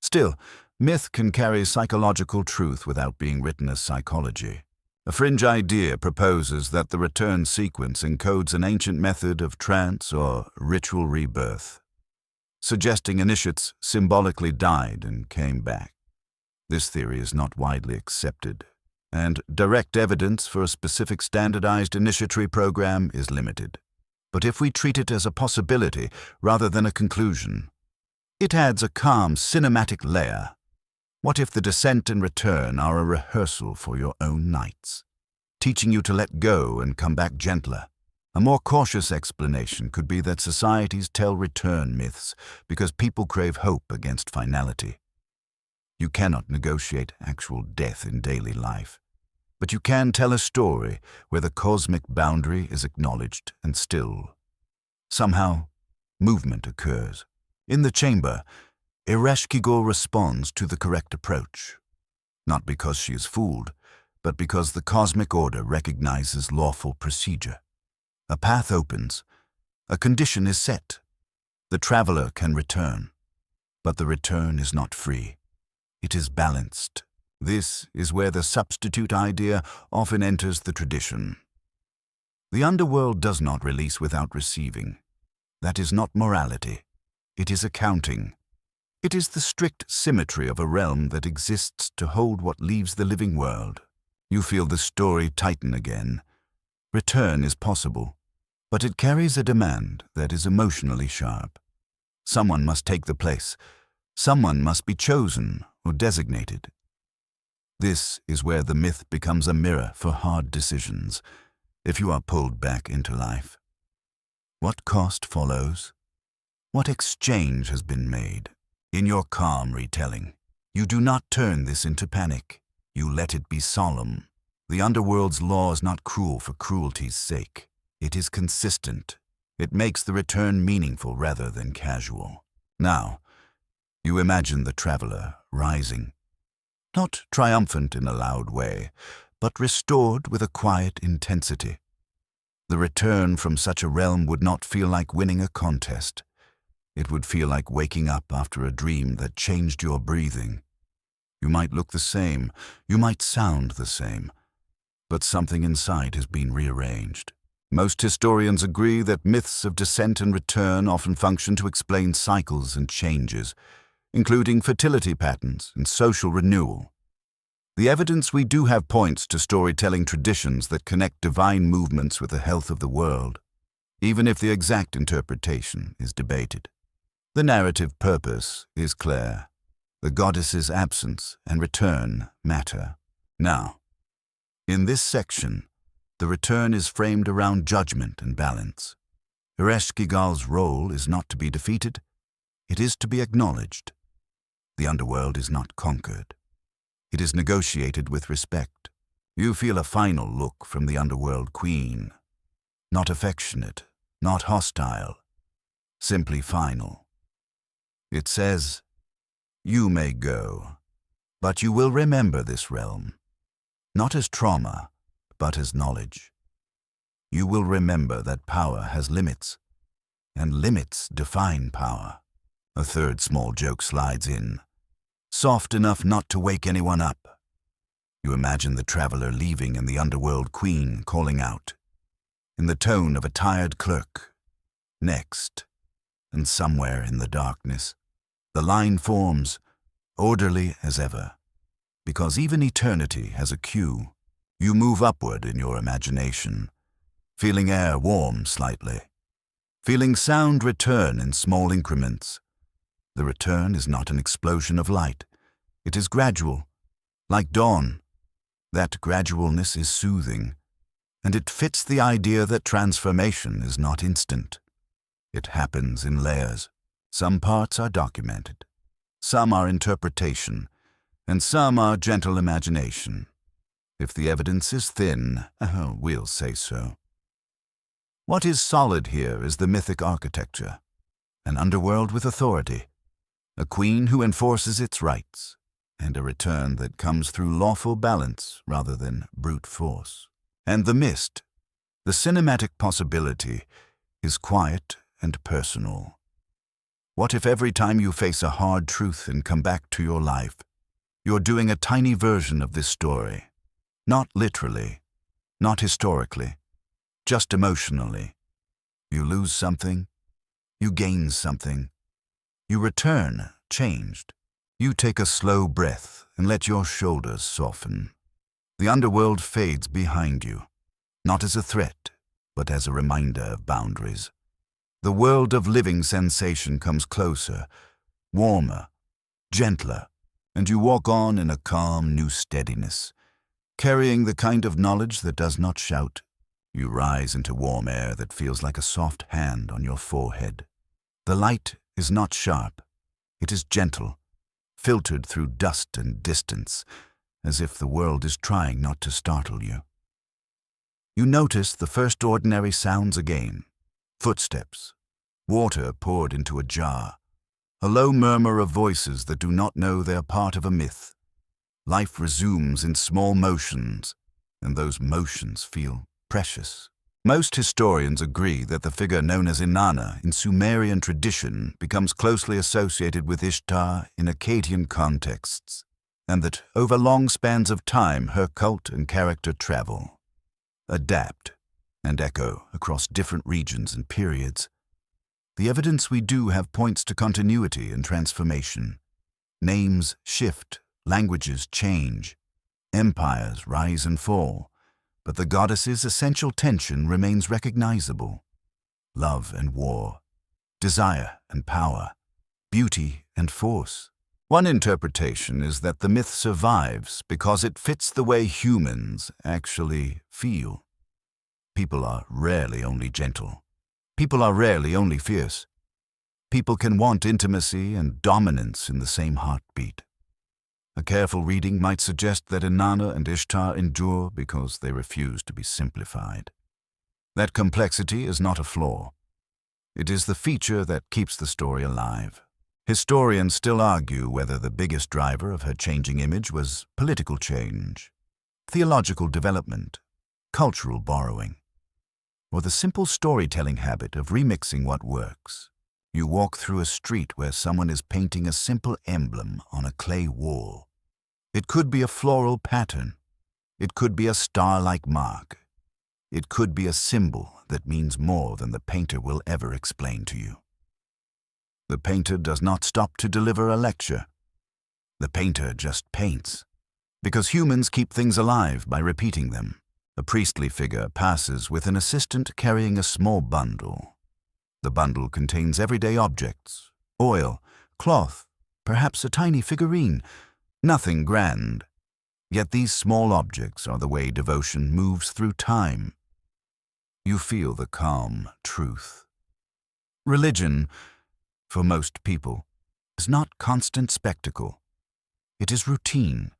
Still, myth can carry psychological truth without being written as psychology. A fringe idea proposes that the return sequence encodes an ancient method of trance or ritual rebirth, suggesting initiates symbolically died and came back. This theory is not widely accepted, and direct evidence for a specific standardized initiatory program is limited. But if we treat it as a possibility rather than a conclusion, it adds a calm cinematic layer. What if the descent and return are a rehearsal for your own nights, teaching you to let go and come back gentler? A more cautious explanation could be that societies tell return myths because people crave hope against finality. You cannot negotiate actual death in daily life, but you can tell a story where the cosmic boundary is acknowledged and still. Somehow, movement occurs. In the chamber, Ereshkigal responds to the correct approach, not because she is fooled, but because the cosmic order recognizes lawful procedure. A path opens, a condition is set. The traveler can return, but the return is not free. It is balanced. This is where the substitute idea often enters the tradition. The underworld does not release without receiving. That is not morality. It is accounting. It is the strict symmetry of a realm that exists to hold what leaves the living world. You feel the story tighten again. Return is possible, but it carries a demand that is emotionally sharp. Someone must take the place. Someone must be chosen or designated. This is where the myth becomes a mirror for hard decisions, if you are pulled back into life. What cost follows? What exchange has been made? In your calm retelling, you do not turn this into panic. You let it be solemn. The underworld's law is not cruel for cruelty's sake. It is consistent. It makes the return meaningful rather than casual. Now, you imagine the traveler rising, not triumphant in a loud way, but restored with a quiet intensity. The return from such a realm would not feel like winning a contest. It would feel like waking up after a dream that changed your breathing. You might look the same, you might sound the same, but something inside has been rearranged. Most historians agree that myths of descent and return often function to explain cycles and changes, including fertility patterns and social renewal. The evidence we do have points to storytelling traditions that connect divine movements with the health of the world, even if the exact interpretation is debated. The narrative purpose is clear. The goddess's absence and return matter. Now, in this section, the return is framed around judgment and balance. Ereshkigal's role is not to be defeated, it is to be acknowledged. The underworld is not conquered. It is negotiated with respect. You feel a final look from the underworld queen. Not affectionate, not hostile, simply final. It says, "You may go, but you will remember this realm, not as trauma, but as knowledge. You will remember that power has limits, and limits define power." A third small joke slides in, soft enough not to wake anyone up. You imagine the traveler leaving and the underworld queen calling out, in the tone of a tired clerk, "Next," and somewhere in the darkness, the line forms, orderly as ever, because even eternity has a cue. You move upward in your imagination, feeling air warm slightly, feeling sound return in small increments. The return is not an explosion of light. It is gradual, like dawn. That gradualness is soothing, and it fits the idea that transformation is not instant. It happens in layers. Some parts are documented, some are interpretation, and some are gentle imagination. If the evidence is thin, we'll say so. What is solid here is the mythic architecture, an underworld with authority, a queen who enforces its rights, and a return that comes through lawful balance rather than brute force. And the mist, the cinematic possibility, is quiet and personal. What if every time you face a hard truth and come back to your life, you're doing a tiny version of this story? Not literally, not historically, just emotionally. You lose something, you gain something, you return changed. You take a slow breath and let your shoulders soften. The underworld fades behind you, not as a threat, but as a reminder of boundaries. The world of living sensation comes closer, warmer, gentler, and you walk on in a calm, new steadiness, carrying the kind of knowledge that does not shout. You rise into warm air that feels like a soft hand on your forehead. The light is not sharp, it is gentle, filtered through dust and distance, as if the world is trying not to startle you. You notice the first ordinary sounds again: footsteps, water poured into a jar, a low murmur of voices that do not know they are part of a myth. Life resumes in small motions, and those motions feel precious. Most historians agree that the figure known as Inanna in Sumerian tradition becomes closely associated with Ishtar in Akkadian contexts, and that over long spans of time her cult and character travel, adapt, and echo across different regions and periods. The evidence we do have points to continuity and transformation. Names shift, languages change, empires rise and fall, but the goddess's essential tension remains recognizable. Love and war, desire and power, beauty and force. One interpretation is that the myth survives because it fits the way humans actually feel. People are rarely only gentle. People are rarely only fierce. People can want intimacy and dominance in the same heartbeat. A careful reading might suggest that Inanna and Ishtar endure because they refuse to be simplified. That complexity is not a flaw. It is the feature that keeps the story alive. Historians still argue whether the biggest driver of her changing image was political change, theological development, cultural borrowing, or the simple storytelling habit of remixing what works. You walk through a street where someone is painting a simple emblem on a clay wall. It could be a floral pattern. It could be a star-like mark. It could be a symbol that means more than the painter will ever explain to you. The painter does not stop to deliver a lecture. The painter just paints, because humans keep things alive by repeating them. A priestly figure passes with an assistant carrying a small bundle. The bundle contains everyday objects, oil, cloth, perhaps a tiny figurine, nothing grand. Yet these small objects are the way devotion moves through time. You feel the calm truth. Religion, for most people, is not constant spectacle. It is routine,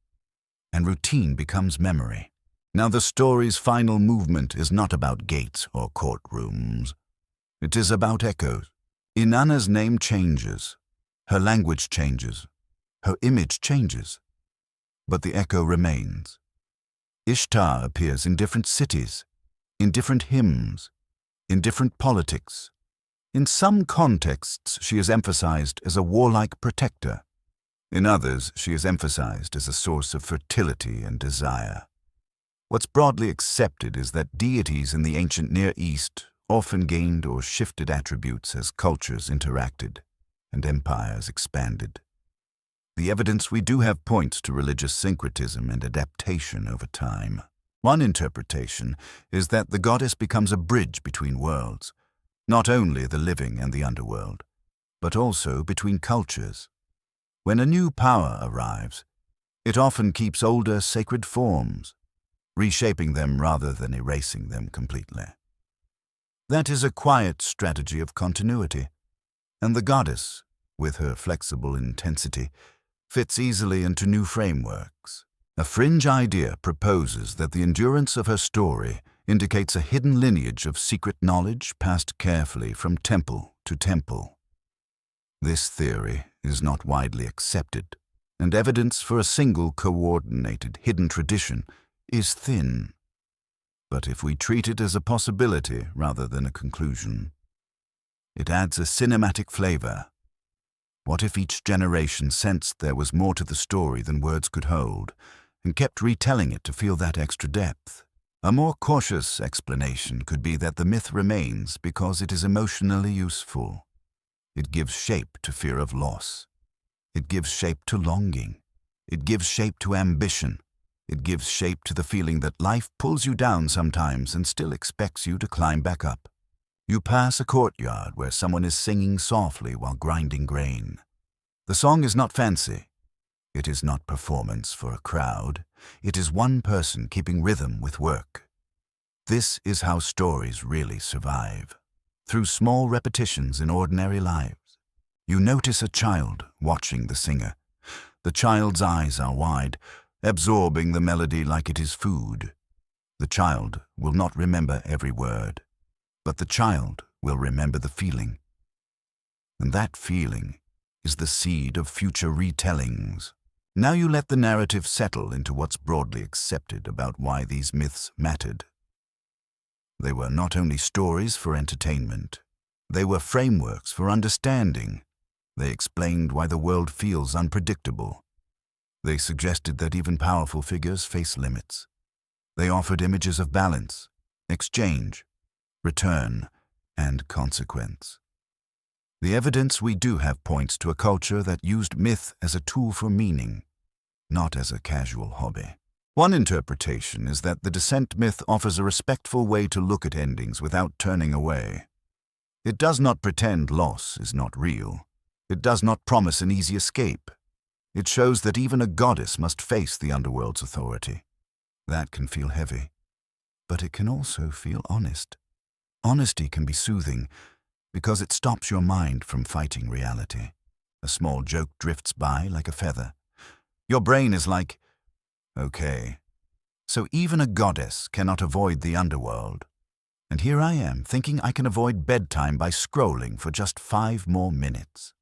and routine becomes memory. Now the story's final movement is not about gates or courtrooms. It is about echoes. Inanna's name changes, her language changes, her image changes, but the echo remains. Ishtar appears in different cities, in different hymns, in different politics. In some contexts, she is emphasized as a warlike protector. In others, she is emphasized as a source of fertility and desire. What's broadly accepted is that deities in the ancient Near East often gained or shifted attributes as cultures interacted and empires expanded. The evidence we do have points to religious syncretism and adaptation over time. One interpretation is that the goddess becomes a bridge between worlds, not only the living and the underworld, but also between cultures. When a new power arrives, it often keeps older sacred forms, reshaping them rather than erasing them completely. That is a quiet strategy of continuity, and the goddess, with her flexible intensity, fits easily into new frameworks. A fringe idea proposes that the endurance of her story indicates a hidden lineage of secret knowledge passed carefully from temple to temple. This theory is not widely accepted, and evidence for a single coordinated hidden tradition is thin. But if we treat it as a possibility rather than a conclusion, it adds a cinematic flavor. What if each generation sensed there was more to the story than words could hold, and kept retelling it to feel that extra depth? A more cautious explanation could be that the myth remains because it is emotionally useful. It gives shape to fear of loss. It gives shape to longing. It gives shape to ambition. It gives shape to the feeling that life pulls you down sometimes and still expects you to climb back up. You pass a courtyard where someone is singing softly while grinding grain. The song is not fancy. It is not performance for a crowd. It is one person keeping rhythm with work. This is how stories really survive, through small repetitions in ordinary lives. You notice a child watching the singer. The child's eyes are wide, absorbing the melody like it is food. The child will not remember every word, but the child will remember the feeling. And that feeling is the seed of future retellings. Now you let the narrative settle into what's broadly accepted about why these myths mattered. They were not only stories for entertainment, they were frameworks for understanding. They explained why the world feels unpredictable. They suggested that even powerful figures face limits. They offered images of balance, exchange, return, and consequence. The evidence we do have points to a culture that used myth as a tool for meaning, not as a casual hobby. One interpretation is that the descent myth offers a respectful way to look at endings without turning away. It does not pretend loss is not real. It does not promise an easy escape. It shows that even a goddess must face the underworld's authority. That can feel heavy, but it can also feel honest. Honesty can be soothing because it stops your mind from fighting reality. A small joke drifts by like a feather. Your brain is like, okay, so even a goddess cannot avoid the underworld. And here I am, thinking I can avoid bedtime by scrolling for just 5 more minutes.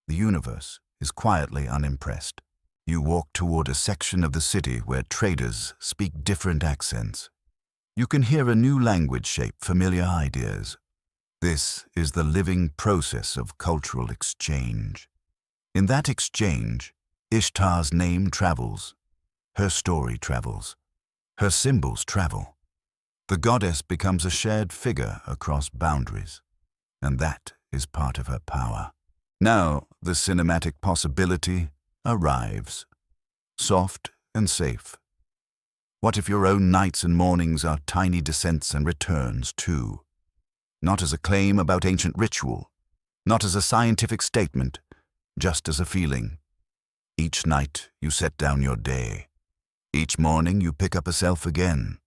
The universe is quietly unimpressed. You walk toward a section of the city where traders speak different accents. You can hear a new language shape familiar ideas. This is the living process of cultural exchange. In that exchange, Ishtar's name travels. Her story travels. Her symbols travel. The goddess becomes a shared figure across boundaries, and that is part of her power. Now the cinematic possibility arrives, soft and safe. What if your own nights and mornings are tiny descents and returns too? Not as a claim about ancient ritual, not as a scientific statement, just as a feeling. Each night you set down your day. Each morning you pick up a self again.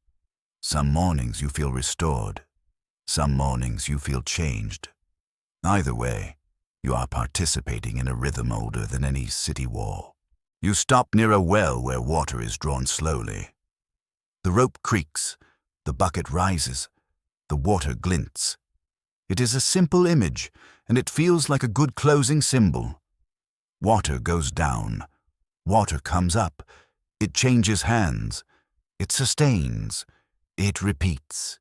Some mornings you feel restored. Some mornings you feel changed. Either way, you are participating in a rhythm older than any city wall. You stop near a well where water is drawn slowly. The rope creaks, the bucket rises, the water glints. It is a simple image, and it feels like a good closing symbol. Water goes down. Water comes up. It changes hands. It sustains. It repeats.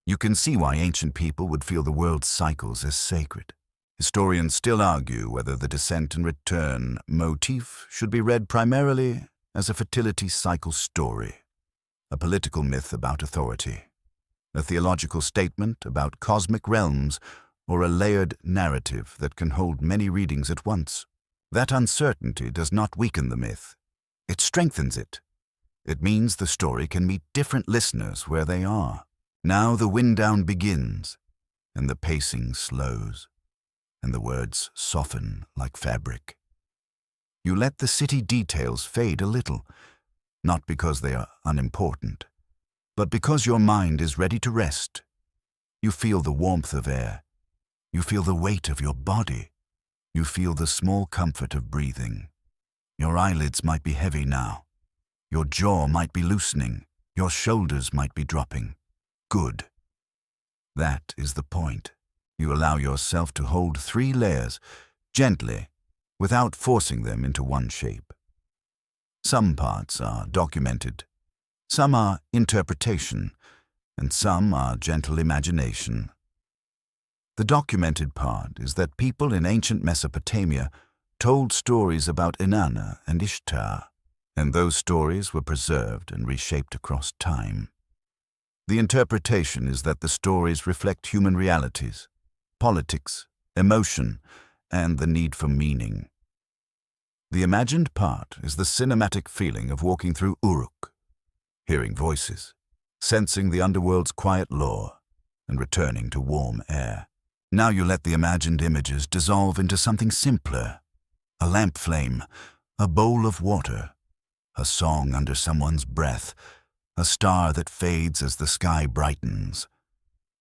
You can see why ancient people would feel the world's cycles as sacred. Historians still argue whether the descent and return motif should be read primarily as a fertility cycle story, a political myth about authority, a theological statement about cosmic realms, or a layered narrative that can hold many readings at once. That uncertainty does not weaken the myth. It strengthens it. It means the story can meet different listeners where they are. Now the wind down begins, and the pacing slows, and the words soften like fabric. You let the city details fade a little, not because they are unimportant, but because your mind is ready to rest. You feel the warmth of air. You feel the weight of your body. You feel the small comfort of breathing. Your eyelids might be heavy now. Your jaw might be loosening. Your shoulders might be dropping. Good. That is the point. You allow yourself to hold 3 layers, gently, without forcing them into one shape. Some parts are documented, some are interpretation, and some are gentle imagination. The documented part is that people in ancient Mesopotamia told stories about Inanna and Ishtar, and those stories were preserved and reshaped across time. The interpretation is that the stories reflect human realities, politics, emotion, and the need for meaning. The imagined part is the cinematic feeling of walking through Uruk, hearing voices, sensing the underworld's quiet lore, and returning to warm air. Now you let the imagined images dissolve into something simpler: a lamp flame, a bowl of water, a song under someone's breath, a star that fades as the sky brightens,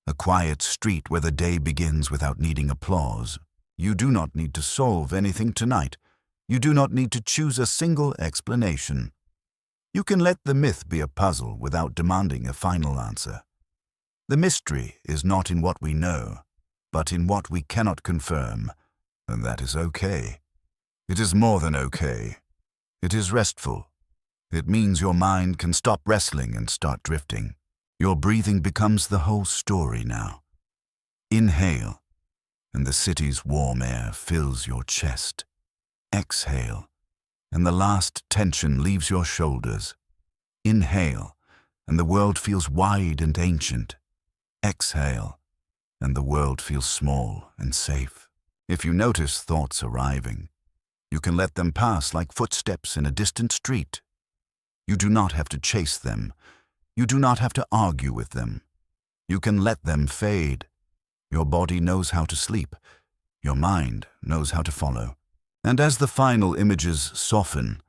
a quiet street where the day begins without needing applause. You do not need to solve anything tonight. You do not need to choose a single explanation. You can let the myth be a puzzle without demanding a final answer. The mystery is not in what we know, but in what we cannot confirm, and that is okay. It is more than okay. It is restful. It means your mind can stop wrestling and start drifting. Your breathing becomes the whole story now. Inhale, and the city's warm air fills your chest. Exhale, and the last tension leaves your shoulders. Inhale, and the world feels wide and ancient. Exhale, and the world feels small and safe. If you notice thoughts arriving, you can let them pass like footsteps in a distant street. You do not have to chase them. You do not have to argue with them. You can let them fade. Your body knows how to sleep. Your mind knows how to follow. And as the final images soften,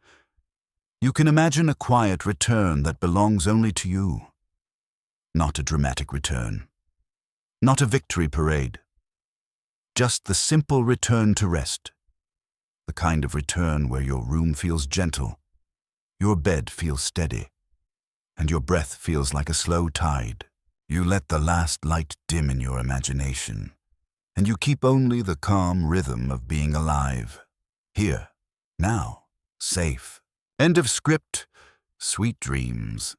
you can imagine a quiet return that belongs only to you. Not a dramatic return. Not a victory parade. Just the simple return to rest. The kind of return where your room feels gentle, your bed feels steady, and your breath feels like a slow tide. You let the last light dim in your imagination, and you keep only the calm rhythm of being alive. Here, now, safe. End of script. Sweet dreams.